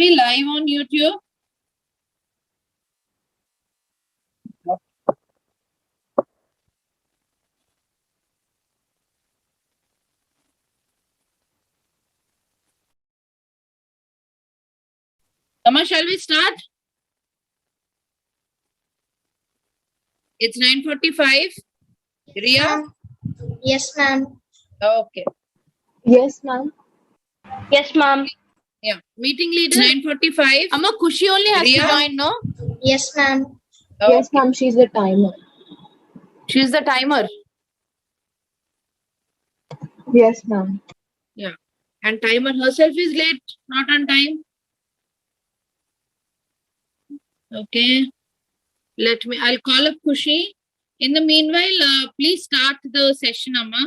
we live on YouTube? Amma, shall we start? It's 9:45. Ria? Yes, ma'am. Okay. Yes, ma'am. Yes, ma'am. Yeah. Meeting leader 9:45. Amma, Kushi only has Ria? to join, no? Yes, ma'am. Yes, Okay. ma'am. She's the timer. She's the timer. Yes, ma'am. Yeah. And timer herself is late, not on time. Okay. I'll call up Kushi. In the meanwhile, please start the session, Amma.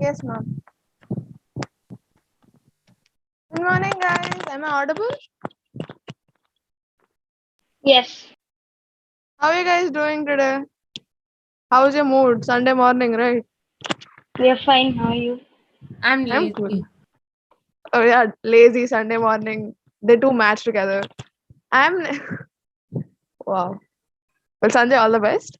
Yes, ma'am. Good morning, guys. Am I audible? Yes. How are you guys doing today? How's your mood? Sunday morning, right? We are fine. How are you? I'm cool. Oh yeah, lazy Sunday morning. They two match together. I'm wow. Well, Sanjay, all the best.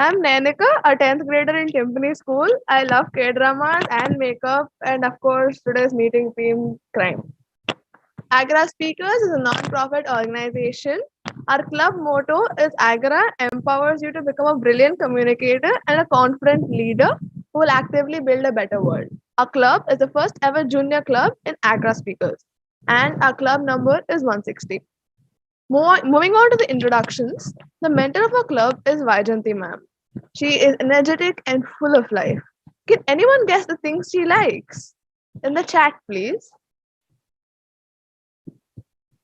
I'm Nanika, a 10th grader in Timpani School. I love K-dramas and makeup, and of course, today's meeting theme crime. Agra Speakers is a non-profit organization. Our club motto is Agra empowers you to become a brilliant communicator and a confident leader who will actively build a better world. Our club is the first ever junior club in Agra Speakers, and our club number is 160. Moving on to the introductions, the mentor of our club is Vaijanti ma'am. She is energetic and full of life. Can anyone guess the things she likes? In the chat, please.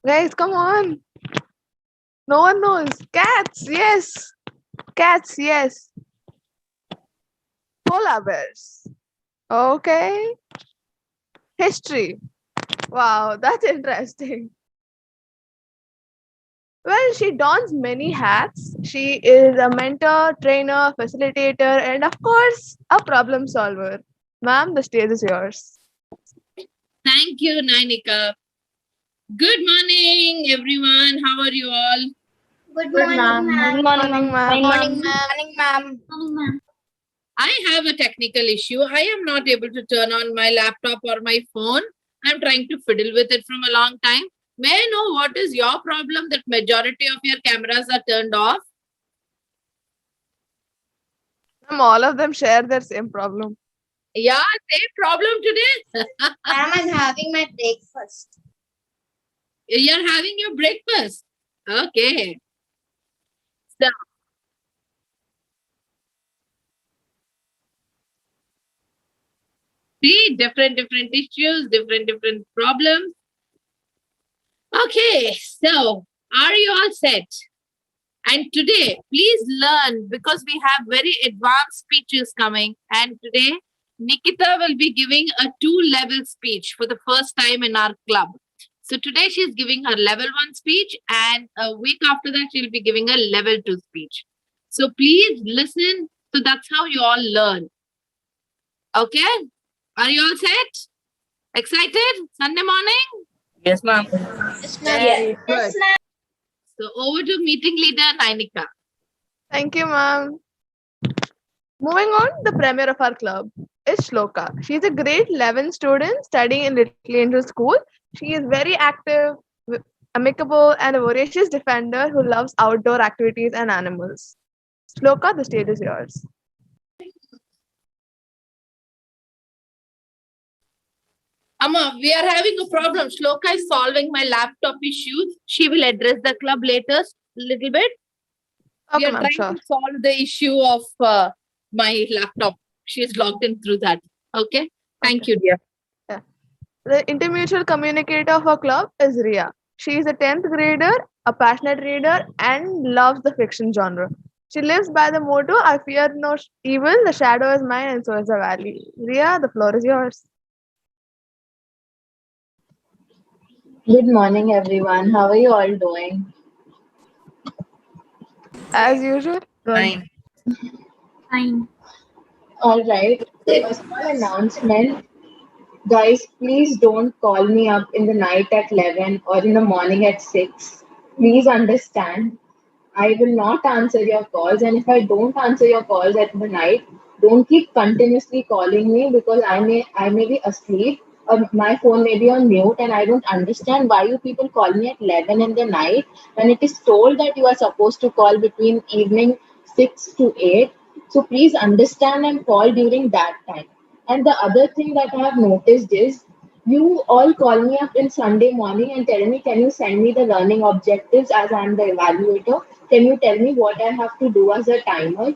Guys, come on. No one knows. Cats, yes. Cats, yes. Polar bears. Okay. History. Wow, that's interesting. Well, she dons many hats. She is a mentor, trainer, facilitator, and of course, a problem solver. Ma'am, the stage is yours. Thank you, Nainika. Good morning, everyone. How are you all? Good morning, ma'am. Good Morning, morning, ma'am. ma'am. Morning, ma'am. I have a technical issue. I am not able to turn on my laptop or my phone. I'm trying to fiddle with it from a long time. May I know what is your problem that majority of your cameras are turned off? Ma'am, all of them share their same problem. Yeah, same problem today. Ma'am is having my breakfast. You're having your breakfast. Okay. So, see, different issues, different problems. Okay, so are you all set? And today, please learn because we have very advanced speeches coming. And today, Nikita will be giving a 2-level speech for the first time in our club. So today she's giving her level 1 speech, and a week after that, she'll be giving a level 2 speech. So please listen. So that's how you all learn. Okay? Are you all set? Excited? Sunday morning? Yes, ma'am. Yes, Very good. Yes, ma'am. So over to meeting leader Nainika. Thank you, ma'am. Moving on, the premier of our club is Shloka. She's a grade 11 student studying in Little Angel School. She is very active, amicable, and a voracious defender who loves outdoor activities and animals. Shloka, the stage is yours. Amma, we are having a problem. Shloka is solving my laptop issue. She will address the club later little bit. We Okay, are ma'am, trying sure. to solve the issue of my laptop. She is logged in through that. Okay. Thank you, dear. The intermutual communicator of our club is Ria. She is a 10th grader, a passionate reader, and loves the fiction genre. She lives by the motto, I fear no evil, the shadow is mine, and so is the valley. Ria, the floor is yours. Good morning, everyone. How are you all doing? As usual. Fine. All right. A small announcement. Guys, please don't call me up in the night at 11 or in the morning at 6. Please understand. I will not answer your calls, and if I don't answer your calls at the night, don't keep continuously calling me because I may be asleep or my phone may be on mute, and I don't understand why you people call me at 11 in the night when it is told that you are supposed to call between evening 6 to 8. So please understand and call during that time. And the other thing that I have noticed is you all call me up in Sunday morning and tell me, can you send me the learning objectives as I'm the evaluator? Can you tell me what I have to do as a timer?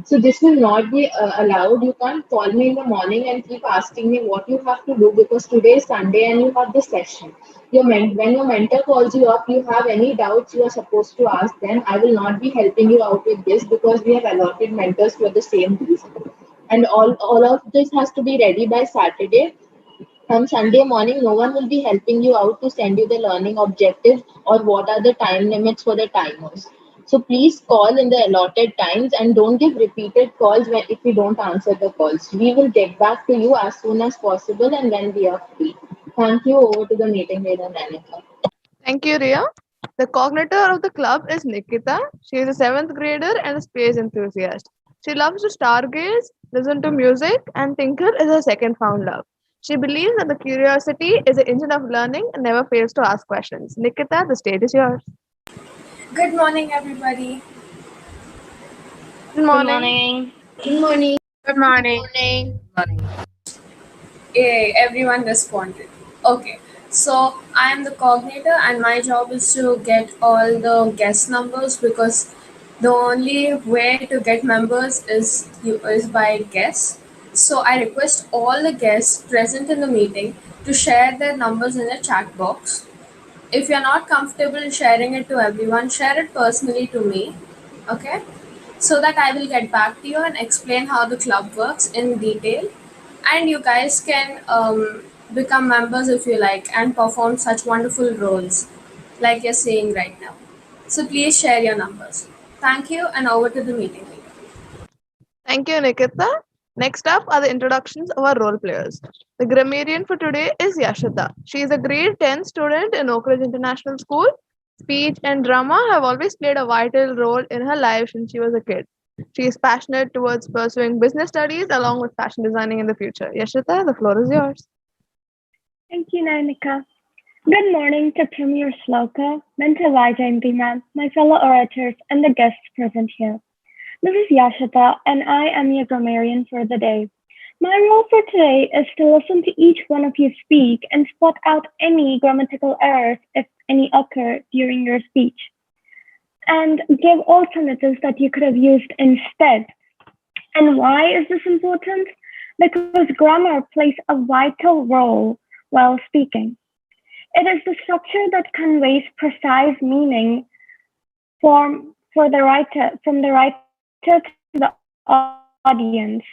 So this will not be allowed. You can't call me in the morning and keep asking me what you have to do because today is Sunday and you have the session. When your mentor calls you up, you have any doubts you are supposed to ask them. I will not be helping you out with this because we have allotted mentors for the same reason. And all of this has to be ready by Saturday. On Sunday morning, no one will be helping you out to send you the learning objectives or what are the time limits for the timers. So please call in the allotted times and don't give repeated calls if we don't answer the calls. We will get back to you as soon as possible and when we are free. Thank you. Over to the meeting leader, Nanika. Thank you, Ria. The coordinator of the club is Nikita. She is a seventh grader and a space enthusiast. She loves to stargaze, listen to music, and tinker is her second found love. She believes that the curiosity is the engine of learning and never fails to ask questions. Nikita, the stage is yours. Good morning, everybody. Good morning. Good morning. Good morning. Yay, everyone responded. Okay, so I am the coordinator, and my job is to get all the guest numbers because the only way to get members is by guests. So I request all the guests present in the meeting to share their numbers in the chat box. If you're not comfortable sharing it to everyone, share it personally to me, okay? So that I will get back to you and explain how the club works in detail. And you guys can become members if you like and perform such wonderful roles like you're seeing right now. So please share your numbers. Thank you, and over to the meeting leader. Thank you, Nikita. Next up are the introductions of our role players. The grammarian for today is Yashita. She is a grade 10 student in Oak Ridge International School. Speech and drama have always played a vital role in her life since she was a kid. She is passionate towards pursuing business studies along with fashion designing in the future. Yashita, the floor is yours. Thank you, Nanika. Good morning to Premier Sloka, Mentor Jayanti ma'am, my fellow orators, and the guests present here. This is Yashita, and I am your grammarian for the day. My role for today is to listen to each one of you speak and spot out any grammatical errors, if any occur during your speech, and give alternatives that you could have used instead. And why is this important? Because grammar plays a vital role while speaking. It is the structure that conveys precise meaning from the writer to the audience.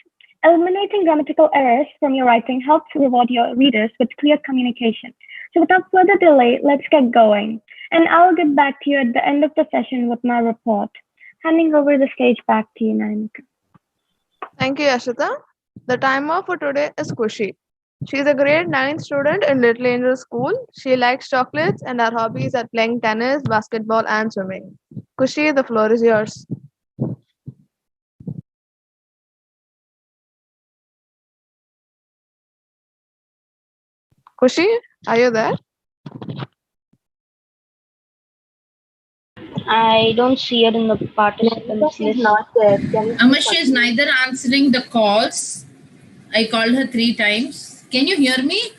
Eliminating grammatical errors from your writing helps reward your readers with clear communication. So without further delay, let's get going. And I'll get back to you at the end of the session with my report. Handing over the stage back to you, Nanika. Thank you, Yashita. The timer for today is Kushi. She is a grade 9 student in Little Angel School. She likes chocolates and her hobbies are playing tennis, basketball, and swimming. Kushi, the floor is yours. Kushi, are you there? I don't see it in the participants She's list. not there. Can you Amma, she is neither answering the calls. I called her 3 times. Can you hear me?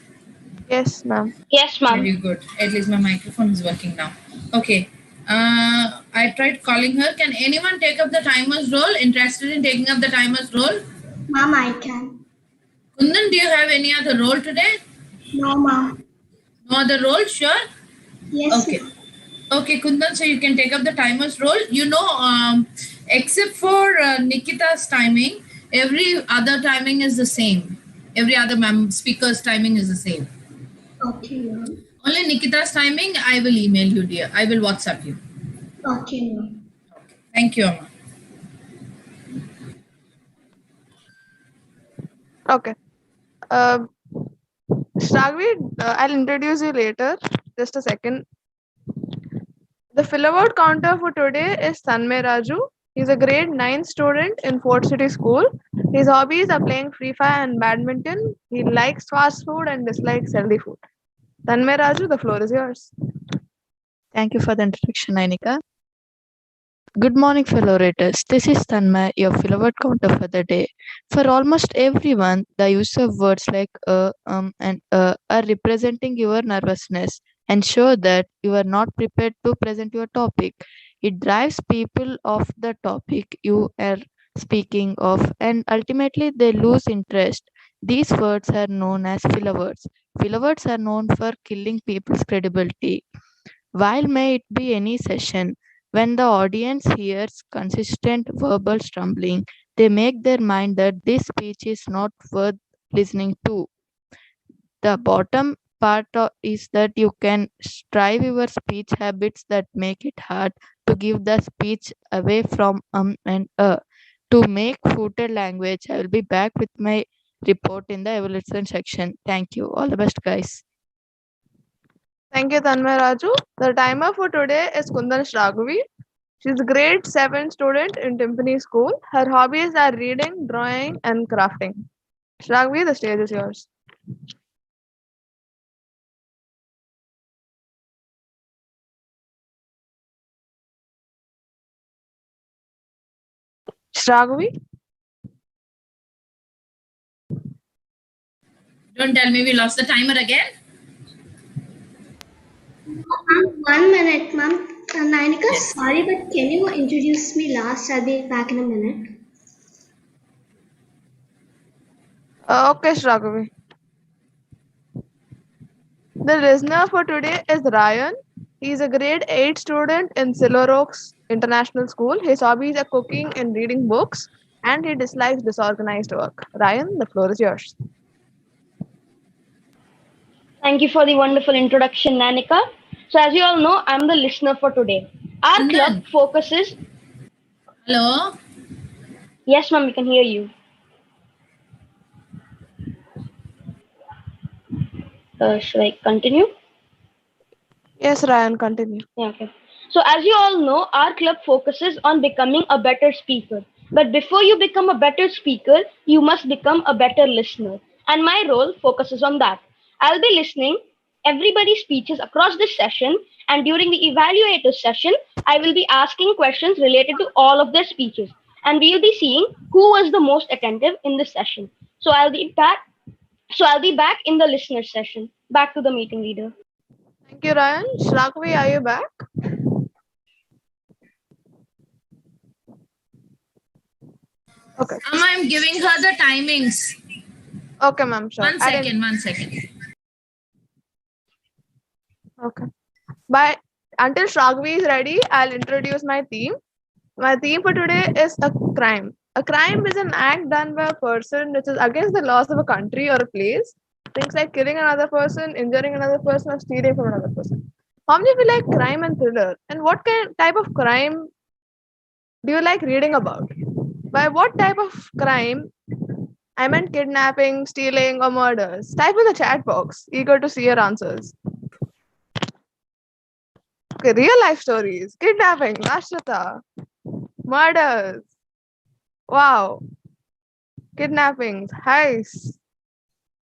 Yes, ma'am. Yes, ma'am. Very good. At least my microphone is working now. Okay. I tried calling her. Can anyone take up the timer's role? Interested in taking up the timer's role? Ma'am, I can. Kundan, do you have any other role today? No, ma'am. No other role? Sure? Yes. Okay. Okay, Kundan, so you can take up the timer's role. Except for Nikita's timing, every other timing is the same. Every other speaker's timing is the same. Okay, ma'am. Only Nikita's timing, I will email you, dear. I will WhatsApp you. Okay, ma'am. Thank you, Amma. Okay. Stragvi, I'll introduce you later. Just a second. The fill-award counter for today is Tanmay Raju. He's a grade 9 student in Fort City School. His hobbies are playing Free Fire and badminton. He likes fast food and dislikes healthy food. Tanmay Raju, the floor is yours. Thank you for the introduction, Ainika. Good morning, fellow orators. This is Tanmay, your fill-award counter for the day. For almost everyone, the use of words like and are representing your nervousness and show that you are not prepared to present your topic. It drives people off the topic you are speaking of, and ultimately they lose interest. These words are known as filler words. Filler words are known for killing people's credibility. While may it be any session, when the audience hears consistent verbal stumbling, they make their mind that this speech is not worth listening to. The bottom part is that you can strive your speech habits that make it hard to give the speech away from and to make footed language. I will be back with my report in the evolution section. Thank you. All the best, guys. Thank you, Tanmay Raju. The timer for today is Kundan Stragvi. She's a grade 7 student in Timpani School. Her hobbies are reading, drawing, and crafting. Stragvi, the stage is yours. Stragvi? Don't tell me we lost the timer again. 1 minute, ma'am. Nainika, sorry, but can you introduce me last? I'll be back in a minute. Okay, Stragvi. The listener for today is Ryan. He's a grade 8 student in Silver Oaks International School. His hobbies are cooking and reading books, and he dislikes disorganized work. Ryan, the floor is yours. Thank you for the wonderful introduction, Nanika. So, as you all know, I'm the listener for today. Our Kundan. club focuses. Hello. Yes, ma'am, we can hear you. Should I continue? Yes, Ryan, continue. Yeah, okay. So, as you all know, our club focuses on becoming a better speaker. But before you become a better speaker, you must become a better listener. And my role focuses on that. I'll be listening everybody's speeches across this session, and during the evaluator session, I will be asking questions related to all of their speeches. And we'll be seeing who was the most attentive in this session. So I'll be back in the listener session. Back to the meeting leader. Thank you, Ryan. Stragvi, are you back? Okay. I'm giving her the timings. Okay, ma'am, sure. One second. Okay. Until Stragvi is ready, I'll introduce my theme. My theme for today is a crime. A crime is an act done by a person which is against the laws of a country or a place. Things like killing another person, injuring another person, or stealing from another person. How many of you like crime and thriller? And what type of crime do you like reading about? By what type of crime I meant kidnapping, stealing, or murders? Type in the chat box. Eager to see your answers. Okay, real life stories. Kidnapping, Nashata. Murders. Wow. Kidnappings, heists.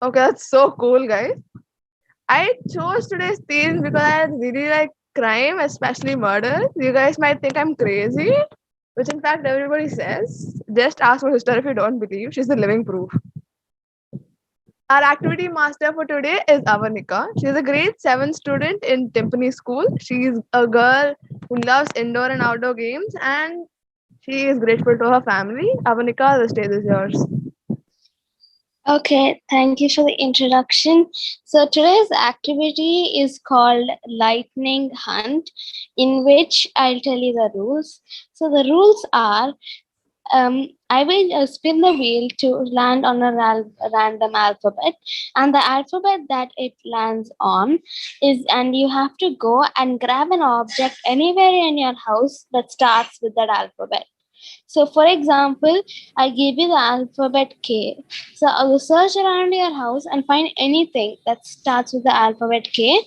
Okay, that's so cool, guys. I chose today's theme because I really like crime, especially murder. You guys might think I'm crazy, which in fact everybody says. Just ask my sister if you don't believe. She's the living proof. Our activity master for today is Avanika. She's a grade 7 student in Timpani School. She's a girl who loves indoor and outdoor games, and she is grateful to her family. Avanika, the stage is yours. Okay, thank you for the introduction. So today's activity is called Lightning Hunt, in which I'll tell you the rules. So the rules are, I will spin the wheel to land on a random alphabet, and the alphabet that it lands on and you have to go and grab an object anywhere in your house that starts with that alphabet. So, for example, I give you the alphabet K. So, I will search around your house and find anything that starts with the alphabet K.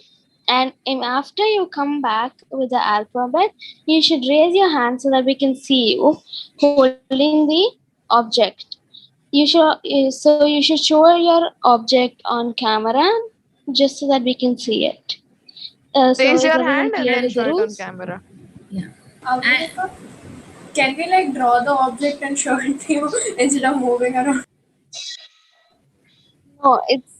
And after you come back with the alphabet, you should raise your hand so that we can see you holding the object. So you should show your object on camera just so that we can see it. So Raise is your everyone hand and clear then with the show it on rules? camera. Yeah. Visakha, can we like draw the object and show it to you instead of moving around? No, it's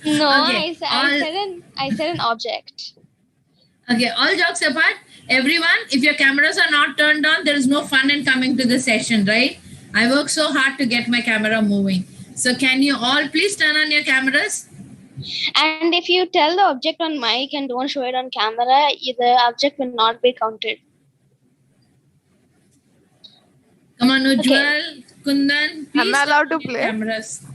no. Okay. I said an object. Okay, all jokes apart, everyone, if your cameras are not turned on, there is no fun in coming to the session, right? I work so hard to get my camera moving. So can you all please turn on your cameras? And if you tell the object on mic and don't show it on camera, the object will not be counted. Come on, Ujjwal, Kundan, please Am I allowed turn on to your play? cameras.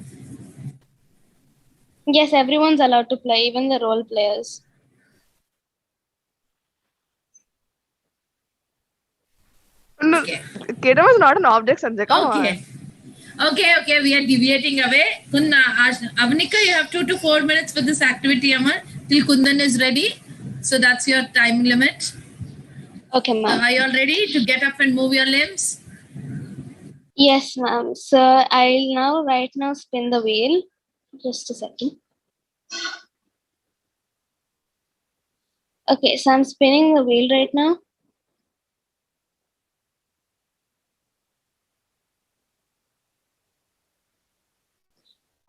Yes, everyone's allowed to play, even the role players. No, Okay. Kedam is not an object, Sanjay. Come Okay. Okay, we are deviating away. Kundan, Avnika, you have 2 to 4 minutes for this activity, Amar, till Kundan is ready. So that's your time limit. Okay, ma'am. Are you all ready to get up and move your limbs? Yes, ma'am. So I'll right now spin the wheel. Just a second. Okay, so I'm spinning the wheel right now.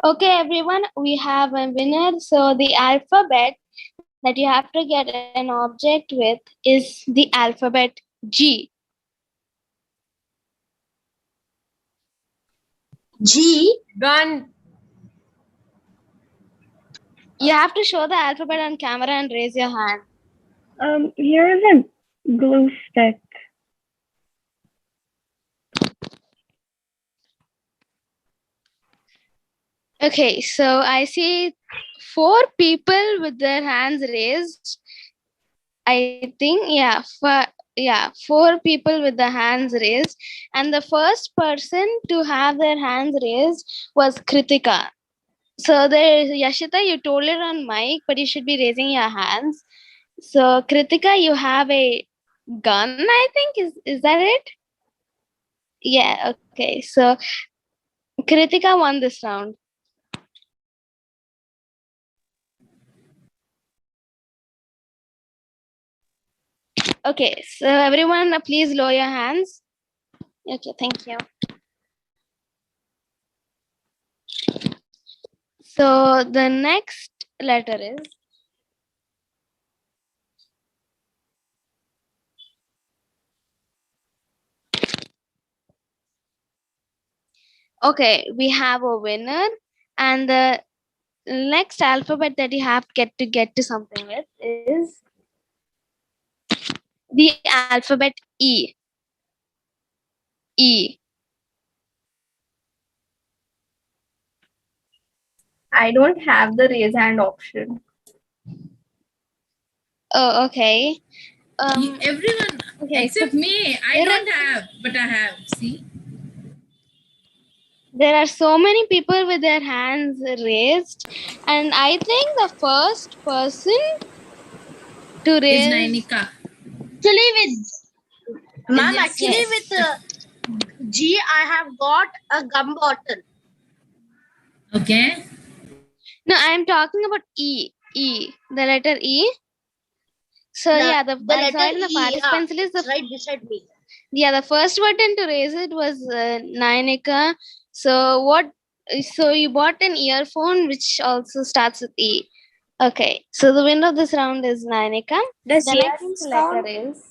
Okay, everyone, we have a winner. So the alphabet that you have to get an object with is the alphabet G. G. Gun. You have to show the alphabet on camera and raise your hand. Here is a glue stick. Okay, so I see 4 people with their hands raised. I think, yeah, 4 people with the hands raised. And the first person to have their hands raised was Kritika. So Yashita, you told it on mic, but you should be raising your hands. So Kritika, you have a gun, I think. Is that it? Yeah, okay. So Kritika won this round. Okay, so everyone, please lower your hands. Okay, thank you. So the next letter is okay. We have a winner, and the next alphabet that you have get to something with is the alphabet E. E. I don't have the raise hand option. Oh, okay. Everyone, Okay, except so me, I don't have, but I have. See? there are so many people with their hands raised, and I think the first person to Is raise Nainika. Actually, Yes. with G, I have got a gum bottle. Okay. No, I am talking about E. E. The letter E. So The yeah, I saw letter it in the E, participants list. it's right beside me. Yeah, the first button to raise it was Nainika. So what? So you bought an earphone which also starts with E. Okay, so the winner of this round is Nainika. Does The next earrings letter count? is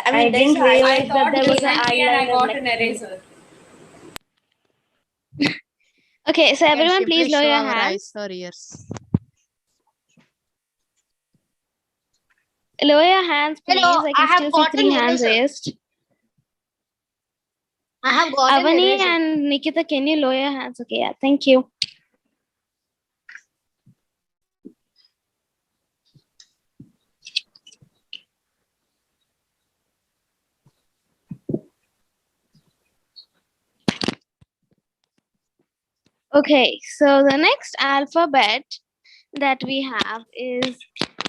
I didn't realize that there was an Recently and I eyeliner got next an to me. eraser. okay. So everyone, Can please simply lower show your our hands. eyes or ears. Lower your hands, please. Hello, I I can have still see got 3 an hands eraser. raised. I have got an Avani eraser. and Nikita, can you lower your hands? Okay, yeah, thank you. Okay, so the next alphabet that we have is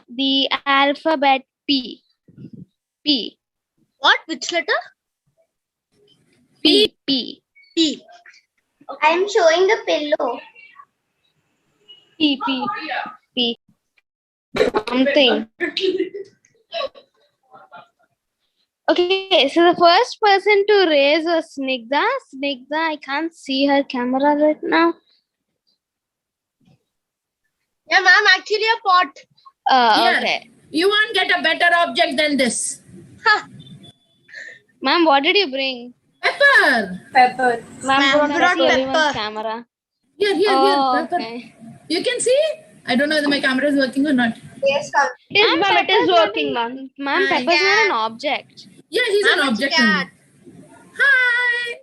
the alphabet P. P. What? Which letter? P. P. P. I am showing the pillow. P. P. P. Something. Okay, so the first person to raise was Snigdha. Snigdha, I can't see her camera right now. Yeah, ma'am, actually a pot. Here. Okay. You won't get a better object than this. Ma'am, what did you bring? Pepper. Pepper. Ma'am, brought brought everyone's pepper. camera. Here, Oh, pepper. okay. You can see? I don't know whether my camera is working or not. Yes, ma'am. Yes, ma'am, it is working, ma'am. Ma'am, Hi. Pepper's not an object. Yeah, he's Ma'am, an it's object cat. only. Hi.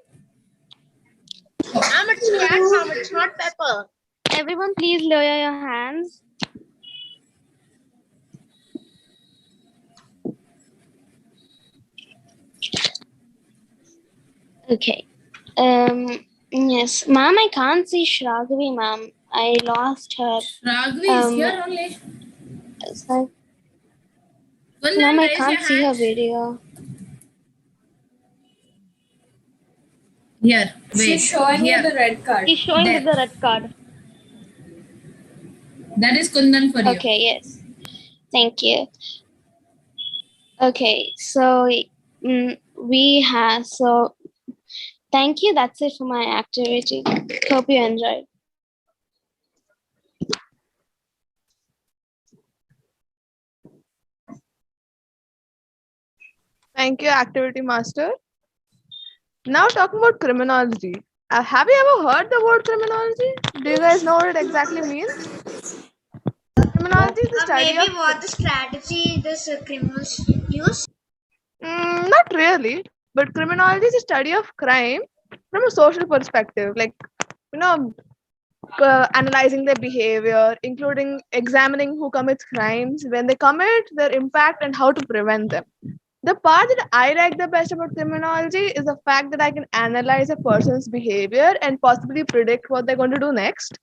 Ma'am, it's cat, ma'am. It's not pepper. Everyone, please lower your hands. Okay. Yes, ma'am, I can't see Shragvi, ma'am. I lost her. Raghavi is here only. So, Kundan, ma'am, I raise can't your see her hand. video. Here, wait. She's showing Here. you the red card. He's showing There. with the red card. That is Kundan for you. Okay, yes. Thank you. Okay, so thank you. That's it for my activity. Hope you enjoyed. Thank you, Activity Master. Now talking about criminology. Have you ever heard the word criminology? Do you guys know what it exactly means? Criminology is the study Maybe of... what the strategy this criminals use? Not really, but criminology is a study of crime from a social perspective, like, analyzing their behavior, including examining who commits crimes, when they commit, their impact, and how to prevent them. The part that I like the best about criminology is the fact that I can analyze a person's behavior and possibly predict what they're going to do next.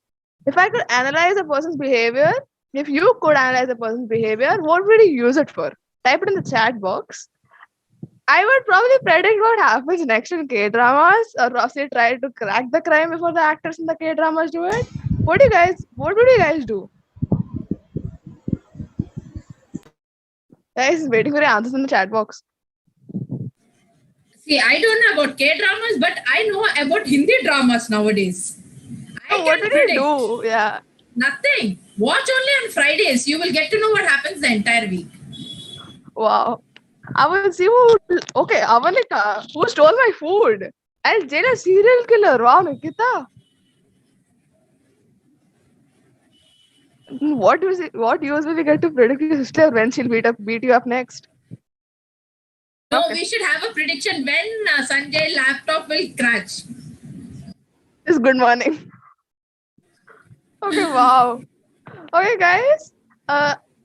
If I could analyze a person's behavior, if you could analyze a person's behavior, what would you use it for? Type it in the chat box. I would probably predict what happens next in K-dramas, or Rossi try to crack the crime before the actors in the K-dramas do it. What would you guys do? Guys, waiting for your answers in the chat box. See, I don't know about K-dramas, but I know about Hindi dramas nowadays. What would you do? Yeah. Nothing. Watch only on Fridays. You will get to know what happens the entire week. Wow. I will see who... Okay, Avanika, who stole my food? I'll jail a serial killer. Wow, Nikita. What use will you get to predict your sister when she'll beat you up next? No, Okay. we should have a prediction when Sanjay laptop will crash. It's good morning. Okay, wow. Okay, guys.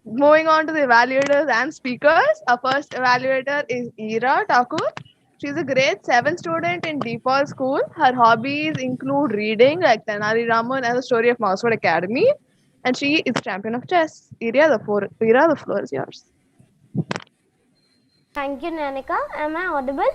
Moving on to the evaluators and speakers. Our first evaluator is Ira Thakur. She's a grade 7 student in Deepal School. Her hobbies include reading like Tenali Raman and the story of Mouseford Academy. And she is champion of chess. Ira, the floor is yours. Thank you, Nanika. Am I audible?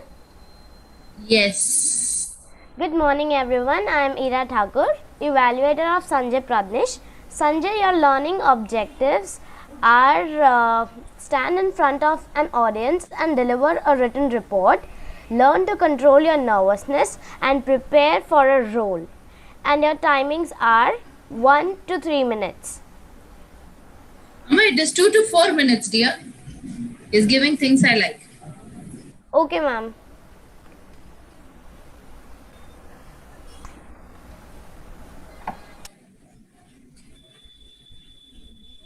Yes. Good morning, everyone. I am Ira Thakur, evaluator of Sanjay Pradnish. Sanjay, your learning objectives are stand in front of an audience and deliver a written report, learn to control your nervousness and prepare for a role. And your timings are 1 to 3 minutes. Amma, it is 2 to 4 minutes, dear. Is giving things I like. Okay, ma'am.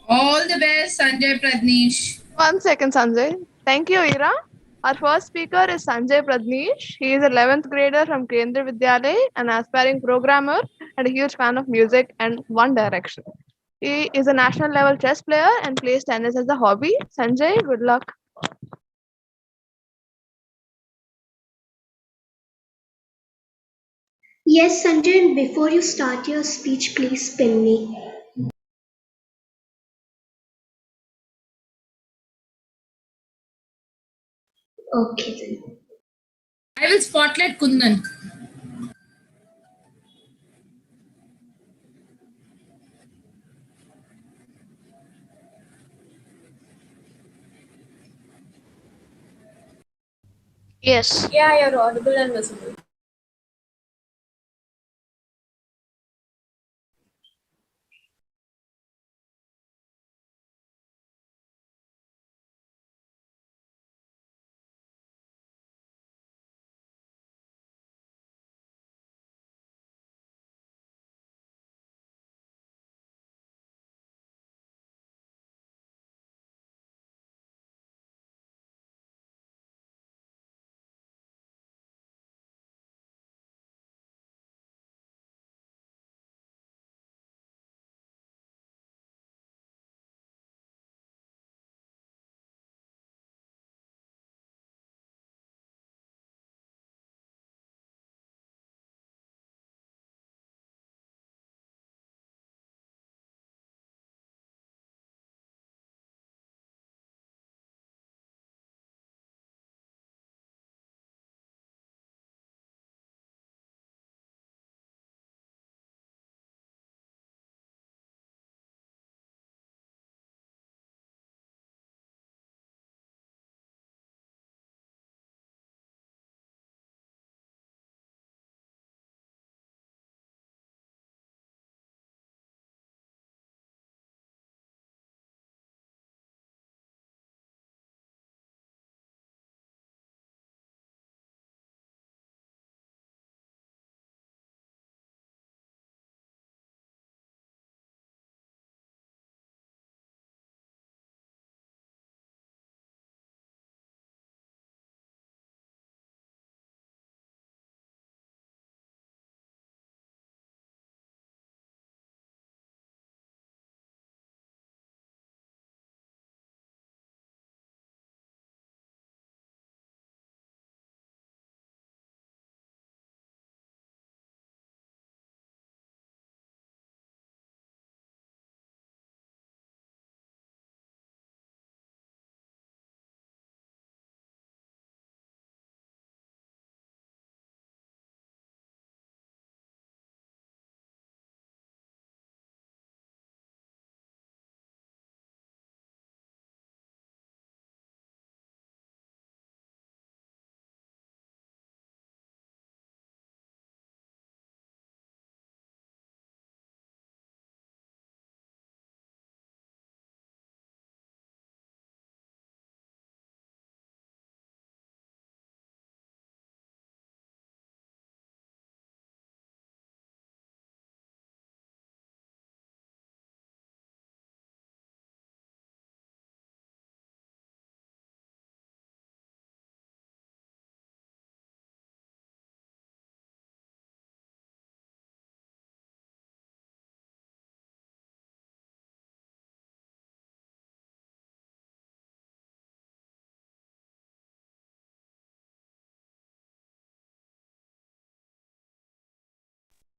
All the best, Sanjay Pradnish. 1 second, Sanjay. Thank you, Ira. Our first speaker is Sanjay Pradnish. He is 11th grader from Kendra Vidyalay, an aspiring programmer and a huge fan of music and One Direction. He is a national level chess player and plays tennis as a hobby. Sanjay, good luck. Yes, Sanjay, before you start your speech, please pin me. Okay then. I will spotlight Kundan. Yes. Yeah, you're audible and visible.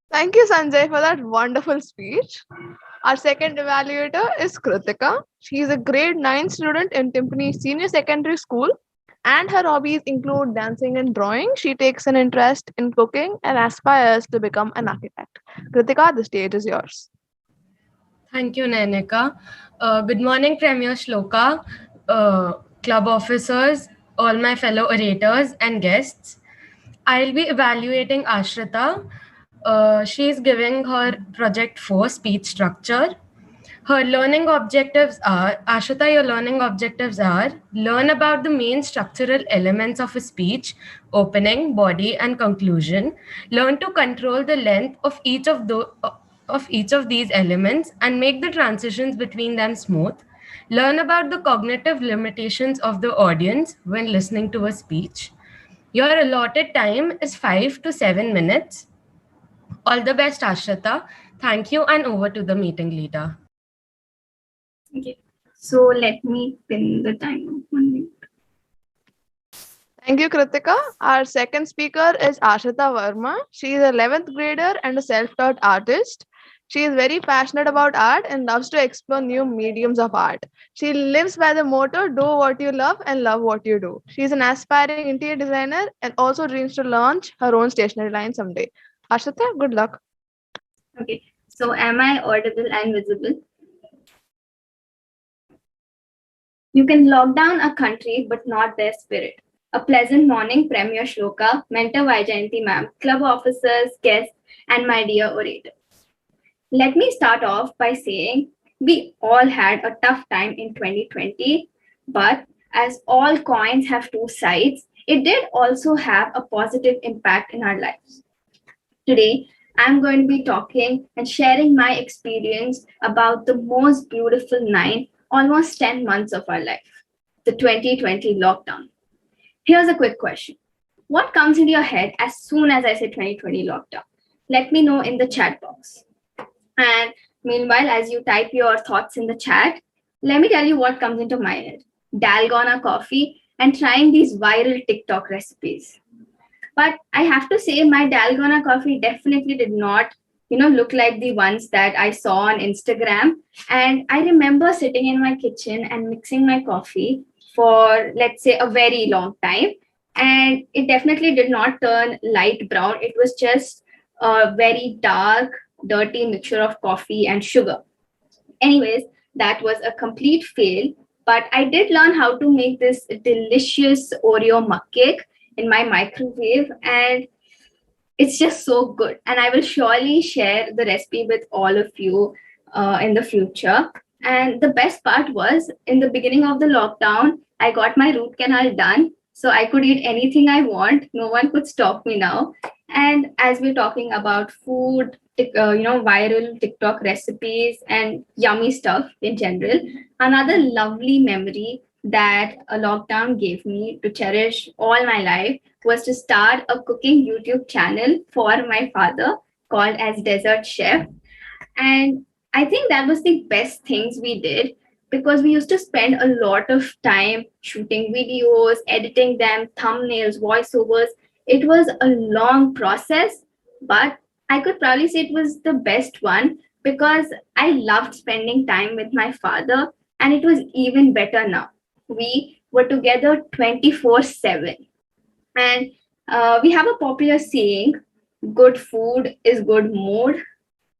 Thank you, Sanjay, for that wonderful speech. Our second evaluator is Kritika. She is a grade 9 student in Timpani Senior Secondary School, and her hobbies include dancing and drawing. She takes an interest in cooking and aspires to become an architect. Kritika, the stage is yours. Thank you, Nanika. Good morning, Premier Shloka, club officers, all my fellow orators, and guests. I'll be evaluating Ashrita. She is giving her project 4 speech structure. Her learning objectives are, Ashrita, your learning objectives are learn about the main structural elements of a speech, opening, body, and conclusion. Learn to control the length of each of these elements and make the transitions between them smooth. Learn about the cognitive limitations of the audience when listening to a speech. Your allotted time is 5 to 7 minutes. All the best, Ashrita. Thank you, and over to the meeting leader. Okay, so let me pin the timer. 1 minute. Thank you, Kritika. Our second speaker is Ashita Verma. She is an 11th grader and a self-taught artist. She is very passionate about art and loves to explore new mediums of art. She lives by the motto, do what you love and love what you do. She is an aspiring interior designer and also dreams to launch her own stationery line someday. Ashita, good luck. Okay, so am I audible and visible? You can lock down a country but not their spirit. A pleasant morning, Premier Shloka, Mentor Vaijayanti ma'am, club officers, guests, and my dear orator. Let me start off by saying we all had a tough time in 2020, but as all coins have two sides, it did also have a positive impact in our lives. Today, I'm going to be talking and sharing my experience about the most beautiful almost 10 months of our life, the 2020 lockdown. Here's a quick question. What comes into your head as soon as I say 2020 lockdown? Let me know in the chat box. And meanwhile, as you type your thoughts in the chat, let me tell you what comes into my head. Dalgona coffee and trying these viral TikTok recipes. But I have to say, my Dalgona coffee definitely did not, look like the ones that I saw on Instagram. And I remember sitting in my kitchen and mixing my coffee for, let's say, a very long time. And it definitely did not turn light brown. It was just a very dark, dirty mixture of coffee and sugar. Anyways, that was a complete fail. But I did learn how to make this delicious Oreo mug cake in my microwave, and it's just so good. And I will surely share the recipe with all of you in the future. And the best part was in the beginning of the lockdown, I got my root canal done. So I could eat anything I want. No one could stop me now. And as we're talking about food, viral TikTok recipes and yummy stuff in general, another lovely memory that a lockdown gave me to cherish all my life was to start a cooking YouTube channel for my father called as Desert Chef. And I think that was the best things we did because we used to spend a lot of time shooting videos, editing them, thumbnails, voiceovers. It was a long process, but I could probably say it was the best one because I loved spending time with my father, and it was even better now. We were together 24/7. And we have a popular saying, good food is good mood.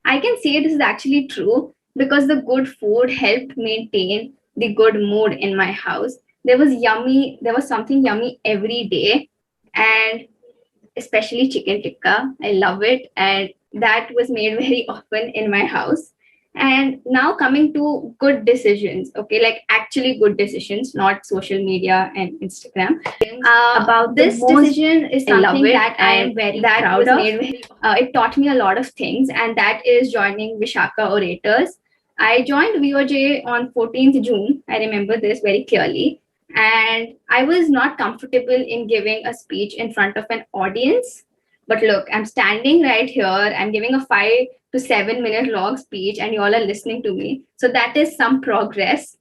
I can say this is actually true because the good food helped maintain the good mood in my house. There was something yummy every day, and especially chicken tikka. I love it, and that was made very often in my house. And now coming to good decisions, okay, like actually good decisions, not social media and Instagram. About this decision is something that I am very proud of. It taught me a lot of things, and that is joining Visakha Orators. I joined VOJ on 14th June. I remember this very clearly. And I was not comfortable in giving a speech in front of an audience. But look, I'm standing right here. I'm giving a 5 to 7 minute long speech, and you all are listening to me. So that is some progress.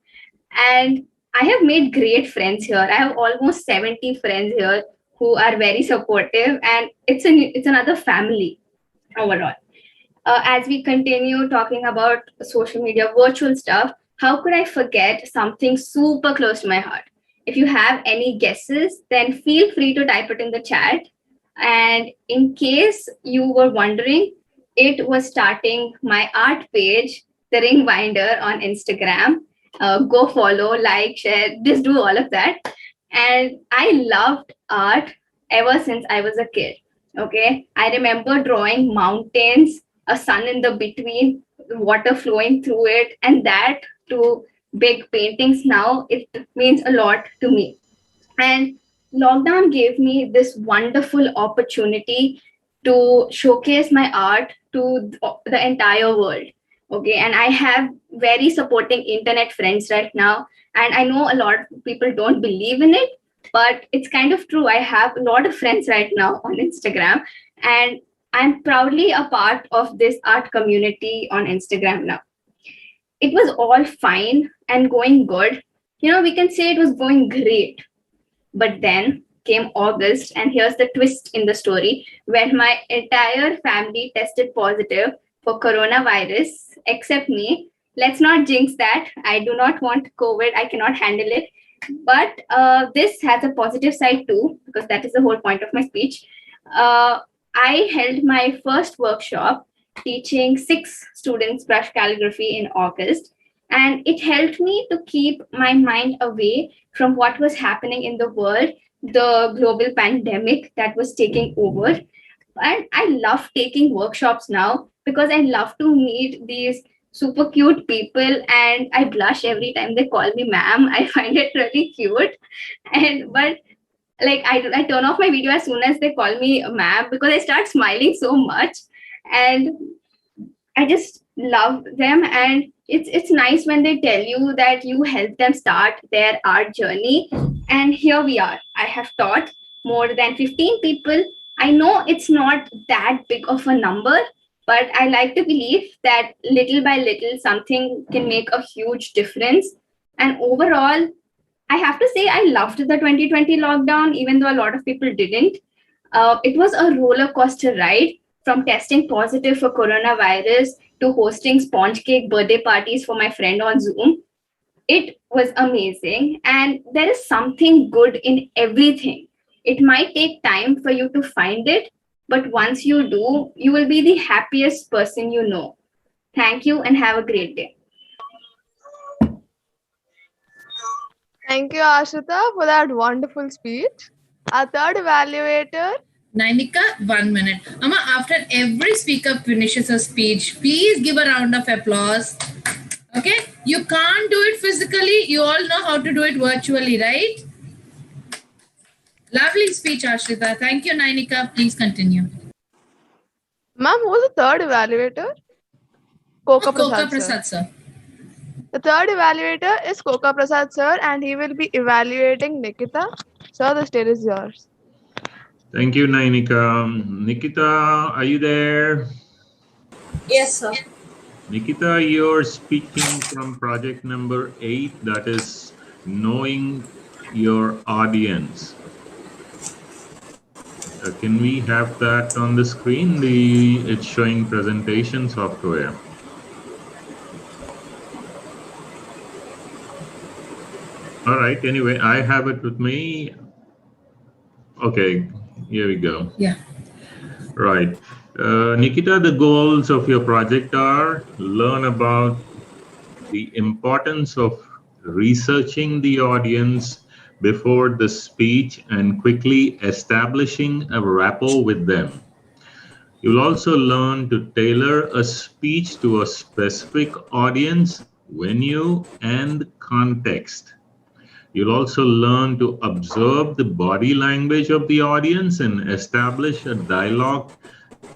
And I have made great friends here. I have almost 70 friends here who are very supportive, and it's another family overall. As we continue talking about social media virtual stuff, how could I forget something super close to my heart? If you have any guesses, then feel free to type it in the chat. And in case you were wondering, it was starting my art page, The Ring Winder, on Instagram. Go follow, like, share, just do all of that. And I loved art ever since I was a kid. Okay. I remember drawing mountains, a sun in the between, water flowing through it, and that to big paintings now, it means a lot to me. And lockdown gave me this wonderful opportunity to showcase my art to the entire world. Okay. And I have very supporting internet friends right now. And I know a lot of people don't believe in it, but it's kind of true. I have a lot of friends right now on Instagram, and I'm proudly a part of this art community on Instagram now. It was all fine and going good. We can say it was going great. But then came August, and here's the twist in the story, when my entire family tested positive for coronavirus except me. Let's not jinx that. I do not want COVID. I cannot handle it. But this has a positive side too, because that is the whole point of my speech. I held my first workshop teaching 6 students brush calligraphy in August, and it helped me to keep my mind away from what was happening in the world, the global pandemic that was taking over. And I love taking workshops now because I love to meet these super cute people, and I blush every time they call me ma'am. I find it really cute. And but like I turn off my video as soon as they call me ma'am because I start smiling so much, and I just love them. And it's nice when they tell you that you help them start their art journey. And here we are. I have taught more than 15 people. I know it's not that big of a number, but I like to believe that little by little something can make a huge difference. And overall, I have to say I loved the 2020 lockdown, even though a lot of people didn't. It was a roller coaster ride, from testing positive for coronavirus to hosting sponge cake birthday parties for my friend on Zoom. It was amazing, and there is something good in everything. It might take time for you to find it, but once you do, you will be the happiest person you know. Thank you and have a great day. Thank you, Ashita, for that wonderful speech. Our third evaluator. Nainika, 1 minute. Amma, after every speaker finishes a speech, please give a round of applause. Okay? You can't do it physically. You all know how to do it virtually, right? Lovely speech, Ashrita. Thank you, Nainika. Please continue. Ma'am, who was the third evaluator? Koka Prasad, sir. The third evaluator is Koka Prasad, sir, and he will be evaluating Nikita. Sir, the stage is yours. Thank you, Nainika. Nikita, are you there? Yes, sir. Nikita, you're speaking from project number 8, that is knowing your audience. Can we have that on the screen? It's showing presentation software. All right, anyway, I have it with me. Okay, here we go. Yeah. Right. Nikita, the goals of your project are learn about the importance of researching the audience before the speech and quickly establishing a rapport with them. You'll also learn to tailor a speech to a specific audience, venue, and context. You'll also learn to observe the body language of the audience and establish a dialogue,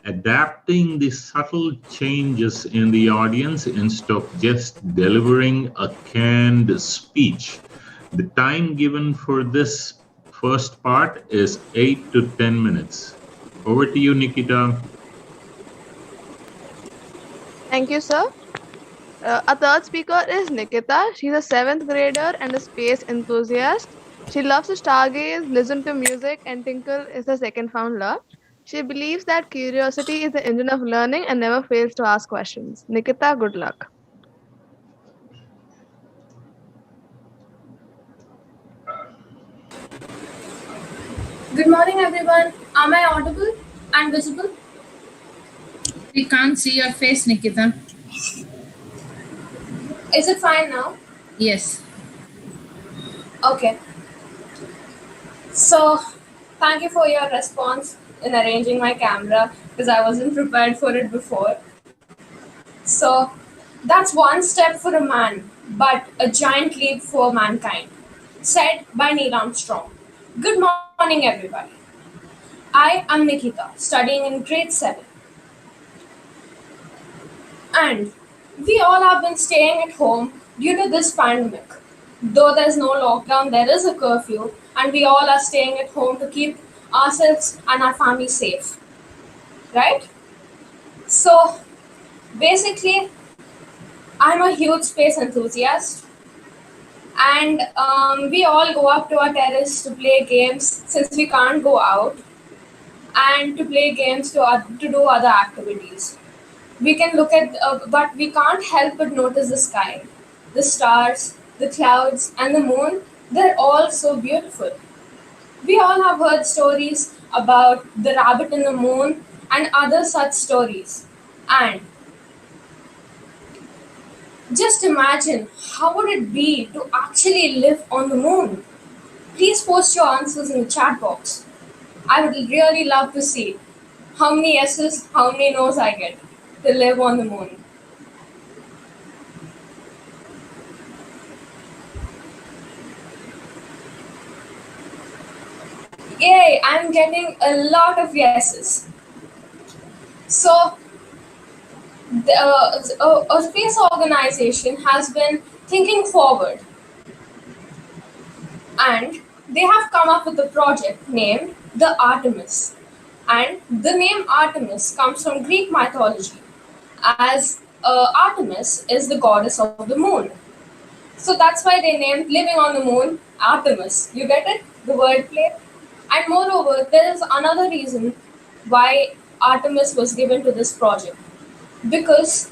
adapting the subtle changes in the audience instead of just delivering a canned speech. The time given for this first part is 8 to 10 minutes. Over to you, Nikita. Thank you, sir. Our third speaker is Nikita. She's a 7th grader and a space enthusiast. She loves to stargaze, listen to music, and tinkle is her second found love. She believes that curiosity is the engine of learning and never fails to ask questions. Nikita, good luck. Good morning, everyone. Am I audible and visible? We can't see your face, Nikita. Is it fine now? Yes. Okay. So, thank you for your response in arranging my camera because I wasn't prepared for it before. So, that's one step for a man, but a giant leap for mankind. Said by Neil Armstrong. Good morning, everybody. I am Nikita, studying in grade 7. And we all have been staying at home due to this pandemic. Though there's no lockdown, there is a curfew, and we all are staying at home to keep ourselves and our family safe. Right? So, basically, I'm a huge space enthusiast, and we all go up to our terrace to play games since we can't go out, and to play games to do other activities. We can look at, but we can't help but notice the sky, the stars, the clouds, and the moon. They're all so beautiful. We all have heard stories about the rabbit in the moon and other such stories. And just imagine, how would it be to actually live on the moon? Please post your answers in the chat box. I would really love to see how many yeses, how many no's I get to live on the moon. Yay, I'm getting a lot of yeses. So, a space organization has been thinking forward, and they have come up with a project named the Artemis. And the name Artemis comes from Greek mythology, as Artemis is the goddess of the moon. So that's why they named living on the moon Artemis. You get it? The wordplay. And moreover, there is another reason why Artemis was given to this project. Because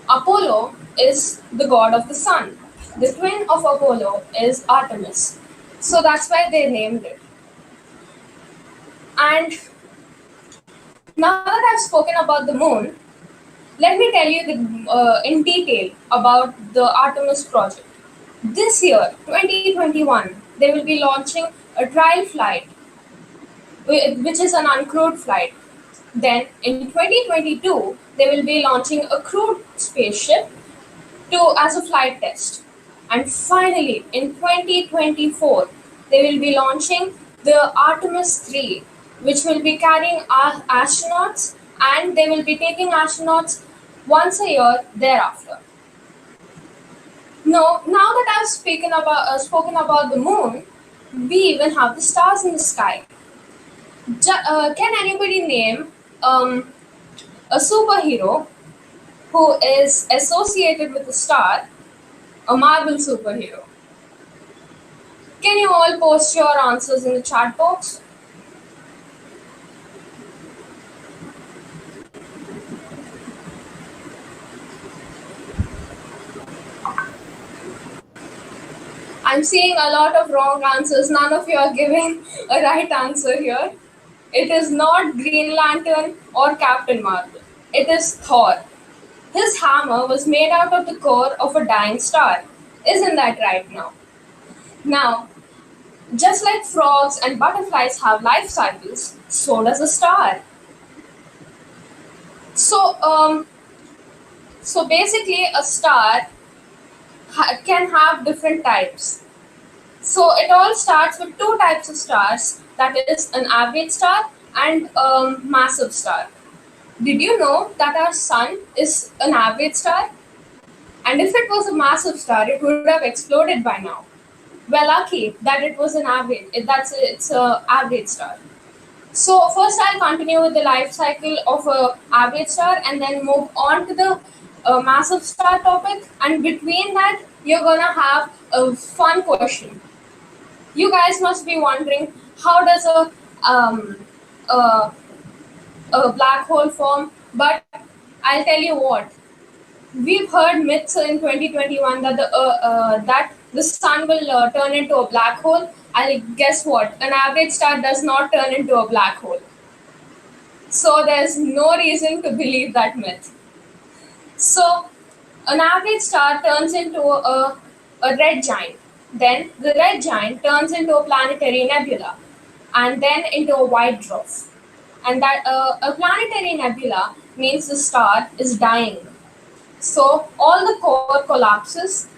Apollo is the god of the sun. The twin of Apollo is Artemis. So that's why they named it. And now that I've spoken about the moon, let me tell you in detail about the Artemis project. This year, 2021, they will be launching a trial flight, which is an uncrewed flight. Then in 2022, they will be launching a crewed spaceship as a flight test. And finally, in 2024, they will be launching the Artemis 3, which will be carrying astronauts, and they will be taking astronauts once a year thereafter. Now that I've spoken about the moon, we even have the stars in the sky. Can anybody name a superhero who is associated with a star, a Marvel superhero? Can you all post your answers in the chat box? I'm seeing a lot of wrong answers. None of you are giving a right answer here. It is not Green Lantern or Captain Marvel. It is Thor. His hammer was made out of the core of a dying star. Isn't that right now? Now, just like frogs and butterflies have life cycles, so does a star. So basically a star can have different types. So it all starts with two types of stars, that is an average star and a massive star. Did you know that our sun is an average star? And if it was a massive star, it would have exploded by now. We're lucky that it was an average. It's an average star. So first I'll continue with the life cycle of an average star and then move on to the massive star topic. And between that, you're gonna have a fun question. You guys must be wondering, how does a black hole form? But I'll tell you what. We've heard myths in 2021 that the sun will turn into a black hole. Guess what? An average star does not turn into a black hole. So there's no reason to believe that myth. So an average star turns into a red giant. Then the red giant turns into a planetary nebula, and then into a white dwarf. And that a planetary nebula means the star is dying. So all the core collapses.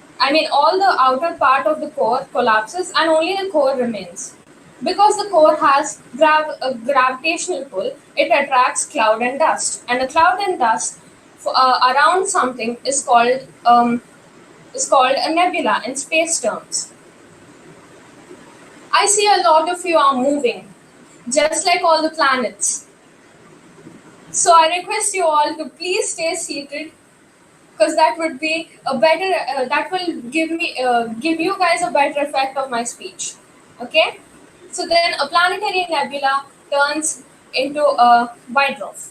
All the outer part of the core collapses, and only the core remains. Because the core has a gravitational pull, it attracts cloud and dust. And a cloud and dust around something is called a nebula in space terms. I see a lot of you are moving, just like all the planets. So I request you all to please stay seated because that would be a better. That will give you guys a better effect of my speech. Okay. So then a planetary nebula turns into a white dwarf.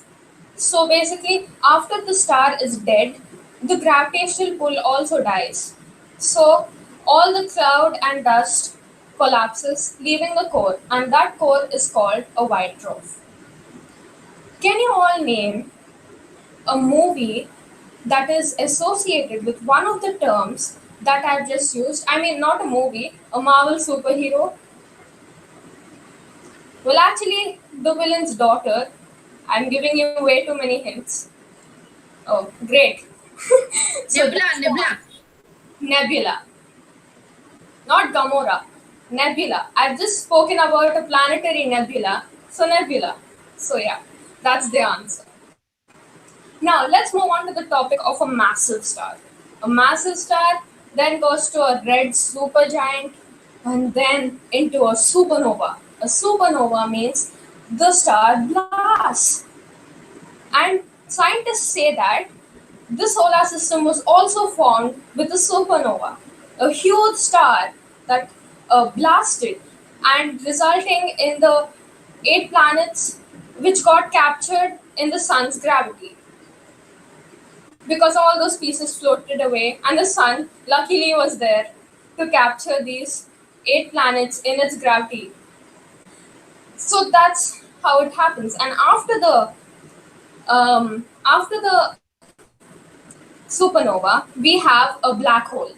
So basically, after the star is dead, the gravitational pull also dies. So all the cloud and dust collapses, leaving the core, and that core is called a white dwarf. Can you all name a movie that is associated with one of the terms that I've just used? I mean, not a movie, a Marvel superhero. Well, actually, the villain's daughter. I'm giving you way too many hints. Oh, great. So Nebula. Not Gamora. Nebula. I've just spoken about a planetary nebula. So Nebula. So yeah, that's the answer. Now let's move on to the topic of a massive star. A massive star then goes to a red supergiant and then into a supernova. A supernova means the star blasts. And scientists say that the solar system was also formed with a supernova, a huge star that blasted and resulting in the 8 planets which got captured in the sun's gravity. Because all those pieces floated away, and the sun luckily was there to capture these 8 planets in its gravity. So that's how it happens. And after the supernova, we have a black hole.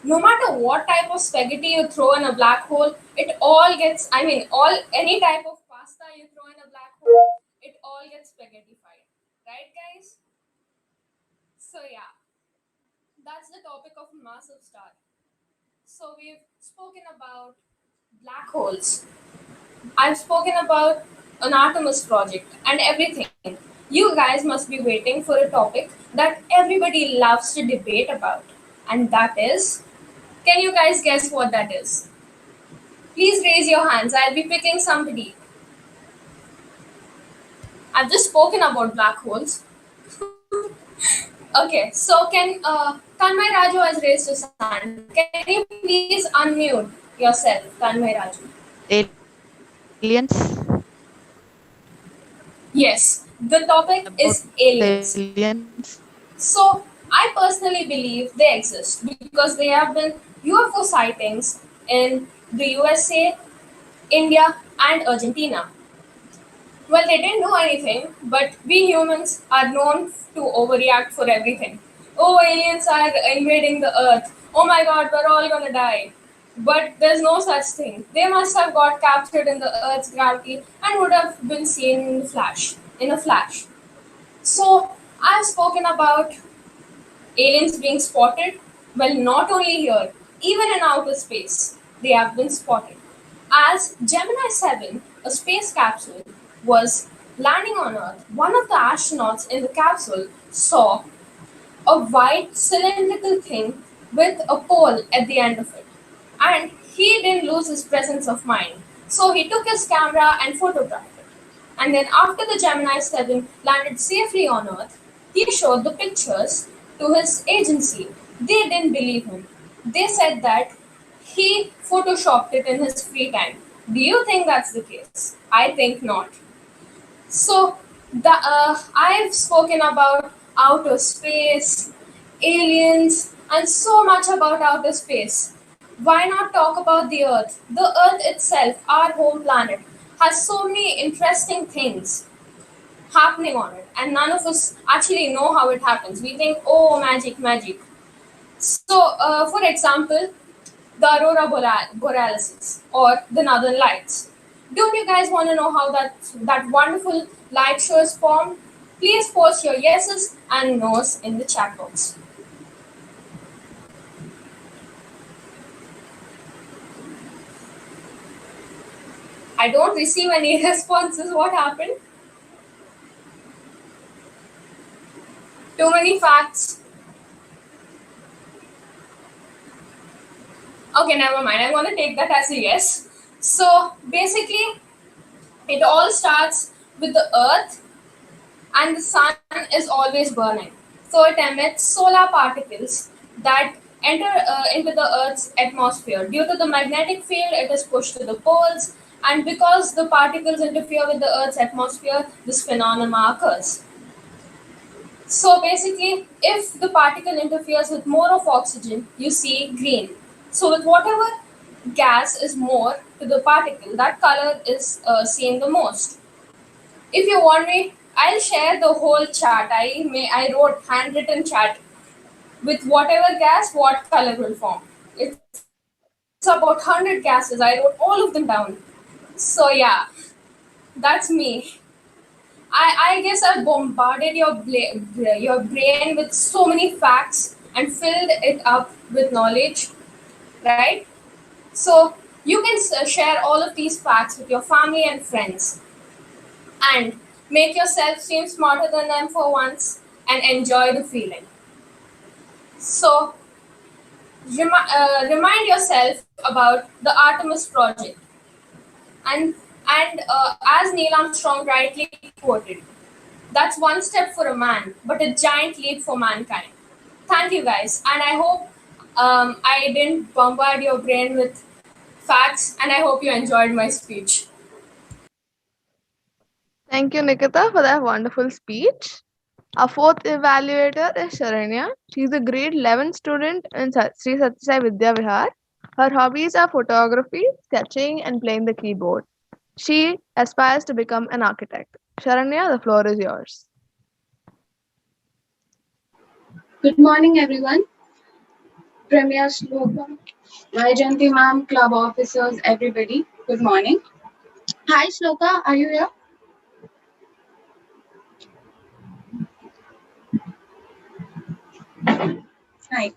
No matter what type of spaghetti you throw in a black hole, it all gets, I mean, any type of pasta you throw in a black hole, it all gets spaghettified. Right, guys? So, yeah, that's the topic of massive star. So, we've spoken about black holes. I've spoken about an Artemis project and everything. You guys must be waiting for a topic that everybody loves to debate about, and that is, can you guys guess what that is? Please raise your hands. I'll be picking somebody. I've just spoken about black holes. Okay, so Tanmay Raju has raised his hand. Can you please unmute yourself, Tanmay Raju? Aliens? Yes, the topic is aliens. So, I personally believe they exist because there have been UFO sightings in the USA, India, and Argentina. Well, they didn't do anything, but we humans are known to overreact for everything. Oh, aliens are invading the earth. Oh my god, we're all gonna die. But there's no such thing. They must have got captured in the earth's gravity and would have been seen in a flash. So, I've spoken about aliens being spotted. Well, not only here, even in outer space, they have been spotted. As Gemini 7, a space capsule, was landing on Earth, one of the astronauts in the capsule saw a white cylindrical thing with a pole at the end of it. And he didn't lose his presence of mind. So he took his camera and photographed it. And then after the Gemini 7 landed safely on Earth, he showed the pictures to his agency. They didn't believe him. They said that he photoshopped it in his free time. Do you think that's the case? I think not. So, I've spoken about outer space, aliens, and so much about outer space. Why not talk about the Earth? The Earth itself, our home planet, has so many interesting things happening on it, and none of us actually know how it happens. We think, oh, magic, magic. So, for example, the aurora borealis or the northern lights. Don't you guys want to know how that wonderful light show is formed? Please post your yeses and nos in the chat box. I don't receive any responses. What happened? Too many facts. Okay, never mind. I'm going to take that as a yes. So basically, it all starts with the earth and the sun is always burning. so it emits solar particles that enter into the Earth's atmosphere. Due to the magnetic field, it is pushed to the poles, and because the particles interfere with the Earth's atmosphere, this phenomenon occurs. So basically, if the particle interferes with more of oxygen, you see green. So with whatever gas is more to the particle, that color is seen the most. If you want me, I'll share the whole chart. I wrote handwritten chart with whatever gas, what color will form. It's about 100 gases. I wrote all of them down. So yeah, that's me. I guess I bombarded your brain with so many facts and filled it up with knowledge, right? So you can share all of these facts with your family and friends and make yourself seem smarter than them for once and enjoy the feeling. So remind yourself about the Artemis project. And as Neil Armstrong rightly quoted, that's one step for a man, but a giant leap for mankind. Thank you guys, and I hope I didn't bombard your brain with facts, and I hope you enjoyed my speech. Thank you, Nikita, for that wonderful speech. Our fourth evaluator is Sharanya. She's a grade 11 student in Sri Satyasai Vidya Vihar. Her hobbies are photography, sketching, and playing the keyboard. She aspires to become an architect. Sharanya, the floor is yours. Good morning, everyone. Premier Shloka, Vaijayanti ma'am, club officers, everybody. Good morning. Hi, Shloka. Are you here? Hi.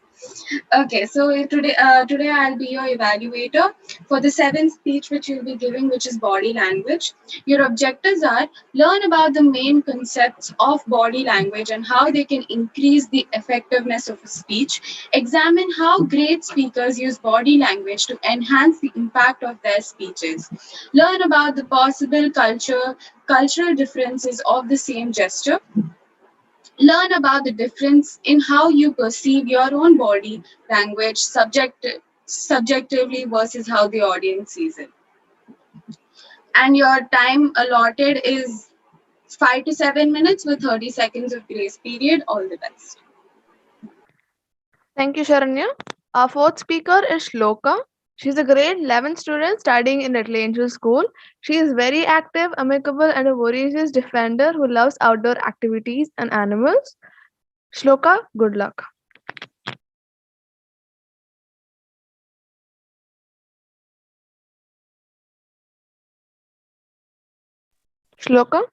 Okay, so today I'll be your evaluator for the seventh speech which you'll be giving, which is body language. Your objectives are learn about the main concepts of body language and how they can increase the effectiveness of a speech. Examine how great speakers use body language to enhance the impact of their speeches. Learn about the possible cultural differences of the same gesture. Learn about the difference in how you perceive your own body language subjectively versus how the audience sees it. And your time allotted is 5 to 7 minutes with 30 seconds of grace period. All the best. Thank you, Sharanya. Our fourth speaker is Shloka. She's a grade 11 student studying in Little Angel School. She is very active, amicable, and a voracious defender who loves outdoor activities and animals. Shloka, good luck. Shloka?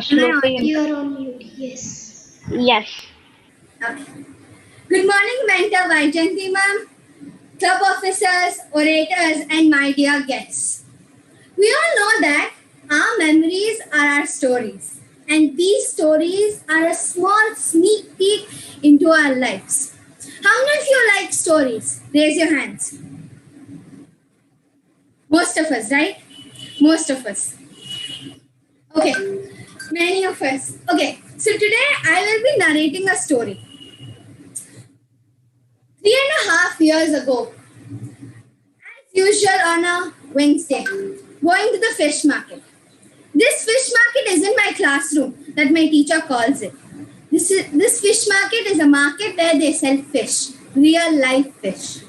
You're on mute. Yes. Yes. Okay. Good morning, Mentor Vaijayanti ma'am, club officers, orators, and my dear guests. We all know that our memories are our stories, and these stories are a small sneak peek into our lives. How many of you like stories? Raise your hands. Most of us, right? Most of us. Okay, many of us. Okay, so today I will be narrating a story. 3.5 years ago, as usual on a Wednesday, going to the fish market. This fish market is in my classroom that my teacher calls it. This fish market is a market where they sell fish, real life fish.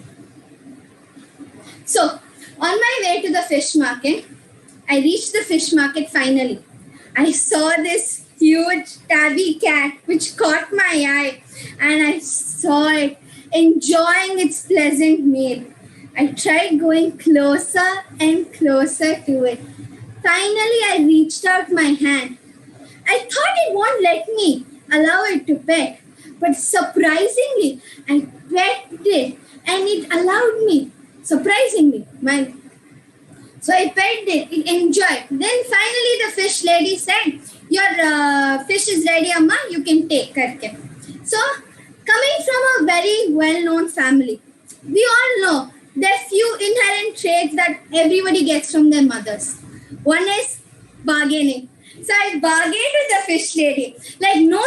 So, on my way to the fish market, I reached the fish market finally. I saw this huge tabby cat which caught my eye, and I saw it enjoying its pleasant meal. I tried going closer and closer to it. Finally, I reached out my hand. I thought it won't let me allow it to pet, but surprisingly, I petted it and it allowed me. Surprisingly, so I petted it, it enjoyed. Then finally the fish lady said, your fish is ready, Amma, you can take karke. So, coming from a very well-known family, we all know there are few inherent traits that everybody gets from their mothers. One is bargaining. So I bargained with the fish lady. Like, no.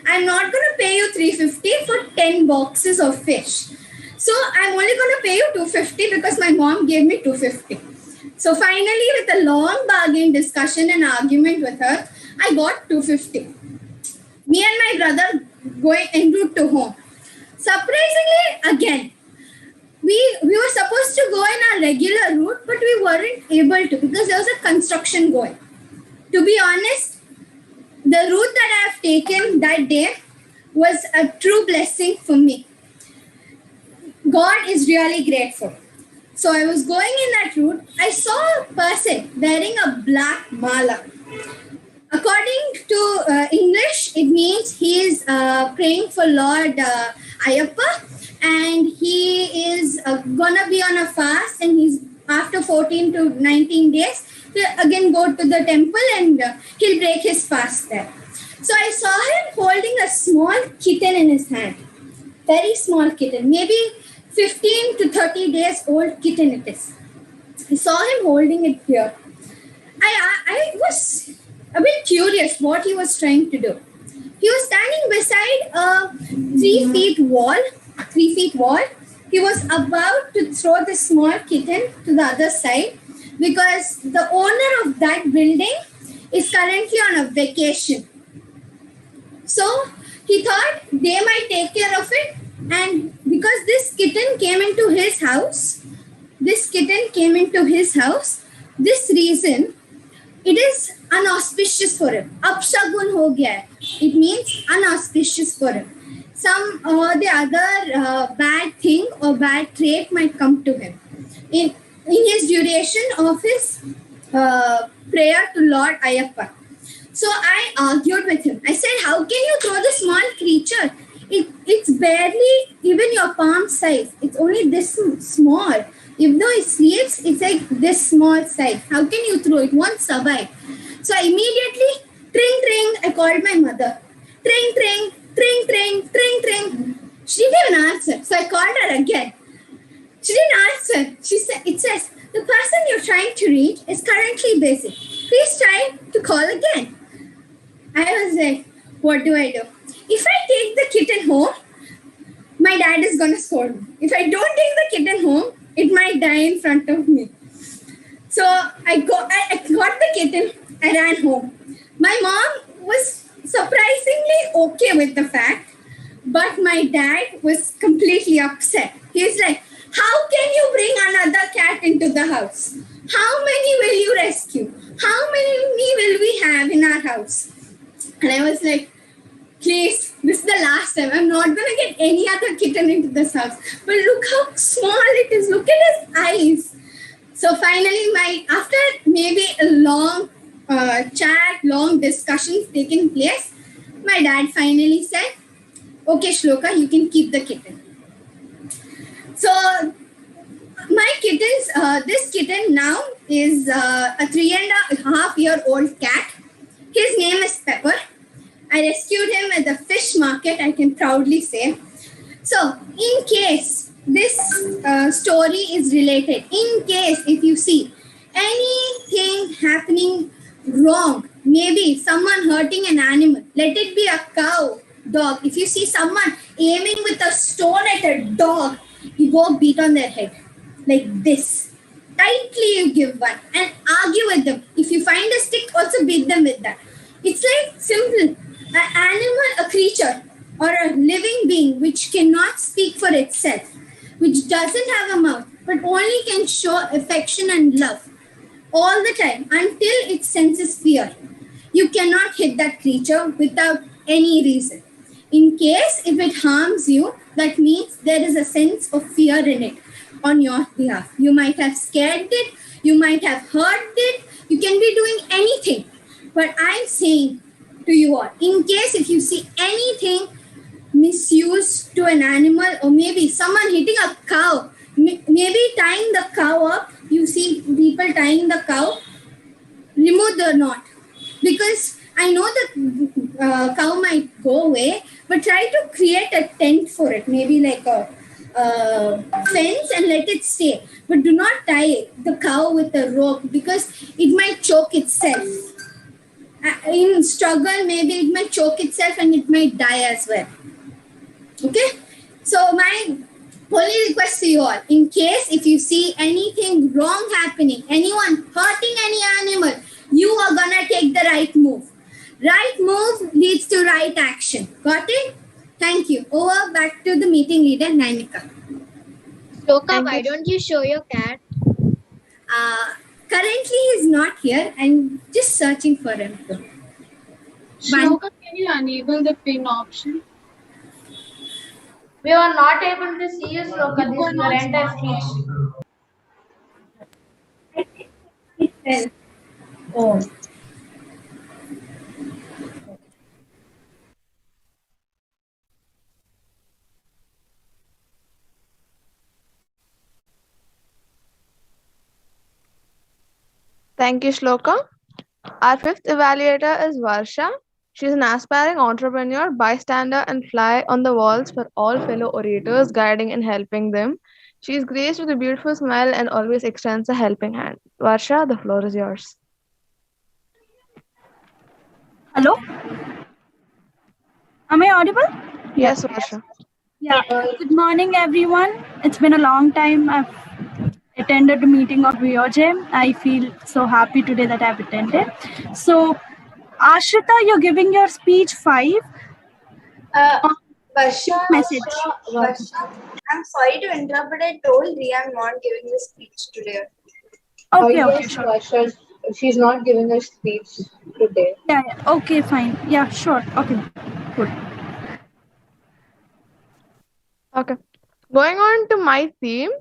I'm not going to pay you 350 for 10 boxes of fish. So I'm only going to pay you 250 because my mom gave me 250. So finally, with a long bargain discussion and argument with her, I got 250. Me and my brother going en route to home. Surprisingly, again, we were supposed to go in our regular route, but we weren't able to because there was a construction going. To be honest, the route that I have taken that day was a true blessing for me. God is really grateful. So I was going in that route. I saw a person wearing a black mala. According to English, it means he is praying for Lord Ayappa, and he is gonna be on a fast, and he's after 14 to 19 days, he'll again go to the temple and he'll break his fast there. So I saw him holding a small kitten in his hand, very small kitten, maybe 15 to 30 days old kitten it is. I saw him holding it here. I was a bit curious what he was trying to do. He was standing beside a 3 feet wall. He was about to throw the small kitten to the other side because the owner of that building is currently on a vacation. So he thought they might take care of it, and because this kitten came into his house, this reason, it is unauspicious for him. Apshagun ho gaya. It means unauspicious for him. Some or the other bad thing or bad trait might come to him in his duration of his prayer to Lord Ayappa. So I argued with him. I said, how can you throw the small creature? It's barely even your palm size. It's only this small. Even though it sleeps, it's like this small size. How can you throw it? It won't survive. So I immediately, tring, I called my mother. Tring. She didn't even answer. So I called her again. She didn't answer. She said, it says, the person you're trying to reach is currently busy. Please try to call again. I was like, what do I do? If I take the kitten home, my dad is going to scold me. If I don't take the kitten home, it might die in front of me. So I got the kitten. I ran home. My mom was surprisingly okay with the fact, but my dad was completely upset. He's like, how can you bring another cat into the house? How many will you rescue? How many will we have in our house? And I was like, please, this is the last time. I'm not going to get any other kitten into this house. But look how small it is. Look at his eyes. So finally, after maybe a long chat, long discussions taking place, my dad finally said, okay, Shloka, you can keep the kitten. So my kittens, this kitten now is a 3.5-year-old cat. His name is Pepper. I rescued him at the fish market, I can proudly say. So, in case this story is related, in case if you see anything happening wrong, maybe someone hurting an animal, let it be a cow, dog. If you see someone aiming with a stone at a dog, you go beat on their head like this. Tightly you give one and argue with them. If you find a stick, also beat them with that. It's like simple. An animal, a creature, or a living being which cannot speak for itself, which doesn't have a mouth, but only can show affection and love all the time until it senses fear. You cannot hit that creature without any reason. In case if it harms you, that means there is a sense of fear in it on your behalf. You might have scared it, you might have hurt it, you can be doing anything. But I'm saying to you all, in case if you see anything misuse to an animal, or maybe someone hitting a cow, maybe tying the cow up, you see people tying the cow, remove the knot. Because I know the cow might go away, but try to create a tent for it, maybe like a fence, and let it stay. But do not tie the cow with a rope because it might choke itself. In struggle, maybe it might choke itself and it might die as well. Okay, so my only request to you all, in case if you see anything wrong happening, anyone hurting any animal, you are gonna take the right move. Right move leads to right action. Got it? Thank you. Over back to the meeting leader, Nainika. Shloka, why don't you show your cat? Currently he's not here. I'm just searching for him. Shloka, can you enable the pin option? We are not able to see you, Shloka. This is your entire speech. Oh. Thank you, Shloka. Our fifth evaluator is Varsha. She's an aspiring entrepreneur, bystander, and fly on the walls for all fellow orators, guiding and helping them. She is graced with a beautiful smile and always extends a helping hand. Varsha, the floor is yours. Hello? Am I audible? Yes, Varsha. Yeah. Good morning, everyone. It's been a long time. I've attended the meeting of VOJ. I feel so happy today that I've attended. So, Ashrita, you're giving your speech 5. Varsha, Message. I'm sorry to interrupt, but I told Ria I'm not giving the speech today. Okay, yes, sure. Varsha, she's not giving a speech today. Yeah, okay, fine. Yeah, sure. Okay, good. Okay. Going on to my theme,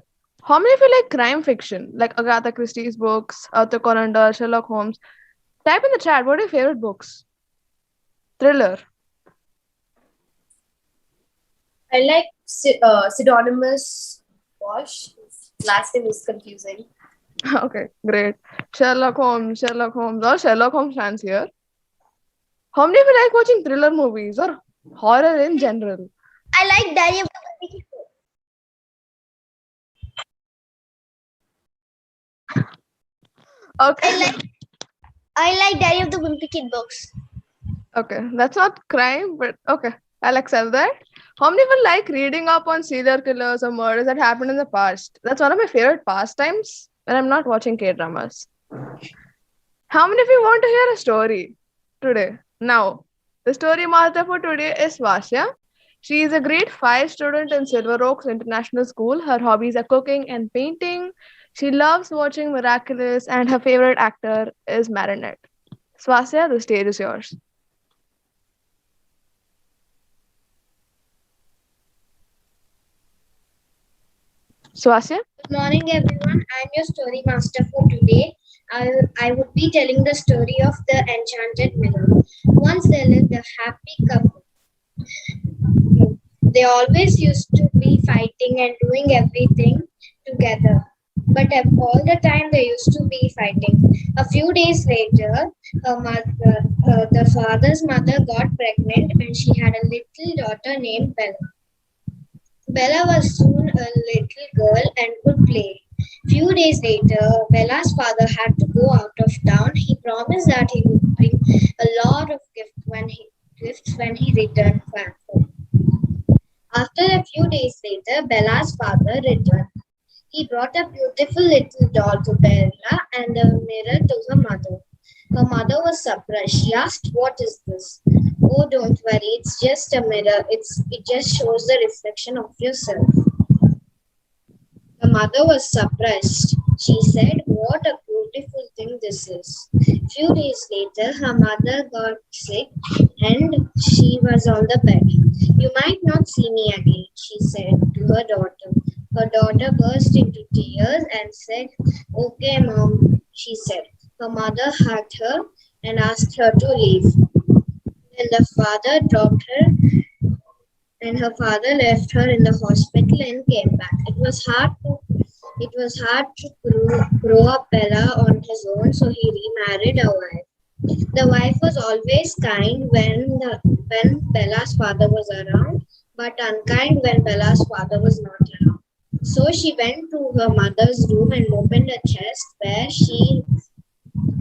how many of you like crime fiction, like Agatha Christie's books, Arthur Conan Doyle, Sherlock Holmes? Type in the chat, what are your favorite books? Thriller. I like pseudonymous Wash. Last name is confusing. Okay, great. Sherlock Holmes, all Sherlock Holmes fans here. How many of you like watching thriller movies or horror in general? I like Diary of the Wimpy Kid. Okay. I like Diary of the Wimpy Kid books. Okay, that's not crime, but okay, I'll accept that. How many of you like reading up on serial killers or murders that happened in the past? That's one of my favorite pastimes when I'm not watching K-dramas. How many of you want to hear a story today? Now, the story master for today is Vasya. She is a grade 5 student in Silver Oaks International School. Her hobbies are cooking and painting. She loves watching Miraculous, and her favorite actor is Marinette. Swasya, the stage is yours. Swasya? Good morning, everyone. I'm your story master for today. I would be telling the story of the enchanted mirror. Once there lived a happy couple. They always used to be fighting and doing everything together. But all the time they used to be fighting. A few days later, the father's mother got pregnant and she had a little daughter named Bella. Bella was soon a little girl and could play. Few days later, Bella's father had to go out of town. He promised that he would bring a lot of gifts when he returned back home. After a few days later, Bella's father returned. He brought a beautiful little doll to Bella and a mirror to her mother. Her mother was surprised. She asked, "What is this?" "Oh, don't worry, it's just a mirror. It just shows the reflection of yourself." Her mother was surprised. She said, "What a beautiful thing this is." Few days later, her mother got sick and she was on the bed. "You might not see me again," she said to her daughter. Her daughter burst into tears and said, "Okay, Mom," she said. Her mother hugged her and asked her to leave. Then the father dropped her and her father left her in the hospital and came back. It was hard to grow up Bella on his own, so he remarried a wife. The wife was always kind when Bella's father was around, but unkind when Bella's father was not around. So she went to her mother's room and opened a chest where she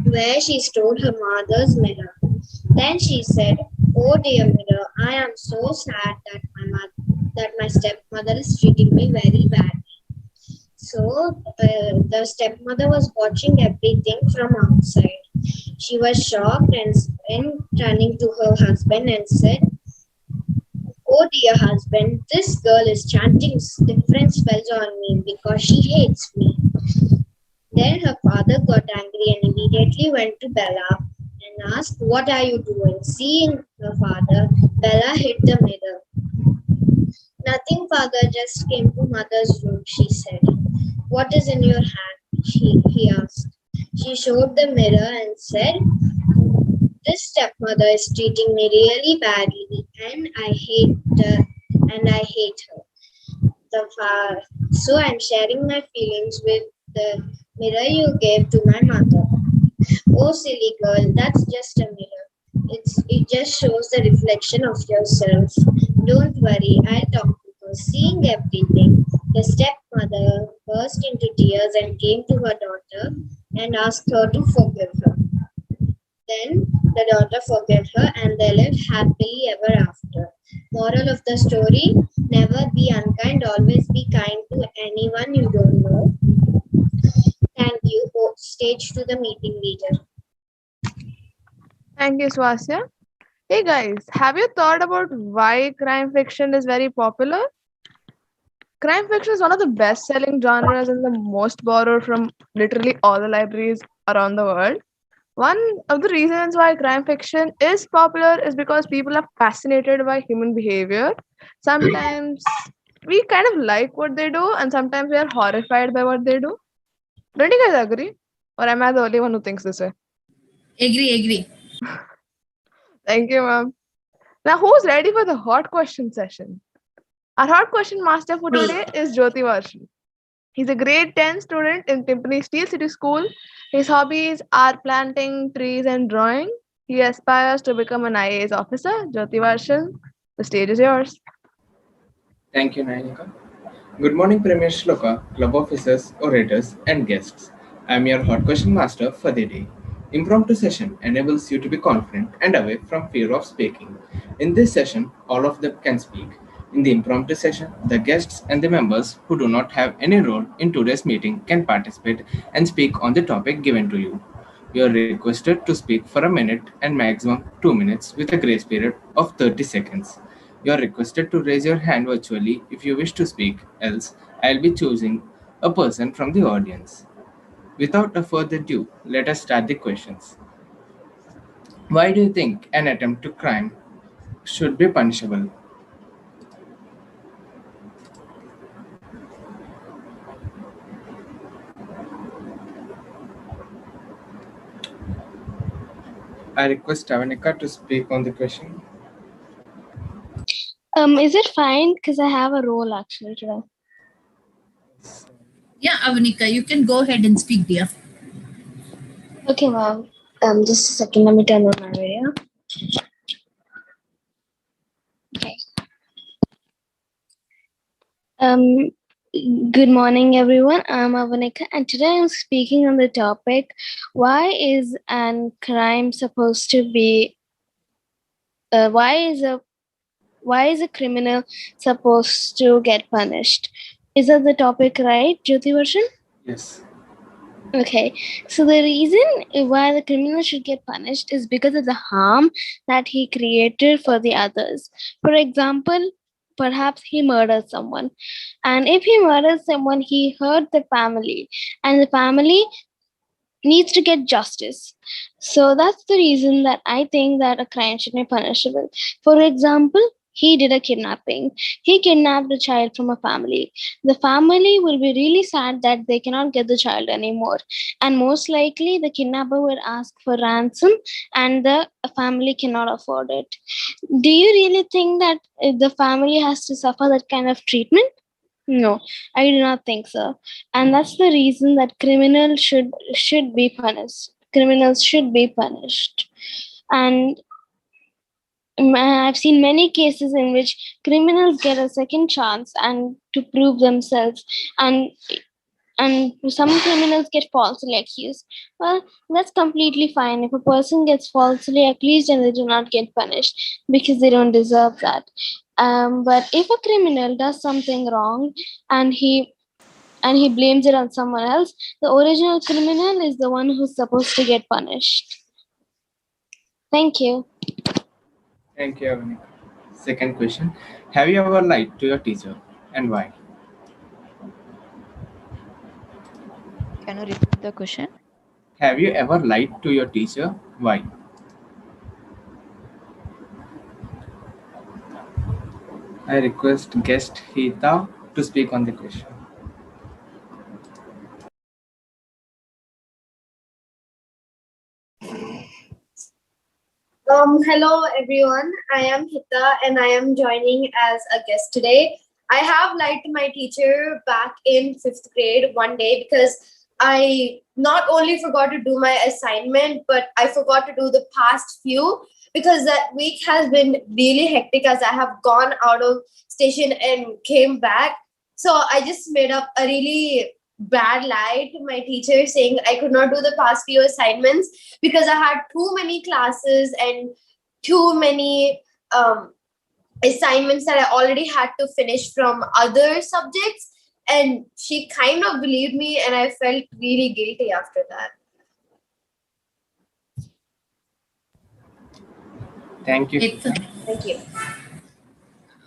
where she stored her mother's mirror. Then she said, "Oh dear mirror, I am so sad that my stepmother is treating me very badly." So the stepmother was watching everything from outside. She was shocked and turning to her husband and said, "Oh dear husband, this girl is chanting different spells on me because she hates me." Then her father got angry and immediately went to Bella and asked, "What are you doing?" Seeing her father, Bella hid the mirror. "Nothing, father, just came to mother's room," she said. "What is in your hand?" he asked. She showed the mirror and said, "This stepmother is treating me really badly and I hate her. So I'm sharing my feelings with the mirror you gave to my mother." "Oh, silly girl, that's just a mirror. It just shows the reflection of yourself. Don't worry, I'll talk to her." Seeing everything, the stepmother burst into tears and came to her daughter and asked her to forgive her. Then the daughter forgave her and they lived happily ever after. Moral of the story: never be unkind, always be kind to anyone you don't know. Thank you. Stage to the meeting leader. Thank you, Swasya. Hey guys, have you thought about why crime fiction is very popular? Crime fiction is one of the best selling genres and the most borrowed from literally all the libraries around the world. One of the reasons why crime fiction is popular is because people are fascinated by human behavior. Sometimes we kind of like what they do, and sometimes we are horrified by what they do. Don't you guys agree? Or am I the only one who thinks this way? Agree. Thank you, ma'am. Now, who's ready for the hot question session? Our hot question master for today is Jyoti Varshan. He's a grade 10 student in Timpani Steel City School. His hobbies are planting trees and drawing. He aspires to become an IAS officer. Jyoti Varshan, the stage is yours. Thank you, Nainika. Good morning, Premier Shloka, club officers, orators, and guests. I am your hot question master for the day. Impromptu session enables you to be confident and away from fear of speaking. In this session, all of them can speak. In the impromptu session, the guests and the members who do not have any role in today's meeting can participate and speak on the topic given to you. You are requested to speak for a minute and maximum 2 minutes with a grace period of 30 seconds. You are requested to raise your hand virtually if you wish to speak, else I'll be choosing a person from the audience. Without a further ado, let us start the questions. Why do you think an attempt to crime should be punishable? I request Tavanika to speak on the question. Is it fine? Because I have a role actually today. Yeah, Avanika, you can go ahead and speak, dear. Okay, ma'am. Just a second. Let me turn on my video. Okay. Good morning, everyone. I'm Avanika, and today I'm speaking on the topic: why is an crime supposed to be? Why is a criminal supposed to get punished? Is that the topic, right, Jyoti Varshan? Yes. Okay, so the reason why the criminal should get punished is because of the harm that he created for the others. For example, perhaps he murdered someone, and if he murders someone, he hurt the family, and the family needs to get justice. So that's the reason that I think that a crime should be punishable. For example, he did a kidnapping. He kidnapped a child from a family. The family will be really sad that they cannot get the child anymore. And most likely, the kidnapper will ask for ransom and the family cannot afford it. Do you really think that the family has to suffer that kind of treatment? No, I do not think so. And that's the reason that criminals should be punished. Criminals should be punished. And I've seen many cases in which criminals get a second chance and to prove themselves, and and some criminals get falsely accused. Well, that's completely fine. If a person gets falsely accused and they do not get punished because they don't deserve that. But if a criminal does something wrong and he blames it on someone else, the original criminal is the one who's supposed to get punished. Thank you. Thank you, Avanika. Second question. Have you ever lied to your teacher and why? Can you repeat the question? Have you ever lied to your teacher? Why? I request guest Hita to speak on the question. Hello everyone. I am Hita and I am joining as a guest today. I have lied to my teacher back in 5th grade one day because I not only forgot to do my assignment, but I forgot to do the past few because that week has been really hectic as I have gone out of station and came back. So I just made up a really bad lie to my teacher saying I could not do the past few assignments because I had too many classes and too many assignments that I already had to finish from other subjects. And she kind of believed me, and I felt really guilty after that. Thank you. Thank you.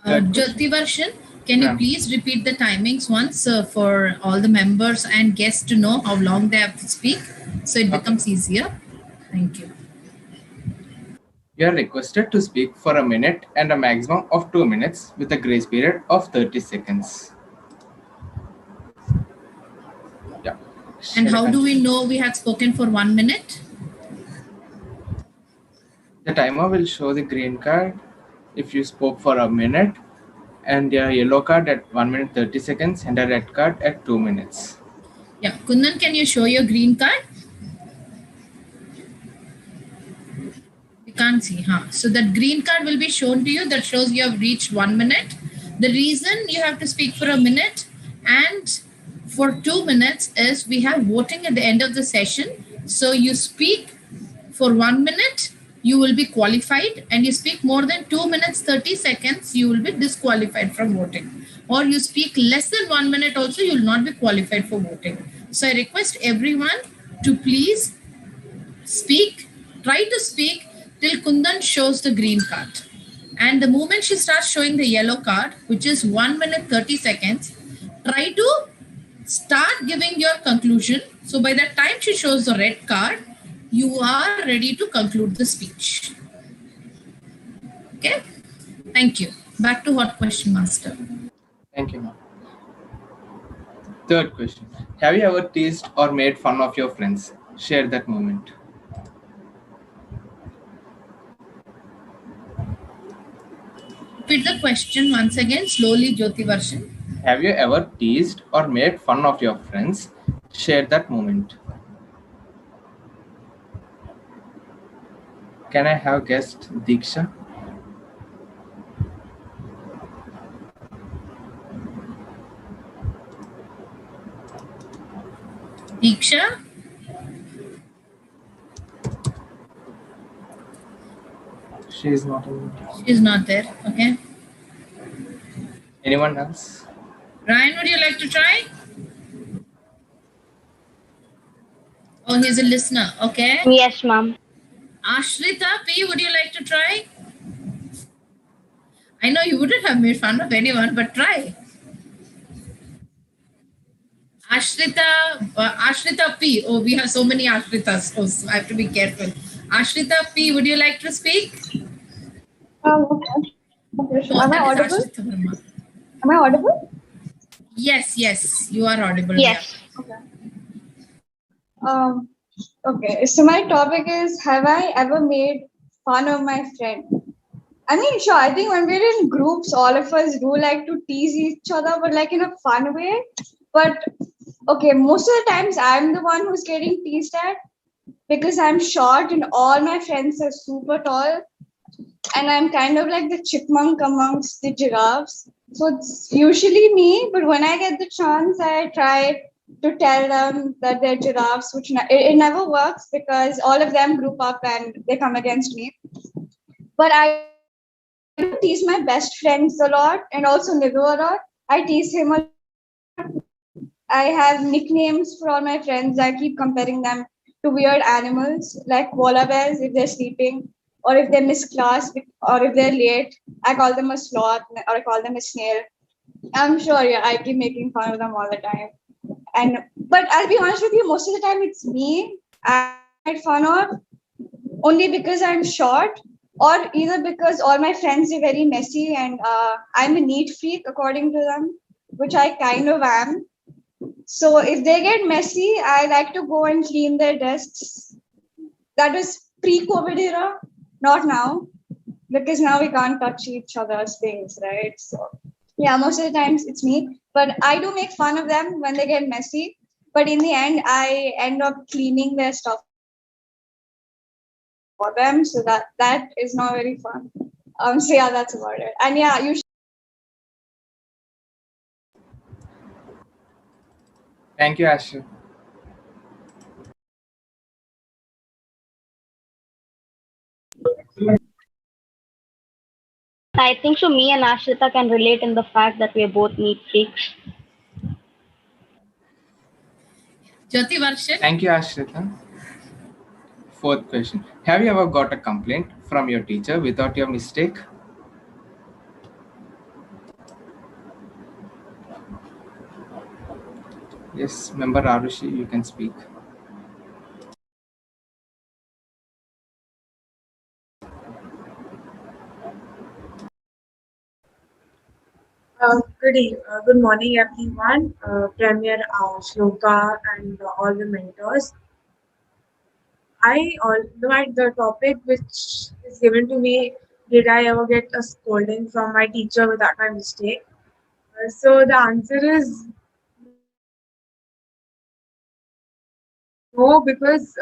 Jyoti Varshan, can you please repeat the timings once for all the members and guests to know how long they have to speak so it becomes easier? Thank you. You are requested to speak for a minute and a maximum of 2 minutes with a grace period of 30 seconds. Yeah. And how do we know we had spoken for 1 minute? The timer will show the green card if you spoke for a minute, and a yellow card at 1 minute 30 seconds, and a red card at 2 minutes. Yeah, Kundan, can you show your green card? You can't see, huh? So that green card will be shown to you that shows you have reached 1 minute. The reason you have to speak for a minute and for 2 minutes is we have voting at the end of the session. So you speak for 1 minute, you will be qualified, and you speak more than 2 minutes 30 seconds, you will be disqualified from voting. Or you speak less than 1 minute also, you will not be qualified for voting. So I request everyone to please speak, try to speak till Kundan shows the green card. And the moment she starts showing the yellow card, which is 1 minute 30 seconds, try to start giving your conclusion. So by the time she shows the red card, you are ready to conclude the speech. Okay? Thank you. Back to Hot Question Master. Thank you, ma'am. Third question. Have you ever teased or made fun of your friends? Share that moment. Repeat the question once again, slowly, Jyoti Varshan. Have you ever teased or made fun of your friends? Share that moment. Can I have guest Diksha? Diksha? She is not. She's not there. Okay. Anyone else? Ryan, would you like to try? Oh, he's a listener. Okay. Yes, ma'am. Ashrita P, would you like to try? I know you wouldn't have made fun of anyone, but try. Ashrita P. Oh, we have so many Ashritas. Oh, so I have to be careful. Ashrita P, would you like to speak? Okay. Am I audible? Am I audible? Yes, you are audible. Yes. Okay. Okay. So my topic is: have I ever made fun of my friend? I mean, sure. I think when we're in groups, all of us do like to tease each other, but like in a fun way. But okay, most of the times I'm the one who's getting teased at because I'm short and all my friends are super tall. And I'm kind of like the chipmunk amongst the giraffes. So it's usually me, but when I get the chance, I try to tell them that they're giraffes, which it never works because all of them group up and they come against me. But I tease my best friends a lot and also Nidhu a lot. I tease him a lot. I have nicknames for all my friends. I keep comparing them to weird animals like koala bears if they're sleeping or if they miss class or if they're late. I call them a sloth or I call them a snail. I'm sure, yeah, I keep making fun of them all the time. And but I'll be honest with you, most of the time it's me I made fun of only because I'm short, or either because all my friends are very messy and I'm a neat freak according to them, which I kind of am. So if they get messy, I like to go and clean their desks. That was pre-COVID era, not now, because now we can't touch each other's things, right? So yeah, most of the times it's me, but I do make fun of them when they get messy. But in the end, I end up cleaning their stuff for them, so that is not very fun. So yeah, that's about it. And yeah, you. Thank you, Ashu. I think so me and Ashrita can relate in the fact that we are both neat freaks. Jyoti Varshan. Thank you, Ashrita. Fourth question. Have you ever got a complaint from your teacher without your mistake? Yes, member Arushi, you can speak. Good morning, everyone. Premier Shloka and all the mentors. The topic which is given to me, did I ever get a scolding from my teacher without my mistake? So the answer is no, because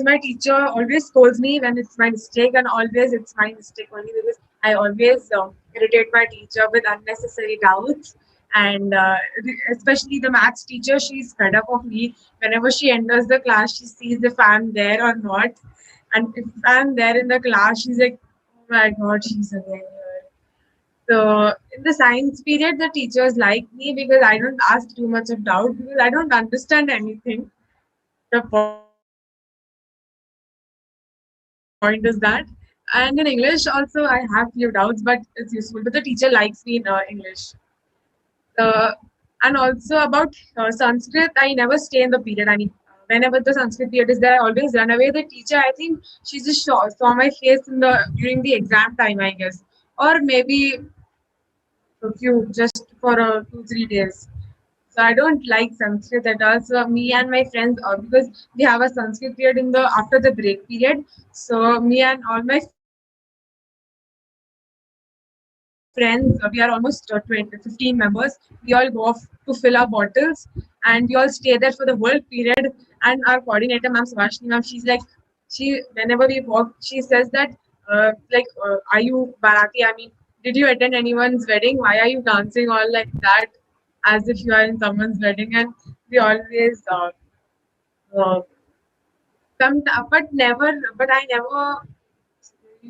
my teacher always scolds me when it's my mistake, and always it's my mistake only because I always irritate my teacher with unnecessary doubts. And especially the maths teacher, she's fed up of me. Whenever she enters the class, she sees if I'm there or not. And if I'm there in the class, she's like, oh my god, she's again here. So in the science period, the teachers like me because I don't ask too much of doubt because I don't understand anything. The point is that. And in English also, I have few doubts, but it's useful. But the teacher likes me in English. Uh, and also about Sanskrit, I never stay in the period. I mean, whenever the Sanskrit period is there, I always run away. The teacher, I think she just saw my face in the during the exam time, I guess, or maybe a few just for 2 3 days. So I don't like Sanskrit at all. So me and my friends, because we have a Sanskrit period in the after the break period. So me and all my friends, we are almost 20, 15 members. We all go off to fill our bottles and we all stay there for the whole period. And our coordinator, Ma'am Savashni, ma'am, she's like, whenever we walk, she says that, are you Bharati? I mean, did you attend anyone's wedding? Why are you dancing all like that as if you are in someone's wedding? And we always, uh, but I never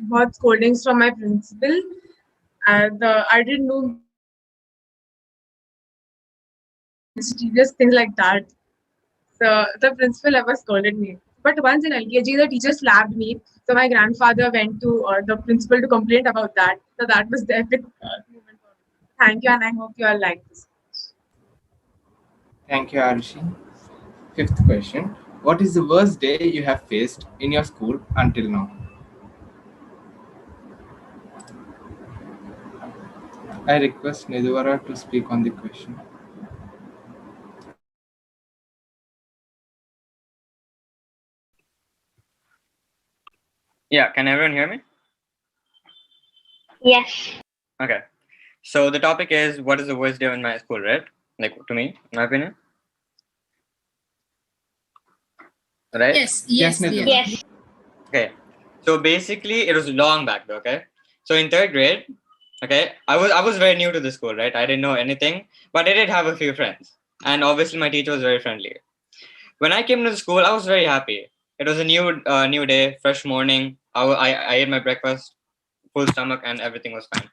got scoldings from my principal. And I didn't do mischievous things like that. So the principal ever scolded me. But once in LKG, the teacher slapped me. So my grandfather went to the principal to complain about that. So that was the epic moment for me. Thank you, and I hope you all like this. Thank you, Arushi. Fifth question. What is the worst day you have faced in your school until now? I request Niduvara to speak on the question. Yeah, can everyone hear me? Yes. Okay. So the topic is what is the worst day in my school, right? Like to me, in my opinion. Right? Yes. Okay. So basically it was long back though, okay? So in third grade, okay, I was very new to the school, right? I didn't know anything, but I did have a few friends. and obviously my teacher was very friendly. When I came to the school, I was very happy. It was a new day, fresh morning. I ate my breakfast, full stomach, and everything was fine.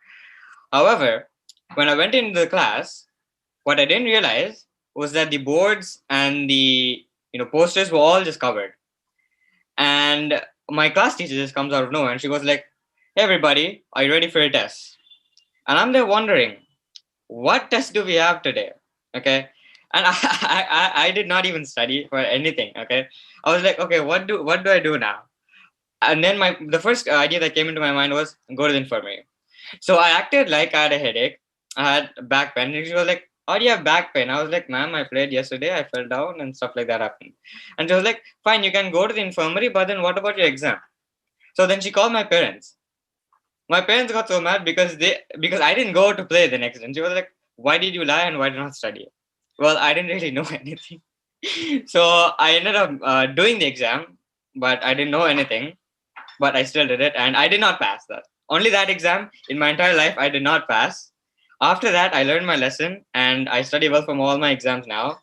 However, when I went into the class, what I didn't realize was that the boards and the posters were all just covered. And my class teacher just comes out of nowhere and she goes like, "Hey everybody, are you ready for your test?" And I'm there wondering, what test do we have today? Okay. And I did not even study for anything. Okay. I was like, okay, what do I do now? And then the first idea that came into my mind was go to the infirmary. So I acted like I had a headache. I had back pain. And she was like, "Oh, do you have back pain?" I was like, "Ma'am, I played yesterday. I fell down and stuff like that happened." And she was like, "Fine, you can go to the infirmary, but then what about your exam?" So then she called my parents. My parents got so mad because I didn't go to play the next day. And she was like, "Why did you lie and why did you not study?" Well, I didn't really know anything. So I ended up doing the exam, but I didn't know anything. But I still did it, and I did not pass that. Only that exam in my entire life I did not pass. After that, I learned my lesson, and I study well from all my exams now.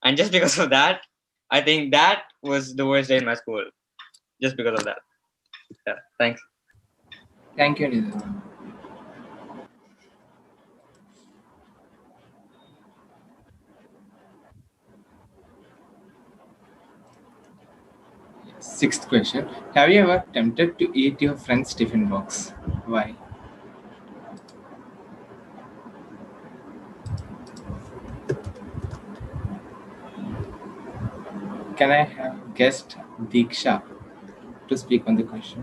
And just because of that, I think that was the worst day in my school. Just because of that. Yeah, thanks. Thank you, Nidhi. Sixth question. Have you ever tempted to eat your friend's tiffin box? Why? Can I have guest Diksha to speak on the question?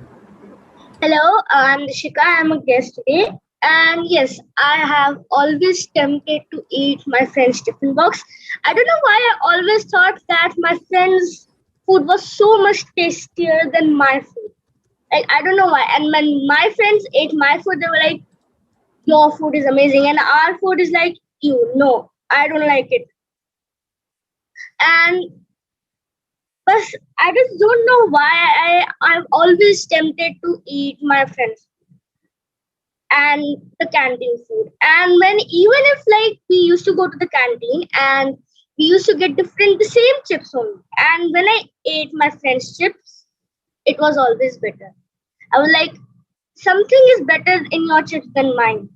Hello, I'm Visakha. I'm a guest today. And yes, I have always tempted to eat my friend's tiffin box. I don't know why I always thought that my friend's food was so much tastier than my food. Like, I don't know why. And when my friends ate my food, they were like, "Your food is amazing." And our food is like, "You, no, I don't like it." And but I just don't know why I'm always tempted to eat my friends and the canteen food. And when even if like we used to go to the canteen and we used to get the same chips only. And when I ate my friend's chips, it was always better. I was like, something is better in your chips than mine.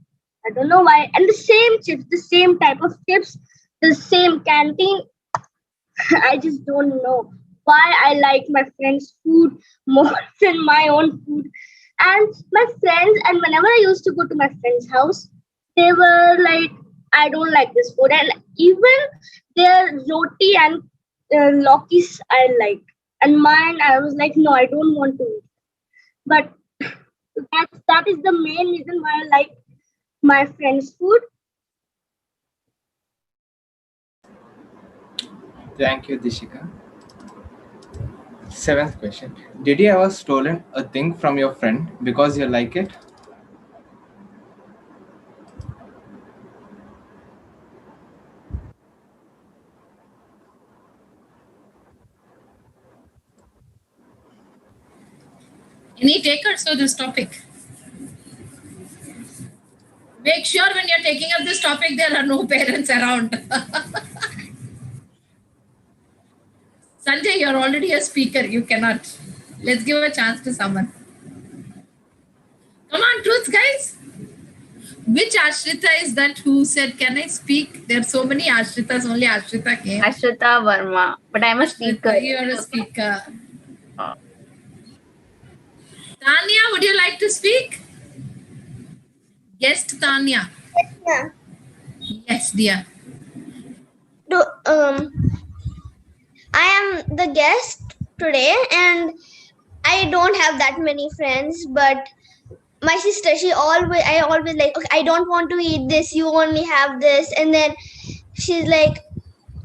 I don't know why. And the same chips, the same type of chips, the same canteen. I just don't know why I like my friend's food more than my own food. And my friends, and whenever I used to go to my friend's house, they were like, "I don't like this food." And even their roti and lokis I like. And mine, I was like, "No, I don't want to eat." But that is the main reason why I like my friend's food. Thank you, Dishika. Seventh question. Did you ever stolen a thing from your friend because you like it? Any takers for this topic? Make sure when you're taking up this topic, there are no parents around. Sanjay, you're already a speaker. You cannot. Let's give a chance to someone. Come on, truth, guys. Which Ashrita is that who said, "Can I speak?" There are so many Ashritas, only Ashrita came. Ashrita Verma, but I'm a speaker. You're a speaker. Tanya, would you like to speak? Guest Tanya. Yeah. Yes, dear. I am the guest today, and I don't have that many friends, but my sister, I always like, "Okay, I don't want to eat this, you only have this." And then she's like,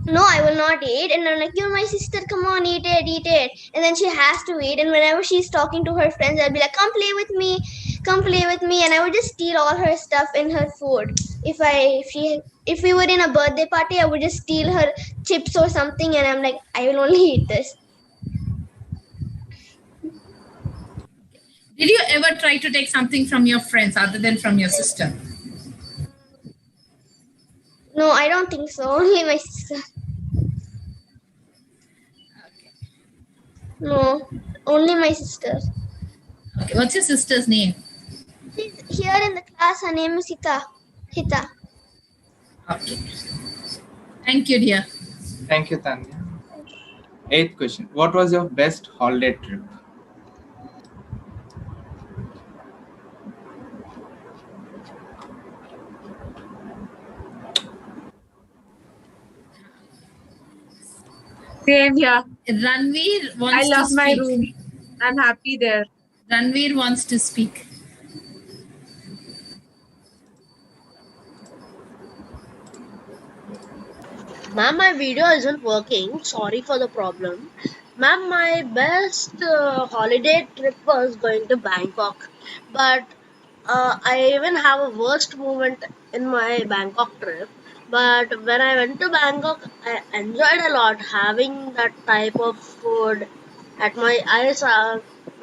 "No, I will not eat." And I'm like, "You're my sister, come on, eat it. And then she has to eat. And whenever she's talking to her friends, I'll be like, "Come play with me. And I would just steal all her stuff in her food. If we were in a birthday party, I would just steal her chips or something, and I'm like, "I will only eat this." Did you ever try to take something from your friends other than from your sister? No, I don't think so. Only my sister. No, only my sister. Okay. What's your sister's name? She's here in the class. Her name is Hita. Hita. Okay. Thank you, dear. Thank you, Tanya. 8th question. What was your best holiday trip? Same here. Ranveer wants I love to my speak. room. I'm happy there. Ranveer wants to speak. Ma'am, my video isn't working. Sorry for the problem. Ma'am, my best holiday trip was going to Bangkok. But I even have a worst moment in my Bangkok trip. But when I went to Bangkok, I enjoyed a lot having that type of food at my eyes,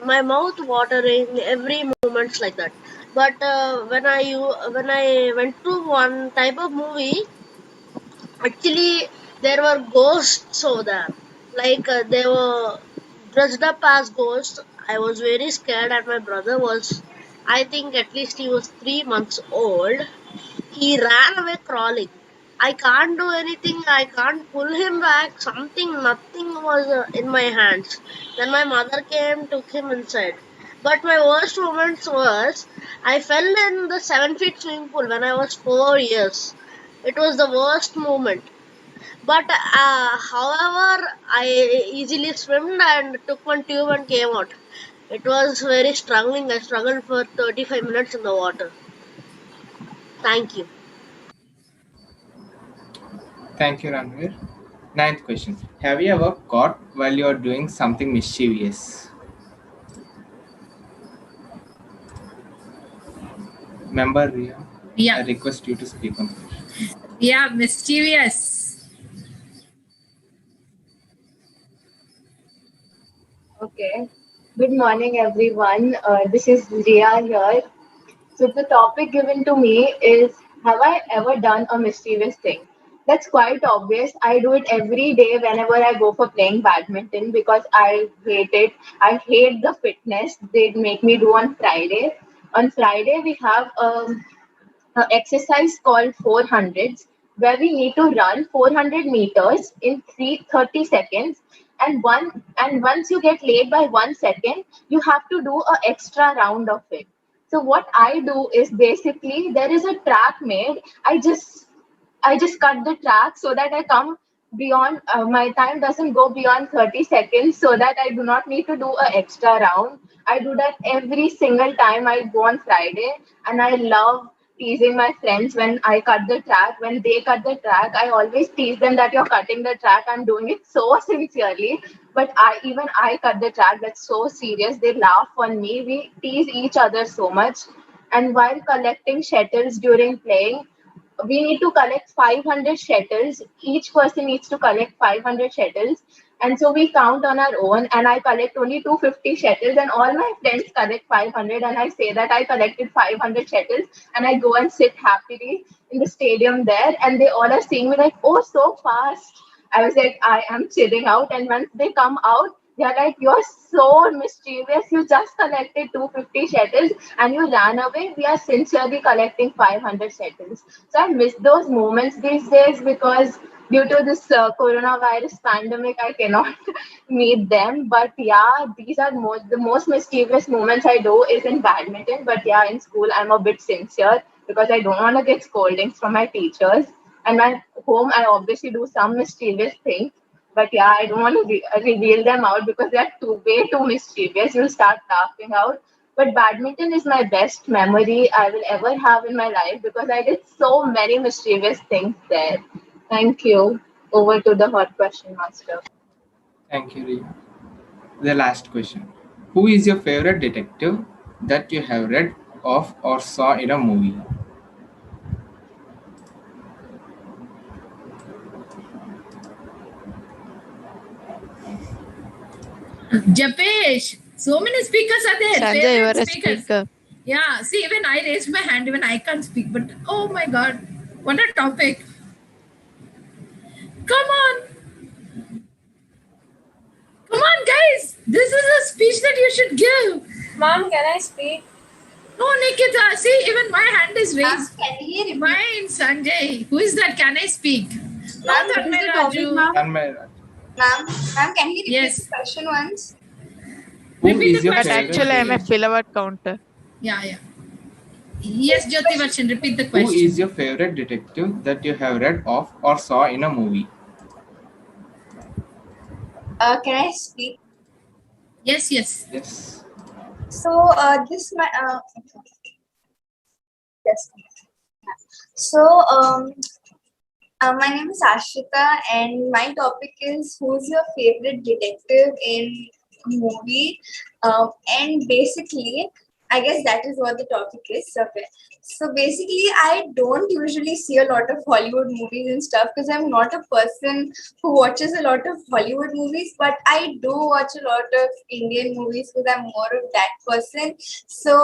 my mouth watering every moments like that. But when I went to one type of movie, actually there were ghosts over there. Like they were dressed up as ghosts. I was very scared, and my brother was, I think at least he was 3 months old. He ran away crawling. I can't do anything. I can't pull him back. Nothing was in my hands. Then my mother came, took him inside. But my worst moments was I fell in the 7 feet swimming pool when I was 4 years. It was the worst moment. But however, I easily swam and took one tube and came out. It was very struggling. I struggled for 35 minutes in the water. Thank you. Thank you, Ranveer. 9th question. Have you ever caught while you are doing something mischievous? Member Ria, Yeah. I request you to speak on this. Yeah, mischievous. Okay. Good morning, everyone. This is Ria here. So the topic given to me is, have I ever done a mischievous thing? That's quite obvious. I do it every day whenever I go for playing badminton because I hate it. I hate the fitness they make me do on Friday. On Friday, we have exercise called 400s, where we need to run 400 meters in 30 seconds, and once you get late by 1 second, you have to do an extra round of it. So what I do is, basically, there is a track made. I just cut the track so that I come beyond, my time doesn't go beyond 30 seconds, so that I do not need to do an extra round. I do that every single time I go on Friday, and I love teasing my friends when I cut the track. When they cut the track, I always tease them that you're cutting the track. I'm doing it so sincerely, but I cut the track. That's so serious. They laugh on me. We tease each other so much. And while collecting shuttles during playing, we need to collect 500 shuttles. Each person needs to collect 500 shuttles. And so we count on our own, and I collect only 250 shuttles, and all my friends collect 500. And I say that I collected 500 shuttles, and I go and sit happily in the stadium there. And they all are seeing me like, oh, so fast. I was like, I am chilling out. And once they come out, they're like, you're so mischievous. You just collected 250 shuttles and you ran away. We are sincerely collecting 500 shuttles. So I miss those moments these days because due to this coronavirus pandemic, I cannot meet them. But yeah, these are the most mischievous moments I do is in badminton. But yeah, in school, I'm a bit sincere because I don't want to get scoldings from my teachers. And at home, I obviously do some mischievous things. But yeah, I don't want to reveal them out because they're way too mischievous. You'll start laughing out. But badminton is my best memory I will ever have in my life because I did so many mischievous things there. Thank you. Over to the hot question master. Thank you, Ria. The last question. Who is your favorite detective that you have read of or saw in a movie? Japesh, so many speakers are there. Sanjay, favorite you are a speakers. speaker. Yeah, see, even I raised my hand, even I can't speak. But oh my god, what a topic. Come on. Come on, guys. This is a speech that you should give. Mom, can I speak? No, Nikita. See, even my hand is raised. Can he repeat? Mine, Sanjay. Who is that? Can I speak? Ma'am, what is the topic, ma'am? Ma'am, can he repeat Yes. the question once? Who Repeat is the your But question. favorite? actually, I'm a kilowatt counter. Yeah. Yes, Jyoti Varshan, repeat the Who question. is your favorite detective that you have read of or saw in a movie? Can I speak? Yes. Yes. So, this my yes. So, my name is Ashita, and my topic is who's your favorite detective in a movie? And basically, I guess that is what the topic is. Okay. So basically, I don't usually see a lot of Hollywood movies and stuff because I'm not a person who watches a lot of Hollywood movies, but I do watch a lot of Indian movies because I'm more of that person. So,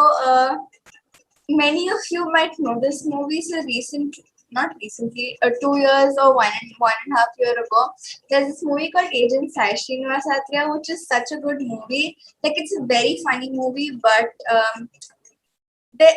many of you might know this movie. So not recently, 2 years or one and a half year ago, there's this movie called Agent Sai Srinivasatria, which is such a good movie. Like, it's a very funny movie, but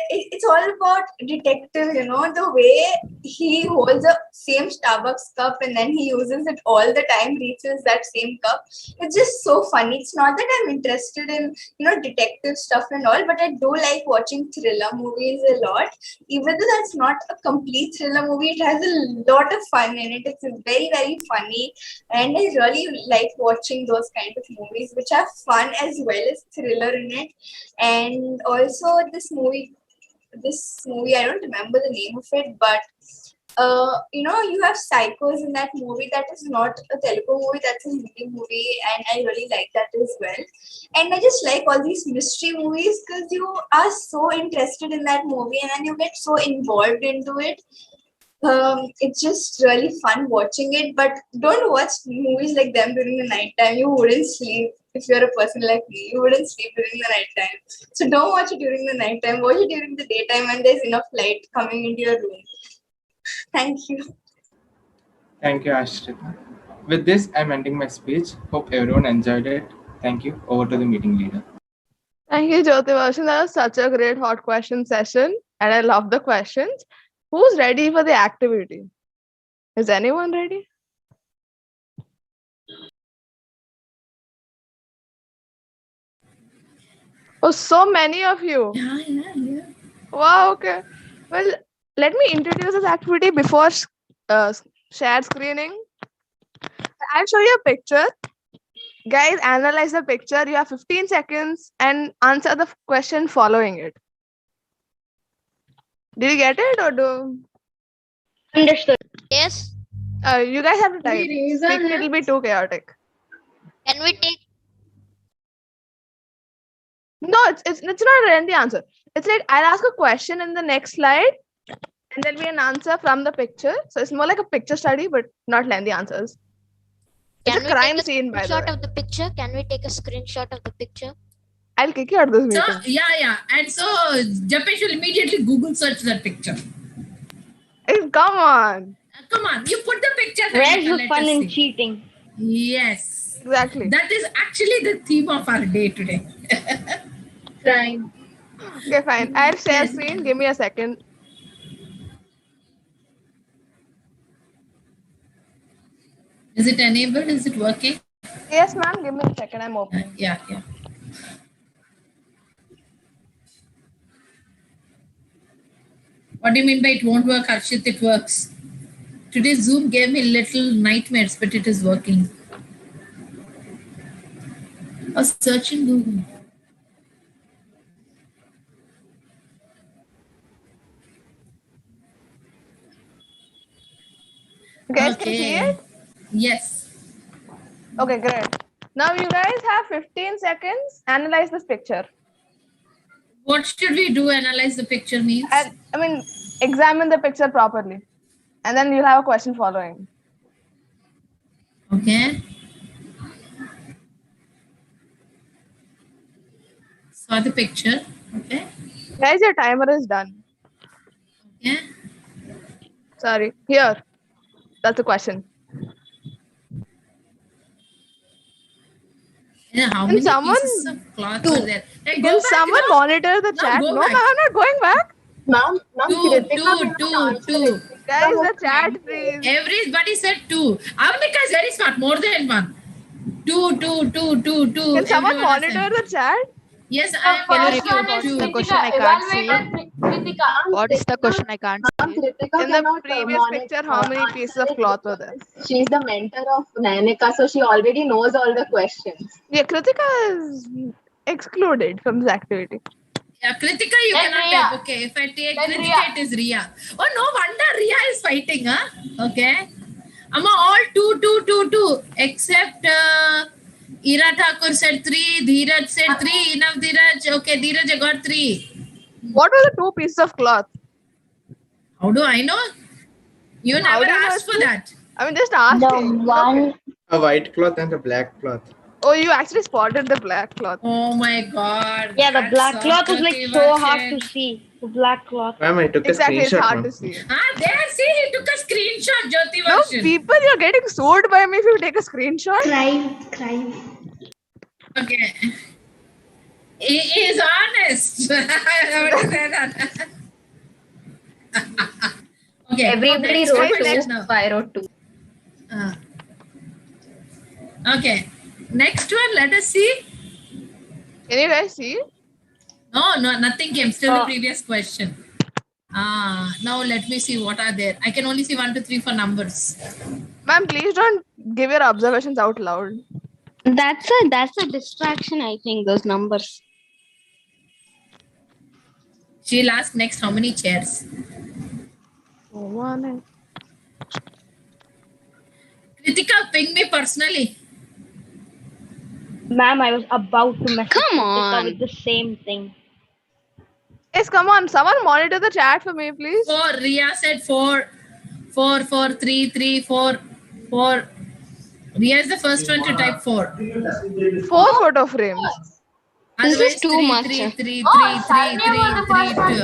it's all about detective, the way he holds a same Starbucks cup and then he uses it all the time, reaches that same cup. It's just so funny. It's not that I'm interested in, detective stuff and all, but I do like watching thriller movies a lot. Even though that's not a complete thriller movie, it has a lot of fun in it. It's very, very funny. And I really like watching those kind of movies, which have fun as well as thriller in it. And also this movie, I don't remember the name of it, but you have Psychos in that movie. That is not a Telugu movie, that's a Hindi movie, and I really like that as well. And I just like all these mystery movies because you are so interested in that movie and then you get so involved into it. It's just really fun watching it, but don't watch movies like them during the night time. You wouldn't sleep. If you're a person like me, you wouldn't sleep during the night time. So don't watch it during the night time. Watch it during the daytime when there's enough light coming into your room. Thank you. Thank you, Ashrita. With this, I'm ending my speech. Hope everyone enjoyed it. Thank you. Over to the meeting leader. Thank you, Jyoti Varshan. That was such a great hot question session, and I love the questions. Who's ready for the activity? Is anyone ready? Oh, so many of you. Yeah. Wow, okay. Well, let me introduce this activity before share screening. I'll show you a picture. Guys, analyze the picture. You have 15 seconds and answer the question following it. Did you get it or do? Understood. Yes. You guys have to type. raise our Speaking, it'll be too chaotic. Can we take? No, it's not a random answer. It's like I'll ask a question in the next slide, and there'll be an answer from the picture. So it's more like a picture study, but not lengthy answers. It's a crime scene, by the way. Screenshot of the picture. Can we take a screenshot of the picture? I'll kick you out of this So, meeting. yeah. And so, Japesh will immediately Google search that picture. Come on. Come on, you put the picture. Where's Hanika, the let fun us in see. cheating? Yes. Exactly. That is actually the theme of our day today. Crime. Okay, fine. I'll share screen. Give me a second. Is it enabled? Is it working? Yes, ma'am. Give me a second. I'm opening. Yeah. What do you mean by it won't work, Harshit? It works. Today Zoom gave me little nightmares, but it is working. Oh, search in Google. You guys can see it? Yes. Okay, great. Now you guys have 15 seconds. Analyze this picture. What should we do? Analyze the picture means? Examine the picture properly. And then you'll have a question following. Okay. Saw the picture. Okay. Guys, your timer is done. Okay. Sorry. Here. That's the question. Yeah, how Can many someone pieces of cloth were there? Hey, go Can back, someone no? monitor the No, chat? go No, back. ma'am, I'm not going back. Ma'am, Two, Kritika will not answer it. Guys, the was chat, mentioned. please. Everybody said 2. Amnika is very smart. More than 1. 2. Can someone Everyone has monitor said. the chat? Yes, The I am Can you first repeat one what's is the 2. question? I Kritika. can't see. Evaluator Kritika. What is the question? I can't see. Kritika In the cannot previous picture, how many pieces of cloth were there? She's the mentor of Nanika, so she already knows all the questions. Yeah, Kritika is excluded from this activity. Yeah, Kritika, you Then cannot Riya. type. Okay, if I take Then Kritika, Riya. it is Riya. Oh, no wonder Riya is fighting, huh? Okay. Amma, all 2. Except Ira Thakur said 3. Dheeraj said 3. Enough, Dheeraj. Okay, Dheeraj, I got 3. What were the 2 pieces of cloth? How do I know? You How never do you know asked it's for two? that. I mean, just asking. A white cloth and a black cloth. Oh, you actually spotted the black cloth. Oh my god. Yeah, the that's black cloth was like Sankati so hard to Varshan. see. The black cloth. Ma'am, I took Exactly, a it's screenshot, hard ma'am. to see. There, see, he took a screenshot, Jyoti No, Varshan. people, you're getting sued by me if you take a screenshot. Crime. Okay. He is honest. I would say that. Okay. Everybody next wrote one, 2. next now. I wrote 2. Okay. Next one, let us see. Can you guys see? No, nothing came. Still the previous question. Now let me see what are there. I can only see 1, 2, 3 for numbers. Ma'am, please don't give your observations out loud. That's a distraction, I think, those numbers. She'll ask next how many chairs. Kritika, ping me personally. Ma'am, I was about to message Come Kritika on. with the same thing. Yes, come on. Someone monitor the chat for me, please. 4. Ria said 4. 4, 3, 4. Ria is the first one to type 4. 4 photo frames. This Otherwise, is too 3, much. 3, 3, Oh, 3, Sanya was the first 3, 2.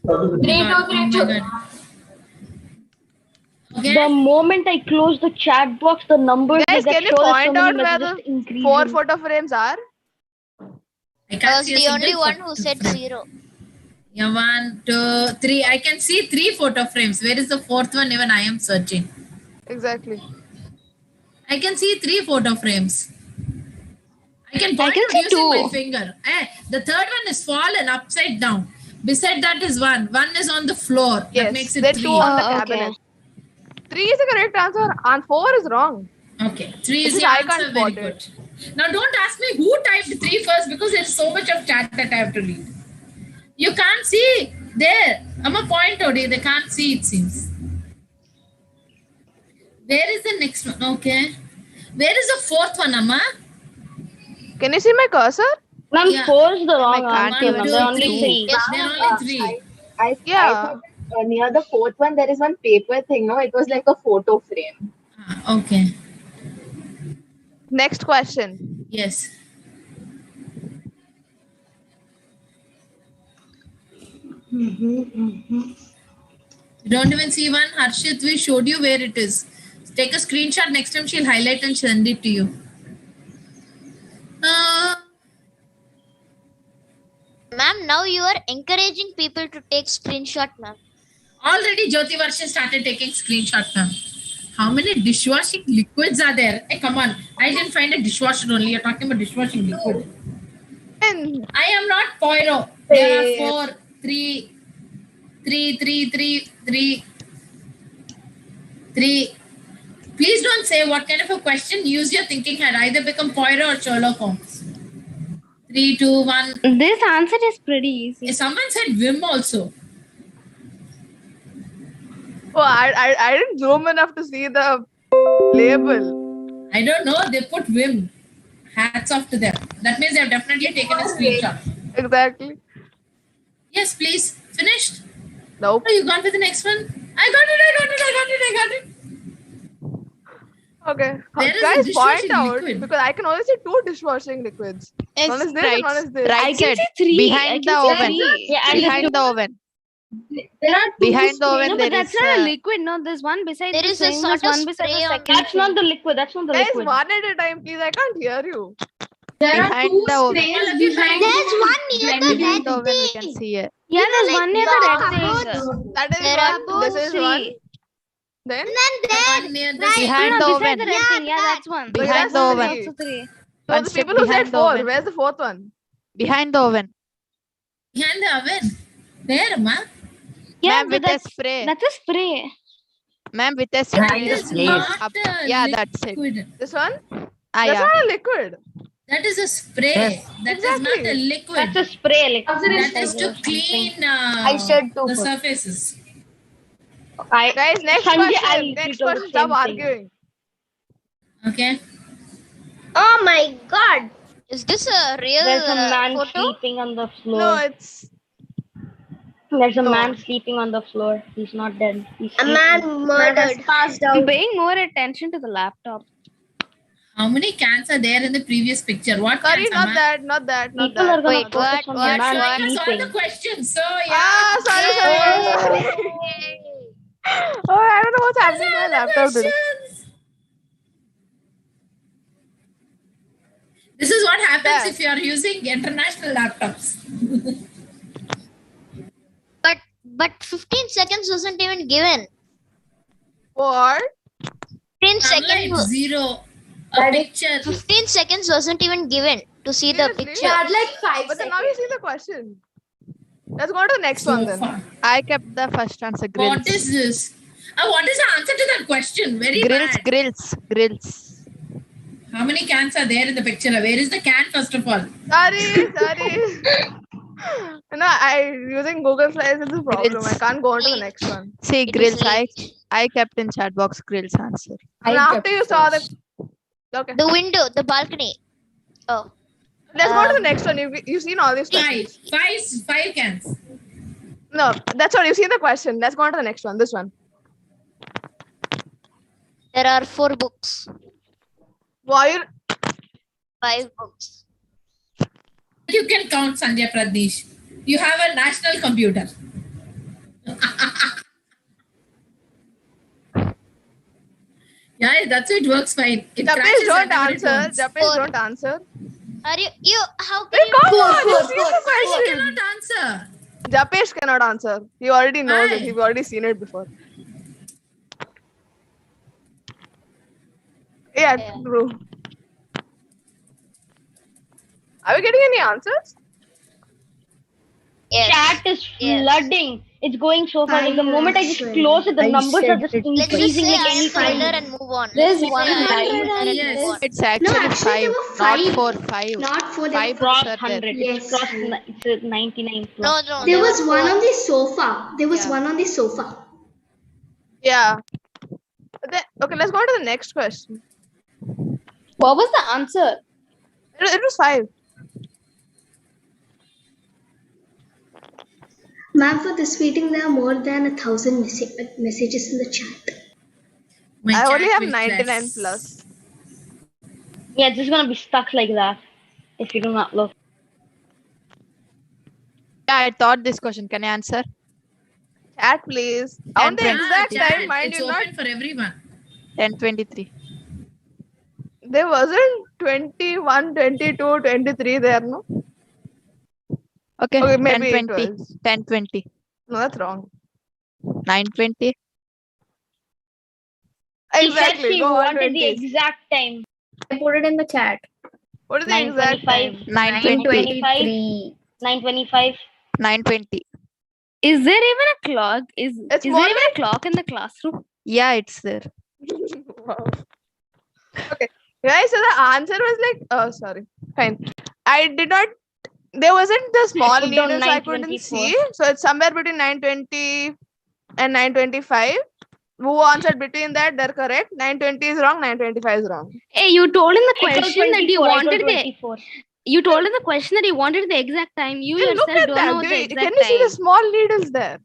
one. 3, 2, 3, 2. Okay. The moment I close the chat box, the numbers Guys, that can you show that so point many out where messages the increasing. 4 photo frames are? I I can't was see a the only single one photo who said frame. 0. Yeah, 1, 2, 3. I can see 3 photo frames. Where is the 4th one? Even I am searching. Exactly. I can see 3 photo frames. I can point can out see using my 2. finger. The third one is fallen upside down. Beside that is 1. 1 is on the floor. Yes, That makes it there 3. are 2 on the Okay. cabinet. 3 is the correct answer and 4 is wrong. Okay, 3 is Which the I answer. can't Very spot good. Now, don't ask me who typed 3 first because there's so much of chat that I have to read. You can't see there. I'm a point out here. They can't see, it seems. Where is the next one? Okay. Where is the 4th one, Amma? Can you see my cursor? Ma'am, Yeah. 4 is the wrong can't answer. even Ma'am. see There are only three. 3. Yes, there are only 3. I Yeah. thought near the 4th one there is one paper thing. No, it was like a photo frame. Okay. Next question. Yes. You don't even see one. Harshit, we showed you where it is. Take a screenshot. Next time she'll highlight and send it to you. Ma'am, now you are encouraging people to take screenshot, ma'am. Already Jyoti Varshan started taking screenshot, ma'am. How many dishwashing liquids are there? Hey, come on. I didn't find a dishwasher only. You're talking about dishwashing liquid. I am not Poirot. There are 4, 3. Please don't say what kind of a question. Use your thinking head. Either become Poirot or Sherlock Holmes. 3, 2, 1. This answer is pretty easy. Someone said Vim also. Oh, I didn't zoom enough to see the label. I don't know. They put Vim. Hats off to them. That means they've definitely taken a screenshot. Exactly. Yes, please. Finished? Nope. Oh, you gone with the next one? I got it. Okay. Where is Guys, the point dishwashing out liquid? because I can only see 2 dishwashing liquids. It's One is this right. and one is this. Right I can side. see 3. Behind the oven. Yeah, and Behind the oven. There are two Behind the oven No, there but that's is not a liquid. No, there's one beside There the is a same. sort There's of one beside the spray on second. the That's not the liquid. That's not the Guys, liquid. one at a time, please. I can't hear you. There are behind two the oven. sprays behind. There's one near the Behind red the oven we thing. can see it. Yeah, there's one near the red cupboards. thing. That is There are one. This both is one. three. Then And then there, One near the right? Behind No, the no, beside oven. the red thing. Yeah, that's one. Okay, Behind that's the oven. three. Also three. So One the step people who said behind the four, oven. where's the fourth one? Behind the oven. Behind the oven. There, ma. Yeah, Ma'am, with a that's spray. that's a spray. Ma'am, with a That spray. is not Up. a Yeah, that's it. liquid. This one? Ah, That's yeah. not a liquid. That is a spray. Yes. That is not a Exactly. liquid. That's a spray liquid. That is to clean the surfaces. Guys, next Sanjay, question. I'll Next tell the question. Stop same thing. arguing. Okay. Oh my god. Is this a real There's a man photo? sleeping on the floor. No, it's There's a no. man sleeping on the floor. He's not dead. He's A sleeping. man murdered. Passed I'm out. paying more attention to the laptop. How many cans are there in the previous picture? What Sorry, cans, not Amma? that, not that, not People that. are gonna Wait, focus what? on You the are man showing us all sleeping. the questions. So yeah. Ah, sorry. Oh, I don't know what's happening to my laptop today. Questions. This is what happens That. if you are using international laptops. But 15 seconds wasn't even given. What? 15 Sunlight seconds. zero. A picture. 15 seconds wasn't even given to see the Seriously? picture. Had like 5 But then now you see the question. Let's go to the next one then. I kept the first answer. Grills. What is this? What is the answer to that question? Very Grills, bad. grills. How many cans are there in the picture? Where is the can first of all? Sorry. No, I using Google Slides is the problem. Grills. I can't go on to the next one. See, It is grills. late. I kept in chat box grills answer. And after you saw the okay. The window, the balcony. Oh. Let's go to the next one. You've seen all these questions. Five cans. No, that's all. You've seen the question. Let's go on to the next one. This one. There are 4 books. Why? 5 books. You can count, Sanjay Pradnesh. You have a national computer. Yeah, that's it works fine. It Japesh, crashes don't whenever it answer. wants. Japesh, don't answer. Are you how can Hey, you come on. You've seen the I question. cannot answer. Japesh cannot answer. He already knows Why? it. He's already seen it before. Yeah, true. Are we getting any answers? Yes. Chat is Yes. flooding. It's going so fast. Like the moment I just close it, the numbers are just Let's just increasing say like I am anything. elder and move on. There's Let's one say I am hundred elder and and- move on. It's actually actually, there five, were not five. 4, 5. Not 4. There 5 were books Cross are there. 100. Yes. It's crossed. It's 99 plus. No, There were was one 4. on the sofa. There was Yeah. one on the sofa. Yeah. But then, okay, let's go on to the next question. What was the answer? It was 5. Ma'am, for this meeting, there are more than 1,000 messages in the chat. My I chat only have will 99 crash. plus. Yeah, it's just gonna be stuck like that if you do not look. Yeah, I thought this question. Can I answer? Chat, please. On the 10, exact Chat, time, mind it's you, not open for everyone. 10:23. there wasn't 21, 22, 23 there, no? Okay, Okay, maybe it 10:20. was. 10:20. No, that's wrong. 9:20. She Exactly. said she Go on wanted the 20s. exact time. I put it in the chat. What is the exact 9:25. time? 9:20. 9:23. 9:25. 9:20. Is there even a clock? Is It's there more even a clock in the classroom? Yeah, it's there. Wow. Okay. Guys, so the answer was like, oh, sorry. Fine. I did not, there wasn't the small put down needles I couldn't 924. see. So it's somewhere between 9:20 and 9:25. Who answered between that? They're correct. 9:20 is wrong. 9:25 is wrong. Hey, you told in the I told question that you 24, I told wanted the 24. you told in the question that you wanted the exact time. You Hey, look yourself at don't know that. what the Can exact you see the time. small needles there?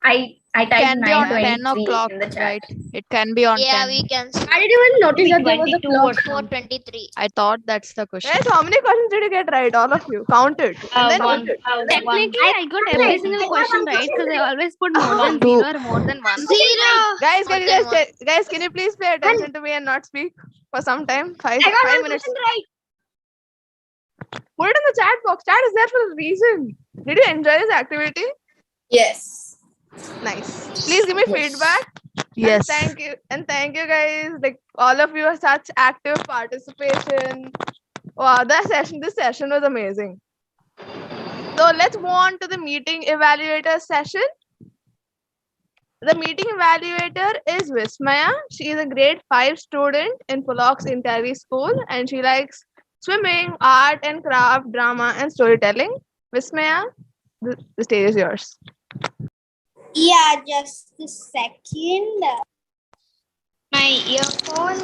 I I It typed can be on 10 9:23 o'clock, in the chat. right? It can be on Yeah, 10. we can see. I didn't even notice that there was a 22 clock. or 4:23. I thought that's the question. Guys, how many questions did you get right? All of you. Count it. And then One. Technically, I got every single question right because I always put more than Two. 0 or more than 1. Zero. guys, More can you than guys can you please pay attention to me and not speak for some time? I got 5 one minutes. question right. Put it in the chat box. Chat is there for a reason. Did you enjoy this activity? Yes. Nice. Please give me feedback. Yes. And thank you guys. Like all of you are such active participation. Wow, this session was amazing. So let's move on to the meeting evaluator session. The meeting evaluator is Vismaya. She is a grade 5 student in Pollock's Interior School and she likes swimming, art and craft, drama and storytelling. Vismaya, the stage is yours. Yeah, just a second. My earphone.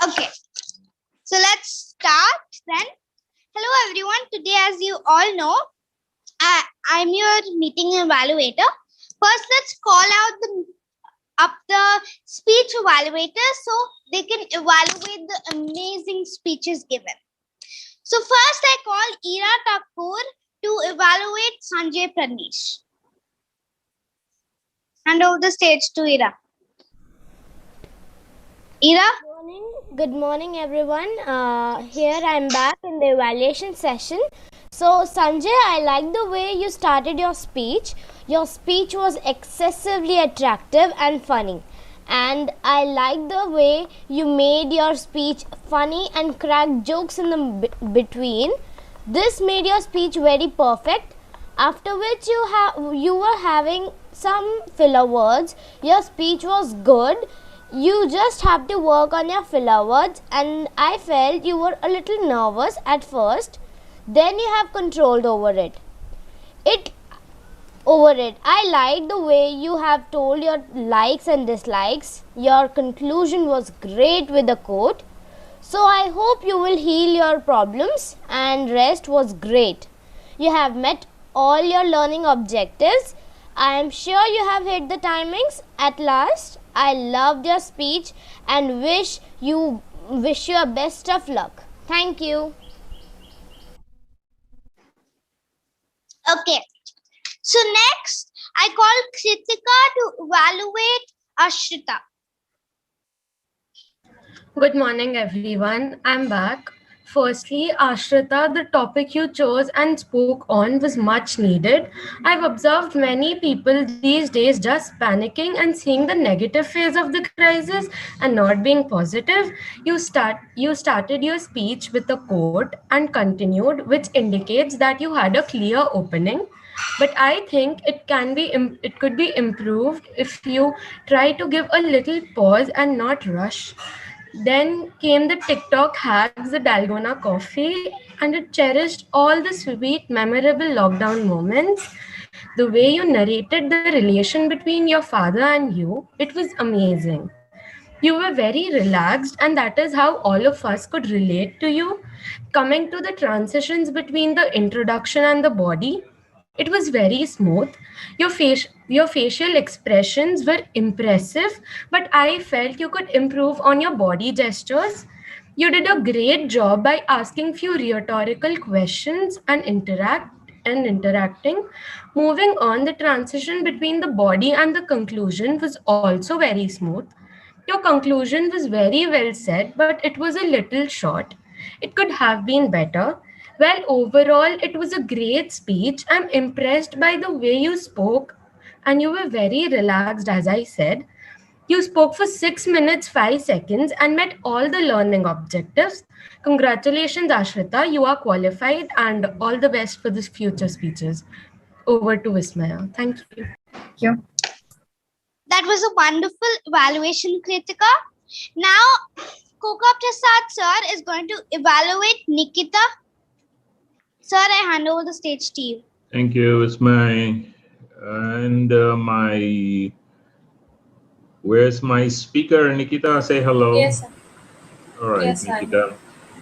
Okay, so let's start then. Hello everyone. Today, as you all know, I'm your meeting evaluator. First, let's call up the speech evaluator so they can evaluate the amazing speeches given. So first, I call Ira Thakur to evaluate Sanjay Pranesh. Hand over the stage to Ira. Ira? Good morning, everyone. Here I'm back in the evaluation session. So, Sanjay, I like the way you started your speech. Your speech was excessively attractive and funny. And I like the way you made your speech funny and cracked jokes in the between. This made your speech very perfect. After which you were having some filler words. Your speech was good. You just have to work on your filler words, and I felt you were a little nervous at first. Then you have controlled over it. I like the way you have told your likes and dislikes. Your conclusion was great with the quote. So I hope you will heal your problems, and rest was great. You have met all your learning objectives. I am sure you have hit the timings at last. I loved your speech and wish you a best of luck. Thank you. Okay. So next, I call Kritika to evaluate Ashrita. Good morning, everyone. I'm back. Firstly, Ashrita, the topic you chose and spoke on was much needed. I've observed many people these days just panicking and seeing the negative phase of the crisis and not being positive. You started your speech with a quote and continued, which indicates that you had a clear opening. But I think it could be improved if you try to give a little pause and not rush. Then came the TikTok hacks, the Dalgona coffee, and it cherished all the sweet, memorable lockdown moments. The way you narrated the relation between your father and you, it was amazing. You were very relaxed, and that is how all of us could relate to you. Coming to the transitions between the introduction and the body, it was very smooth. Your facial expressions were impressive, but I felt you could improve on your body gestures. You did a great job by asking few rhetorical questions and interacting. Moving on, the transition between the body and the conclusion was also very smooth. Your conclusion was very well said, but it was a little short. It could have been better. Well, overall, it was a great speech. I'm impressed by the way you spoke, and you were very relaxed, as I said. You spoke for 6 minutes 5 seconds and met all the learning objectives. Congratulations, Ashrita. You are qualified, and all the best for the future speeches. Over to Vismaya. Thank you. That was a wonderful evaluation, Kritika. Now, Koka Prasad sir is going to evaluate Nikita. Sir, I hand over the stage to you. Thank you. It's where's my speaker? Nikita, say hello. Yes, sir. All right, Yes, sir. Nikita.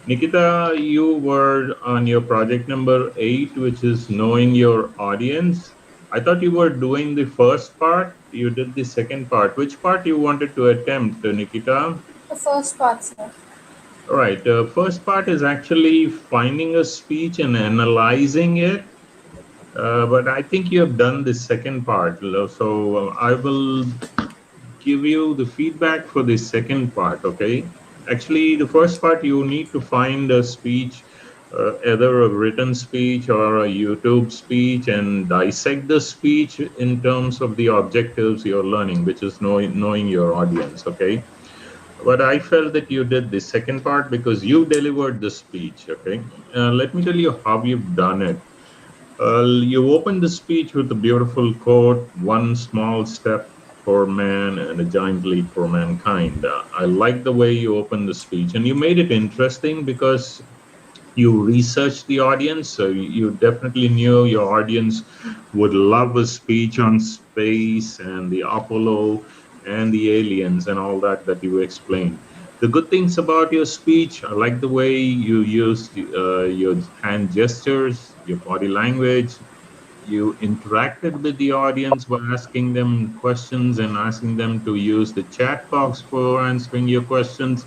Nikita, you were on your project number 8, which is knowing your audience. I thought you were doing the first part. You did the second part. Which part you wanted to attempt, Nikita? The first part, sir. All right. First part is actually finding a speech and analyzing it. But I think you have done the second part. So I will give you the feedback for the second part, okay? Actually, the first part, you need to find a speech, either a written speech or a YouTube speech, and dissect the speech in terms of the objectives you're learning, which is knowing your audience, okay? But I felt that you did the second part because you delivered the speech, okay? Let me tell you how you've done it. You opened the speech with a beautiful quote, one small step for man and a giant leap for mankind. I like the way you opened the speech, and you made it interesting because you researched the audience. So you definitely knew your audience would love a speech on space and the Apollo and the aliens and all that you explained. The good things about your speech, I like the way you used your hand gestures, your body language. You interacted with the audience by asking them questions and asking them to use the chat box for answering your questions.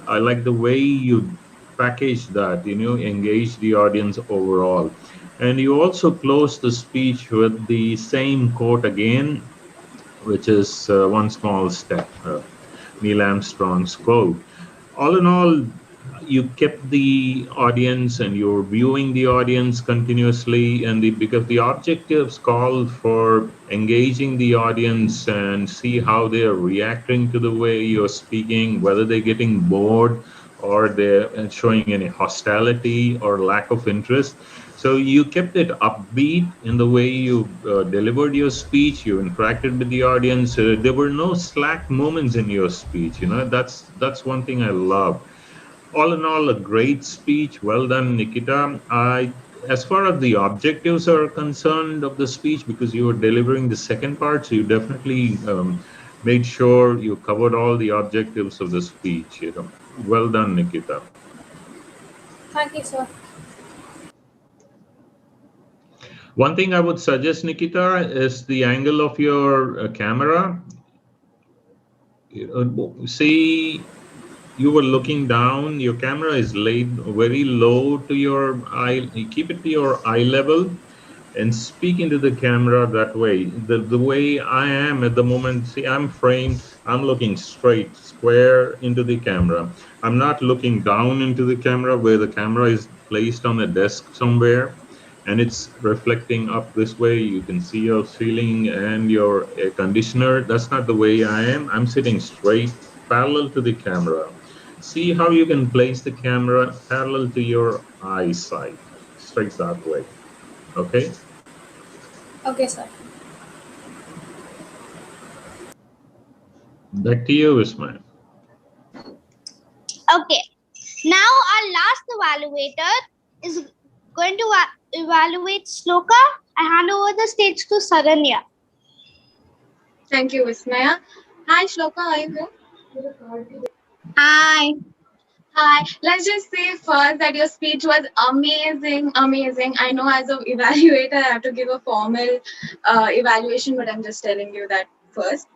I like the way you package that, engage the audience overall. And you also close the speech with the same quote again, which is one small step, Neil Armstrong's quote. All in all, you kept the audience and you're viewing the audience continuously, and because the objectives call for engaging the audience and see how they're reacting to the way you're speaking, whether they're getting bored or they're showing any hostility or lack of interest. So you kept it upbeat in the way you delivered your speech. You interacted with the audience. There were no slack moments in your speech. That's one thing I love. All in all, a great speech. Well done, Nikita. As far as the objectives are concerned of the speech, because you were delivering the second part, so you definitely made sure you covered all the objectives of the speech. Well done, Nikita. Thank you, sir. One thing I would suggest, Nikita, is the angle of your camera. See, you were looking down. Your camera is laid very low to your eye. You keep it to your eye level and speak into the camera that way. The way I am at the moment, see, I'm framed. I'm looking straight, square into the camera. I'm not looking down into the camera where the camera is placed on a desk somewhere and it's reflecting up this way. You can see your ceiling and your air conditioner. That's not the way I am. I'm sitting straight, parallel to the camera. See how you can place the camera parallel to your eyesight, straight that way. Okay? Okay, sir. Back to you, Ismail. Okay. Now our last evaluator is going to evaluate Sloka. I hand over the stage to Saranya. Thank you, Vismaya. Hi, Shloka, are you here? Hi. Hi. Let's just say first that your speech was amazing, amazing. I know as an evaluator, I have to give a formal evaluation, but I'm just telling you that first.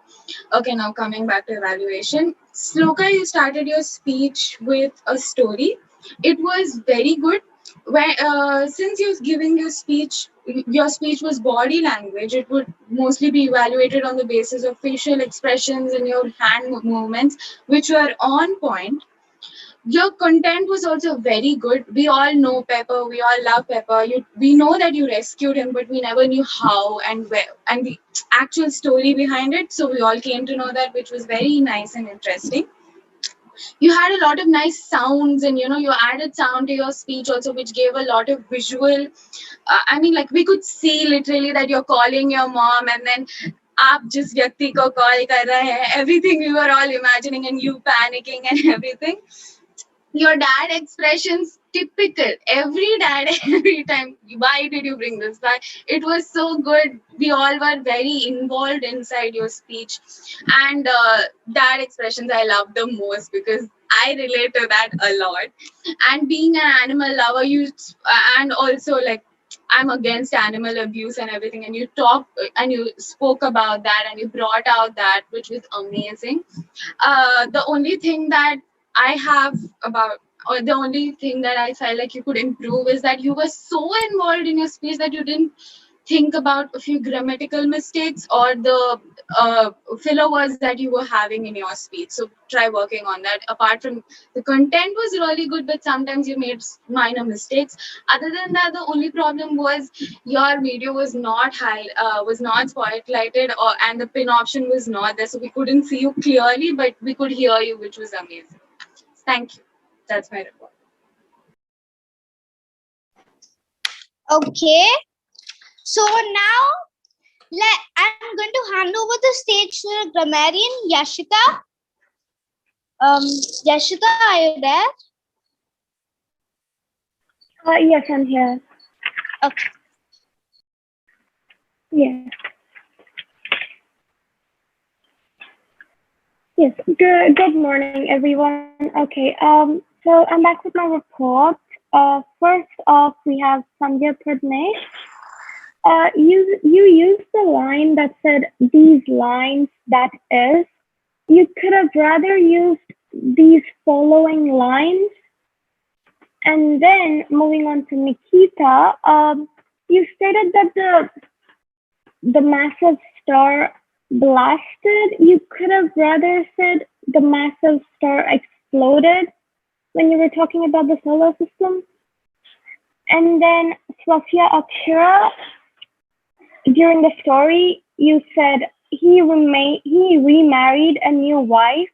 Okay, now coming back to evaluation. Sloka, you started your speech with a story. It was very good. Since you're giving your speech was body language, it would mostly be evaluated on the basis of facial expressions and your hand movements, which were on point. Your content was also very good. We all know Pepper. We all love Pepper. We know that you rescued him, but we never knew how and where and the actual story behind it. So we all came to know that, which was very nice and interesting. You had a lot of nice sounds, and you added sound to your speech also, which gave a lot of visual. Like we could see literally that you're calling your mom, and then आप जिस व्यक्ति को call कर रहे हैं, everything we were all imagining, and you panicking and everything. Your dad expressions typical. Every dad, every time, why did you bring this? Why? It was so good. We all were very involved inside your speech. And dad expressions I love the most because I relate to that a lot. And being an animal lover, and also like, I'm against animal abuse and everything. And you talk and you spoke about that and you brought out that, which was amazing. The only thing that I have about, or the only thing that I felt like you could improve is that you were so involved in your speech that you didn't think about a few grammatical mistakes or the filler words that you were having in your speech. So try working on that. Apart from the content was really good, but sometimes you made minor mistakes. Other than that, the only problem was your video was not spotlighted, and the pin option was not there, so we couldn't see you clearly, but we could hear you, which was amazing. Thank you. That's my report. Okay. So now I'm going to hand over the stage to the grammarian Yashika. Yashika, are you there? Yes, I'm here. Okay. Yes. Yes. Good morning, everyone. Okay. So I'm back with my report. First off, we have Sanjay Pradnesh. You used the line that said these lines, that is. You could have rather used these following lines. And then moving on to Nikita, you stated that the massive star blasted. You could have rather said the massive star exploded when you were talking about the solar system. And then Swafia Akshara, during the story, you said he remarried a new wife.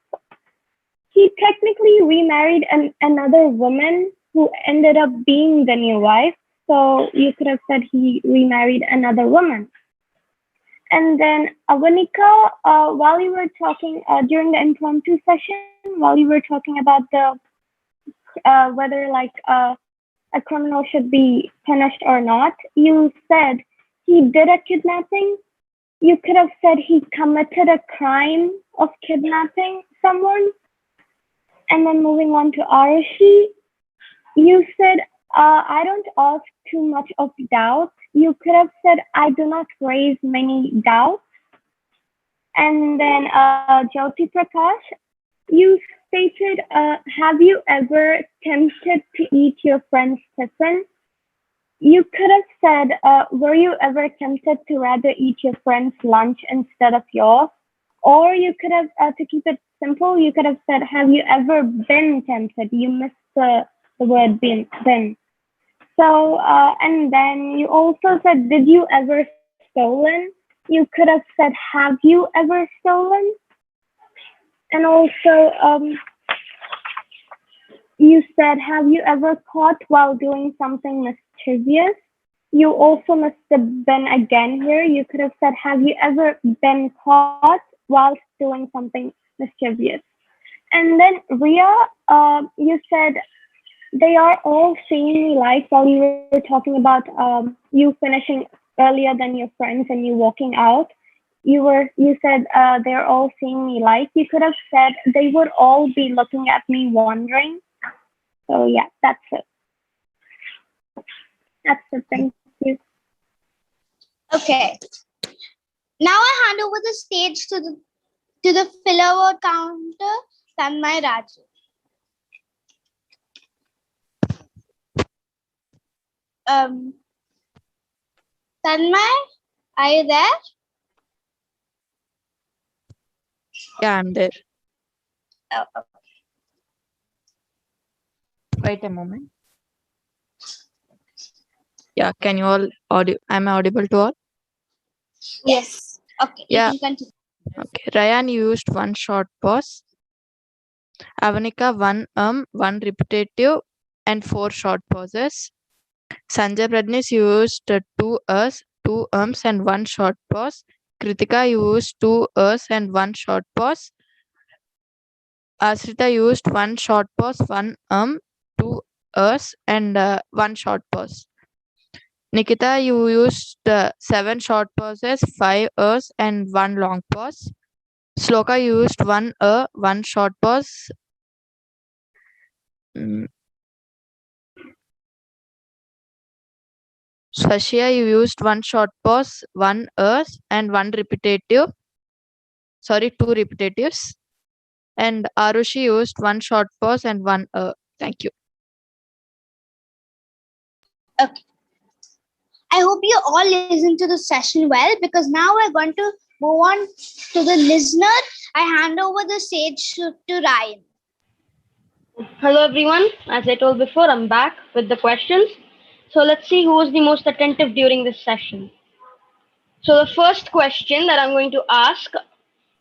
He technically remarried another woman who ended up being the new wife. So you could have said he remarried another woman. And then Avanika, while you were talking during the impromptu session, while you were talking about the whether like a criminal should be punished or not, you said he did a kidnapping. You could have said he committed a crime of kidnapping someone. And then moving on to Arashi, you said, I don't ask too much of doubt. You could have said, I do not raise many doubts. And then Jyoti Prakash, you stated, have you ever tempted to eat your friend's tiffin? You could have said, were you ever tempted to rather eat your friend's lunch instead of yours? Or you could have, to keep it simple, you could have said, have you ever been tempted? You missed the word been. So, and then you also said, did you ever stolen? You could have said, have you ever stolen? And also, you said, have you ever caught while doing something mischievous? You also must have been again here. You could have said, have you ever been caught whilst doing something mischievous? And then Ria, you said, they are all seeing me like, while you were talking about you finishing earlier than your friends and you walking out. You said they're all seeing me like. You could have said they would all be looking at me wondering. So yeah, that's it. That's it. Thank you. Okay. Now I hand over the stage to the filler word counter, Tanmay Raju. Tanmay, are you there? Yeah, I'm there. Oh, okay. Wait a moment. Yeah, can you all am I audible to all? Yes. Okay. Yeah. You can continue. Okay. Ryan used one short pause. Avanika one repetitive and 4 short pauses. Sanjay Pradnesh used 2 us, 2 and 1 short pause. Kritika used 2 us and 1 short pause. Asrita used 1 short pause, 1 2 Rs and 1 short pause. Nikita, you used 7 short pauses, 5 Rs and 1 long pause. Sloka, you used 1 1 short pause. Swashia, you used 1 short pause, 1 Rs and 1 repetitive. Sorry, 2 repetitives. And Arushi used 1 short pause and 1 Thank you. Okay. I hope you all listen to the session well, because now we're going to move on to the listener. I hand over the stage to Ryan. Hello everyone. As I told before, I'm back with the questions. So let's see who was the most attentive during this session. So the first question that I'm going to ask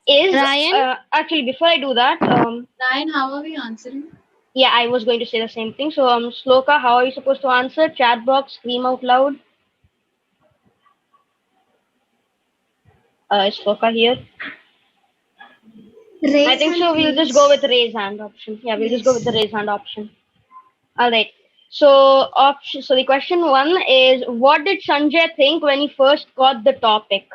is Ryan? actually before I do that, Ryan, how are we answering? yeah, I was going to say the same thing. So Sloka, how are you supposed to answer? Chat box, scream out loud. Is Sloka here? Raise I think hand, so. We'll just go with the raise hand option. Yeah, we'll just go with the raise hand option. All right. So option. So the question one is, what did Sanjay think when he first got the topic?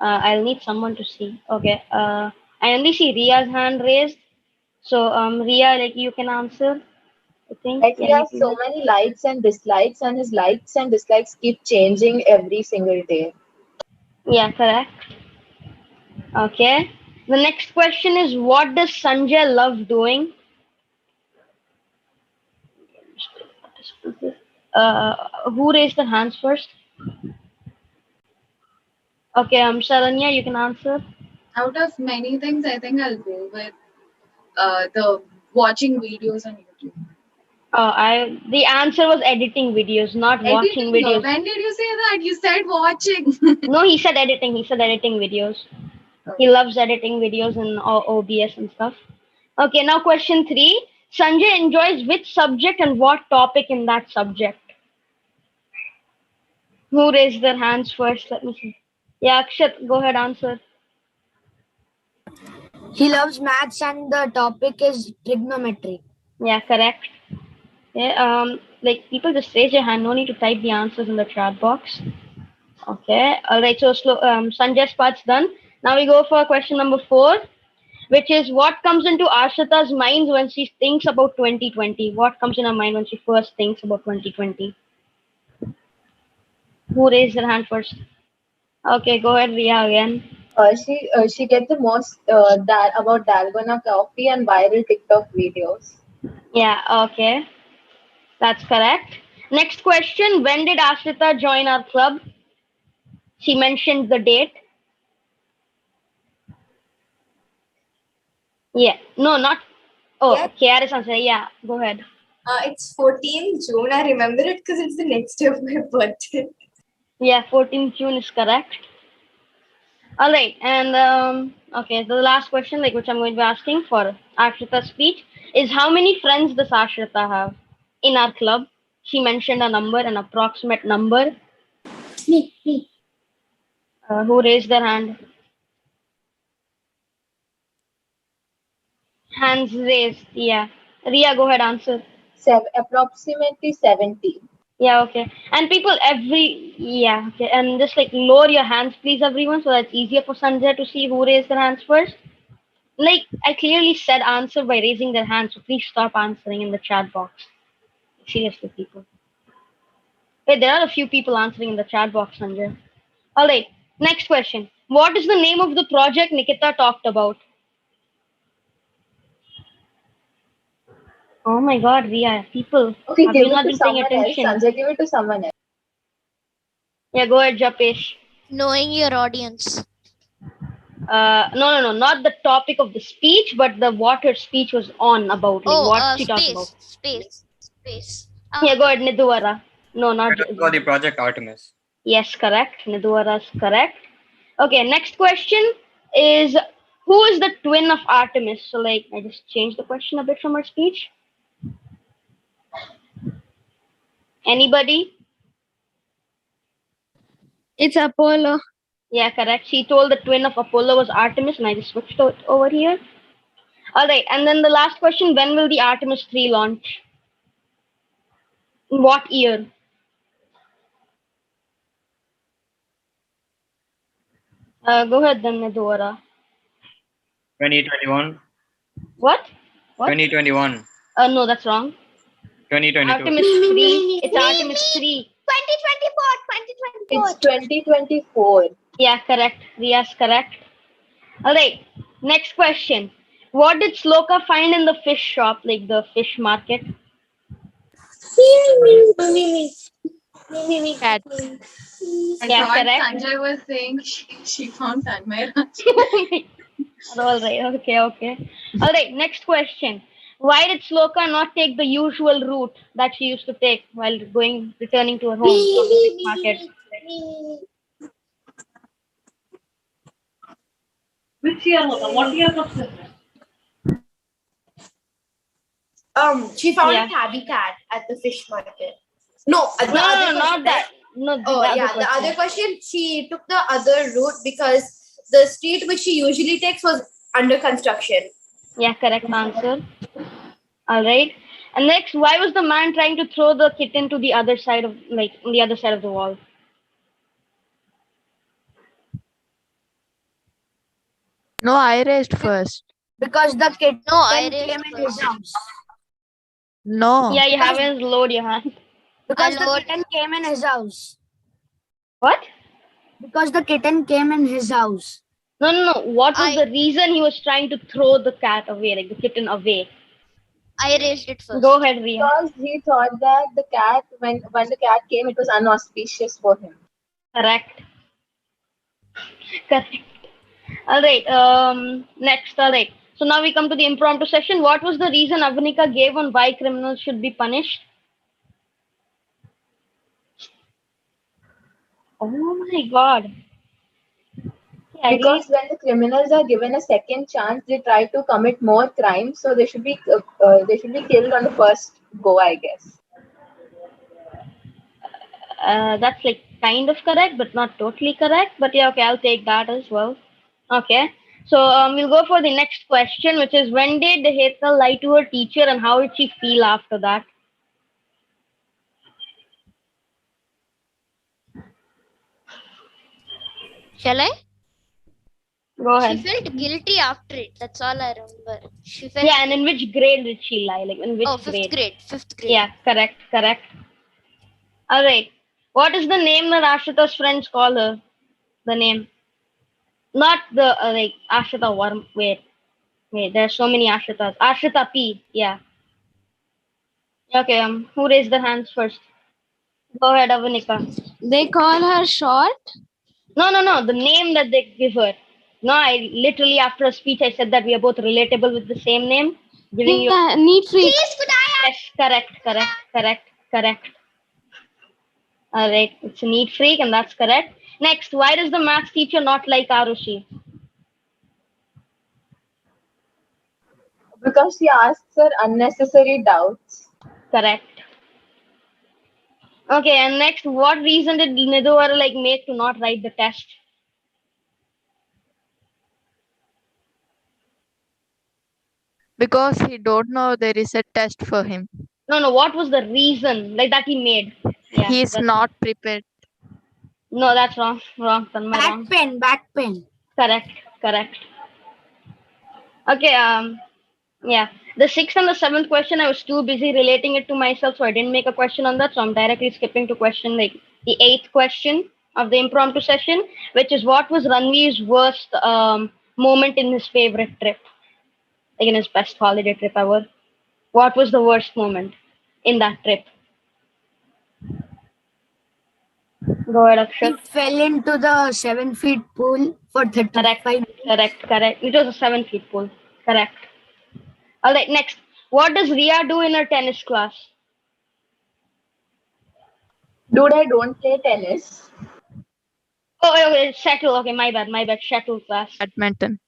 I'll need someone to see. Okay. I only see Ria's hand raised. So Ria, like you can answer. I think. Like he Yeah, you has can so go. many likes and dislikes, and his likes and dislikes keep changing every single day. Yeah, correct. Okay. The next question is, what does Sanjay love doing? Who raised their hands first? Okay, Sharanya, you can answer. Out of many things, I think I'll go with the watching videos on YouTube. The answer was editing videos, not watching Editing, no. videos. When did you say that? You said watching. No, he said editing. He said editing videos. He loves editing videos and OBS and stuff. Okay, now question 3. Sanjay enjoys which subject and what topic in that subject? Who raised their hands first? Let me see. Yeah, Akshat, go ahead, answer. He loves maths and the topic is trigonometry. Yeah, correct. Yeah, like people just raise your hand. No need to type the answers in the chat box. Okay. All right. So Sanjay's part's done. Now we go for question number 4, which is, what comes into Ashita's mind when she thinks about 2020? What comes in her mind when she first thinks about 2020? Who raised their hand first? Okay, go ahead, Ria again. She gets the most that about dalgona coffee and viral TikTok videos. Yeah. Okay, that's correct. Next question: when did Ashita join our club? She mentioned the date. Yeah. No, not. Oh, Yeah. KRS answer. Yeah. Go ahead. It's 14th June. I remember it because it's the next day of my birthday. Yeah, 14th June is correct. All right, and okay, the last question, like which I'm going to be asking for Ashrita's speech, is how many friends does Ashrita have in our club? She mentioned a number, an approximate number. Me. Who raised their hand? Hands raised. Yeah. Ria, go ahead, answer. Approximately 70. Yeah, okay. And people yeah, okay. And just like lower your hands, please, everyone, so that's easier for Sanjay to see who raised their hands first. Like I clearly said answer by raising their hand, so please stop answering in the chat box. Seriously, people. Wait, there are a few people answering in the chat box, Sanjay. Alright, next question. What is the name of the project Nikita talked about? Oh my god, Ria, people. Okay, Have give you it not to been paying someone else. attention? Sanjay, give it to someone else. Yeah, go ahead, Japesh. Knowing your audience. No, not the topic of the speech, but the what her speech was on about, like what she talked about. Space. Yeah, go ahead, Nidhuara. No, not. For the Project Artemis. Yes, correct. Nidhuara is correct. Okay, next question is, who is the twin of Artemis? So, like, I just changed the question a bit from her speech. Anybody? It's Apollo. Yeah, correct. She told the twin of Apollo was Artemis, and I just switched it over here. All right, and then the last question: when will the Artemis 3 launch? In what year? Go ahead then, Medora. 2021. What? What? 2021. No, that's wrong. 2022. Artemis 3. It's Artemis 3. 2024. It's 2024. Yeah, correct. Riya's correct. Alright, next question. What did Sloka find in the fish shop, like the fish market? Cat. I Yeah, thought correct. Sanjay was saying she found Tanmay. Alright, okay. Alright, next question. Why did Sloka not take the usual route that she used to take while returning to her home from the fish market? Which year was that? What year was this? She found Yeah. a tabby cat at the fish market. No, the No, other no, question, not that. right? No, Oh, the yeah, other the question. other question, she took the other route because the street which she usually takes was under construction. Yeah, correct answer. Alright. And next, why was the man trying to throw the kitten to the other side of, like, on the other side of the wall? No, I raised first. Because the kitten No, I came raised in his first. house. No. Yeah, you haven't lowered your hand. Because the lowered. kitten came in his house. What? Because the kitten came in his house. No. What was the reason he was trying to throw the cat away, like the kitten away? I raised it first. Go ahead, Riya. Because he thought that the cat, when the cat came, it was unauspicious for him. Correct. Alright, next, alright. So now we come to the impromptu session. What was the reason Avanika gave on why criminals should be punished? Oh my god. Yeah, Because when the criminals are given a second chance, they try to commit more crimes, so they should be killed on the first go, I guess. That's like kind of correct, but not totally correct. But yeah, okay, I'll take that as well. Okay. So we'll go for the next question, which is when did Heta lie to her teacher and how did she feel after that? Shall I? Go ahead. She felt guilty after it. That's all I remember. She felt. Yeah, and in which grade did she lie? Like in which Oh, fifth grade. Fifth grade. Yeah, correct. All right. What is the name that Ashrita's friends call her? The name. Not the like Ashrita Worm. Wait. There's so many Ashritas. Ashrita P. Yeah. Okay. Who raised their hands first? Go ahead, Avanika. They call her short. No. The name that they give her. No, I literally after a speech I said that we are both relatable with the same name. Giving you. Yeah, neat freak. Yes, correct. All right, it's a neat freak, and that's correct. Next, why does the maths teacher not like Arushi? Because she asks her unnecessary doubts. Correct. Okay, and next, what reason did Nidhuvar like make to not write the test? Because he don't know there is a test for him. No. What was the reason like that he made? Yeah, He is that's- not prepared. No, that's wrong. Back pain. Correct. Okay. Yeah. The sixth and the seventh question, I was too busy relating it to myself, so I didn't make a question on that. So I'm directly skipping to question like the eighth question of the impromptu session, which is what was Ranveer's worst moment in his favorite trip, like in his best holiday trip ever. What was the worst moment in that trip? Go ahead, Akshat. He fell into the 7 feet pool for 35 minutes. Correct. It was a 7 feet pool. Correct. All right, next. What does Ria do in her tennis class? Dude, I don't play tennis. Oh, okay, shuttle. Okay, my bad. Shuttle class. Badminton.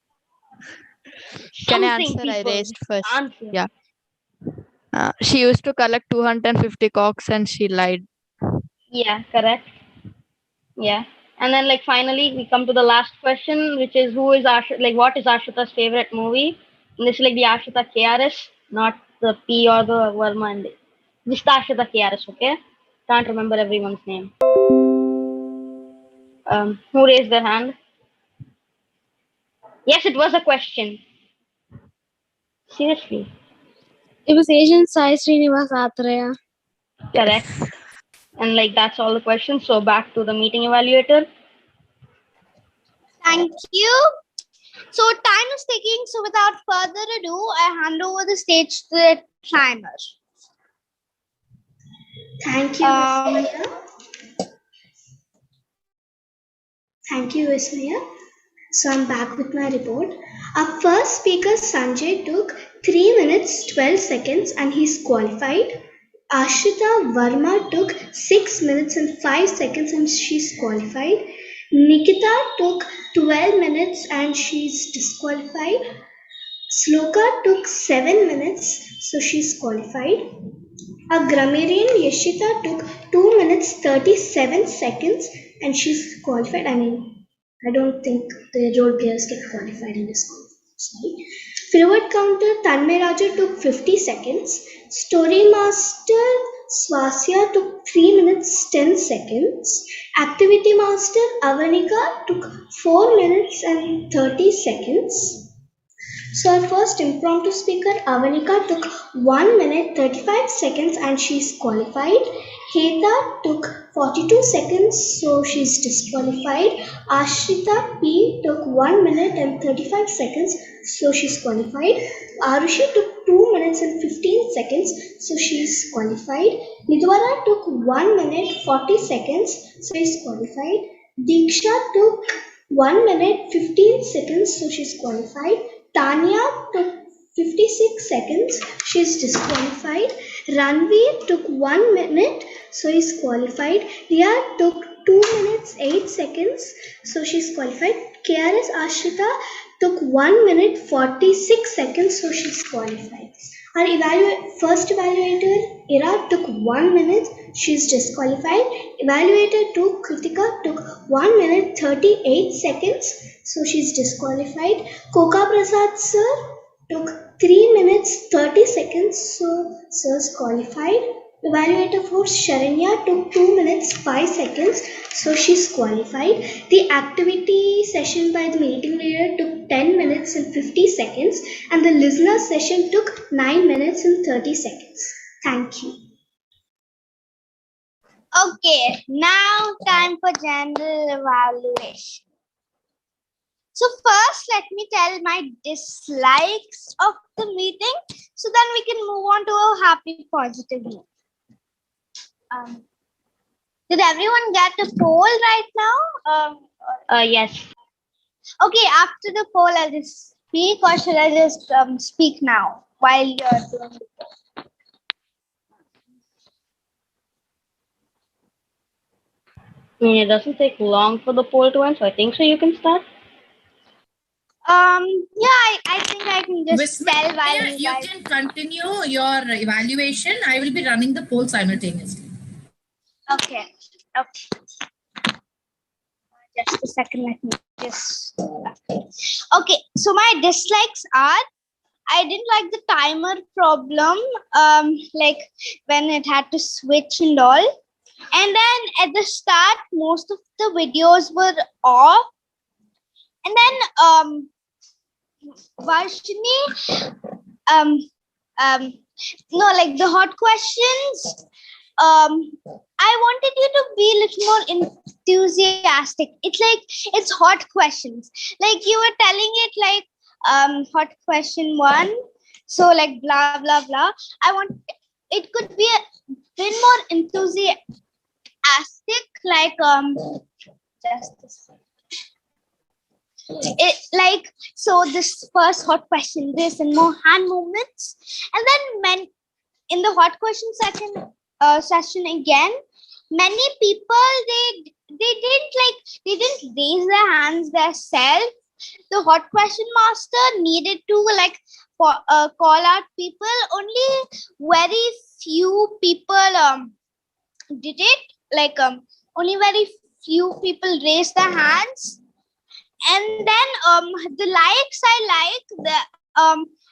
Can I Something, answer? I people. raised first. Answer. Yeah. She used to collect 250 cocks and she lied. Yeah, correct. Yeah. And then like finally we come to the last question, which is what is Ashrita's favorite movie? This is like the Ashrita KRS, not the P or the Verma and just the Ashrita KRS, okay? Can't remember everyone's name. Who raised their hand? Yes, it was a question. Seriously. It was Asian Sai Srinivas Athreya. Correct. And like that's all the questions. So back to the meeting evaluator. Thank you. So time is ticking. So without further ado, I hand over the stage to the timer. Thank you, Thank you, Vismaya. So I'm back with my report. Our first speaker, Sanjay, took 3 minutes 12 seconds and he's qualified. Ashrita Verma took 6 minutes and 5 seconds and she's qualified. Nikita took 12 minutes and she's disqualified. Sloka took 7 minutes, so she's qualified. Our grammarian Yashita took 2 minutes 37 seconds and she's qualified. I don't think the role players get qualified in this conference. Sorry. Fillowed counter Tanmay Raja took 50 seconds. Story master Swasya took 3 minutes 10 seconds. Activity master Avanika took 4 minutes and 30 seconds. So our first impromptu speaker Avanika took 1 minute 35 seconds and she's qualified. Heta took 42 seconds, so she's disqualified. Ashrita P took 1 minute and 35 seconds, so she's qualified. Arushi took 2 minutes and 15 seconds, so she's qualified. Nidwara took 1 minute 40 seconds, so she's qualified. Diksha took 1 minute 15 seconds, so she's qualified. Tanya took 56 seconds, she's disqualified. Ranveer took 1 minute, so he's qualified. Ria took 2 minutes 8 seconds, so she's qualified. KRS Ashrita took 1 minute 46 seconds, so she's qualified. Our first evaluator, Ira, took 1 minute, she's disqualified. Evaluator 2, Kritika, took 1 minute 38 seconds, so she's disqualified. Koka Prasad sir took 3 minutes 30 seconds, so sir's qualified. Evaluator 4, Sharanya, took 2 minutes 5 seconds, so she's qualified. The activity session by the meeting leader took 10 minutes and 50 seconds, and the listener session took 9 minutes and 30 seconds. Thank you. Okay, now time for general evaluation. So first, let me tell my dislikes of the meeting, so then we can move on to a happy, positive note. Did everyone get a poll right now? Yes. Okay, after the poll, I'll just speak, or should I just speak now while you're doing the poll? It doesn't take long for the poll to end, so I think so you can start. Yeah, I think I can just tell while you can continue your evaluation. I will be running the poll simultaneously. Okay. Just a second, let me just. Okay, so my dislikes are, I didn't like the timer problem, like when it had to switch and all. And then at the start, most of the videos were off. And then Varshini, no, like the hot questions, I wanted you to be a little more enthusiastic. It's like, it's hot questions. Like you were telling it like, hot question 1. So like blah, blah, blah. I want, it could be a bit more enthusiastic, like, just this. It like, so this first hot question, this and more hand movements. And then in the hot question session again, many people they didn't raise their hands themselves. The hot question master needed to like call out people. Only very few people did it. Like only very few people raised their hands. And then the likes I like,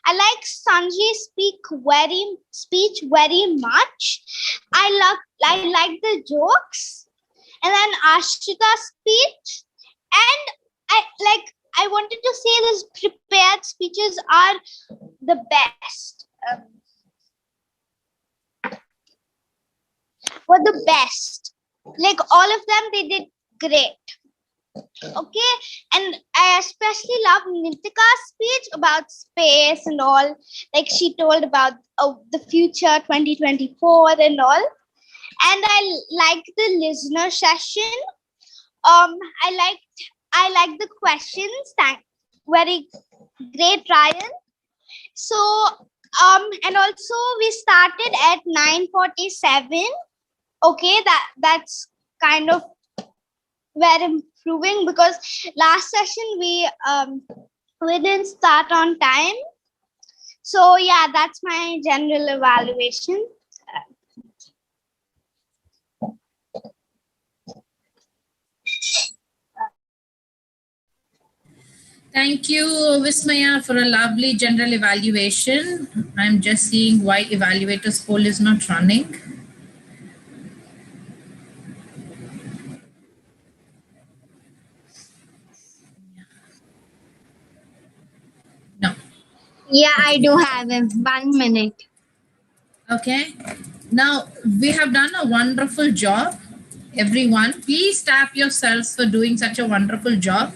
I like Sanjay's speech very much. I like the jokes, and then Ashrita's speech, and I wanted to say these prepared speeches are the best. Were the best. Like all of them, they did great. Okay, and I especially love Nitika's speech about space and all. Like she told about the future 2024 and all. And I like the listener session. I like the questions. Very great, Ryan. So and also we started at 9:47. Okay, that's kind of we're improving because last session we didn't start on time. So yeah, that's my general evaluation. Thank you, Vismaya, for a lovely general evaluation. I'm just seeing why evaluators poll is not running. No. Yeah, I do have a 1 minute. Okay. Now, we have done a wonderful job. Everyone, please tap yourselves for doing such a wonderful job.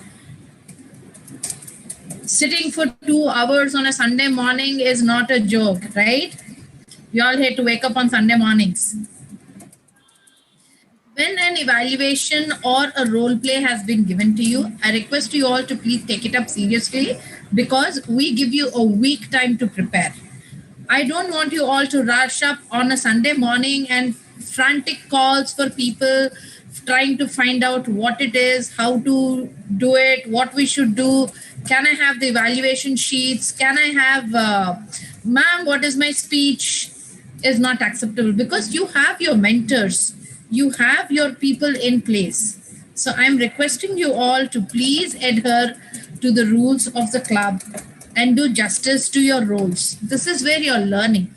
Sitting for 2 hours on a Sunday morning is not a joke, right? We all had to wake up on Sunday mornings. When an evaluation or a role play has been given to you, I request you all to please take it up seriously because we give you a week time to prepare. I don't want you all to rush up on a Sunday morning and frantic calls for people trying to find out what it is, how to do it, what we should do. Can I have the evaluation sheets? Can I have, ma'am, what is my speech? Is not acceptable because you have your mentors, you have your people in place. So I'm requesting you all to please adhere to the rules of the club and do justice to your roles. This is where you're learning.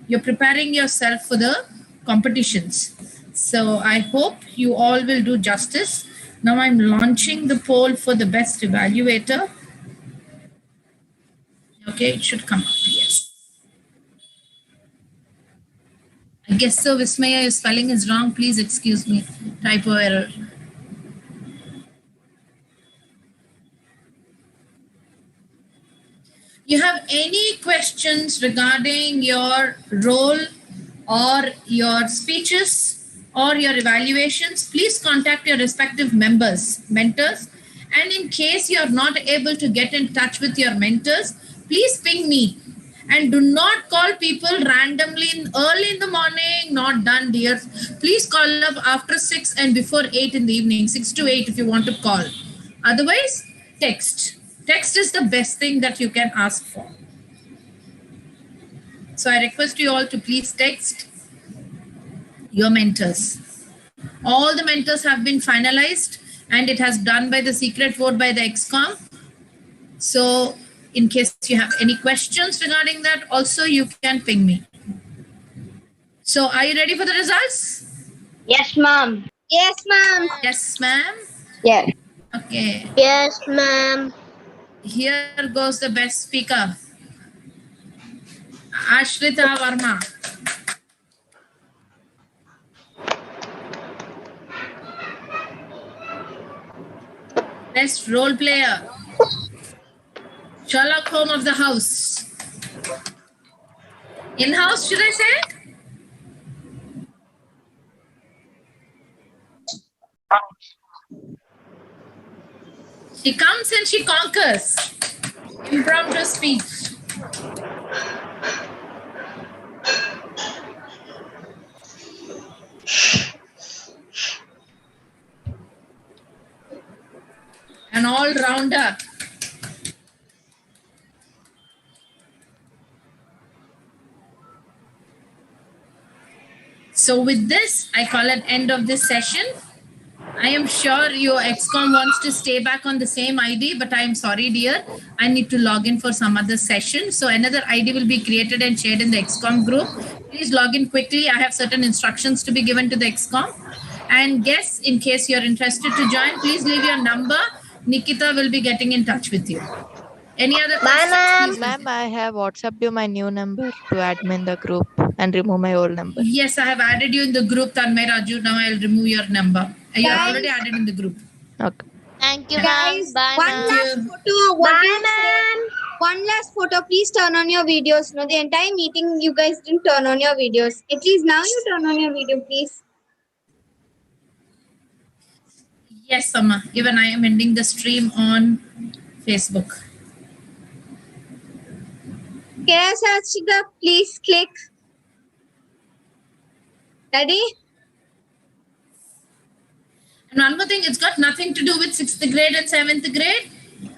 You're preparing yourself for the competitions. So I hope you all will do justice. Now I'm launching the poll for the best evaluator. Okay, it should come up, yes. I guess so, Vismaya, your spelling is wrong. Please excuse me. Typo error. You have any questions regarding your role or your speeches or your evaluations, please contact your respective mentors. And in case you're not able to get in touch with your mentors, please ping me. And do not call people randomly early in the morning, not done, dear. Please call up after 6 and before 8 in the evening, 6 to 8 if you want to call. Otherwise, text. Text is the best thing that you can ask for. So I request you all to please text your mentors. All the mentors have been finalized and it has done by the secret vote by the ExCom. So in case you have any questions regarding that, also you can ping me. So are you ready for the results? Yes, ma'am. Yes, ma'am. Yes, ma'am. Yes. Okay. Yes, ma'am. Here goes the best speaker. Ashrita Verma. Best role player. Sherlock Holmes of the house. In-house, should I say? She comes and she conquers. Impromptu speech. An all-rounder. So with this, I call an end of this session. I am sure your XCOM wants to stay back on the same ID, but I am sorry, dear. I need to log in for some other session. So another ID will be created and shared in the XCOM group. Please log in quickly. I have certain instructions to be given to the XCOM. And guests, in case you're interested to join, please leave your number. Nikita will be getting in touch with you. Any other questions? Please Ma'am, I have WhatsApped you my new number to admin the group and remove my old number. Yes, I have added you in the group, Tanmay Raju. Now I'll remove your number. You are already added in the group. Okay. Thank you, Guys, ma'am. Bye, one ma'am. last photo. What do you say? One last photo. Please turn on your videos. No, the entire meeting you guys didn't turn on your videos. At least now you turn on your video, please. Yes, Amma. Even I am ending the stream on Facebook. Shika, please click. Ready? And one more thing, it's got nothing to do with 6th grade and 7th grade.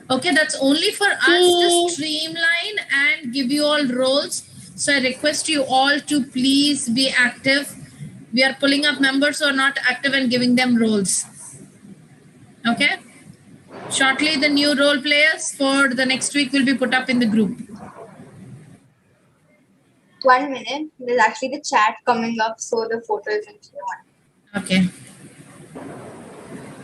Okay, that's only for us to streamline and give you all roles. So I request you all to please be active. We are pulling up members who are not active and giving them roles. Okay? Shortly, the new role players for the next week will be put up in the group. 1 minute. There's actually the chat coming up, so the photo isn't here. Okay.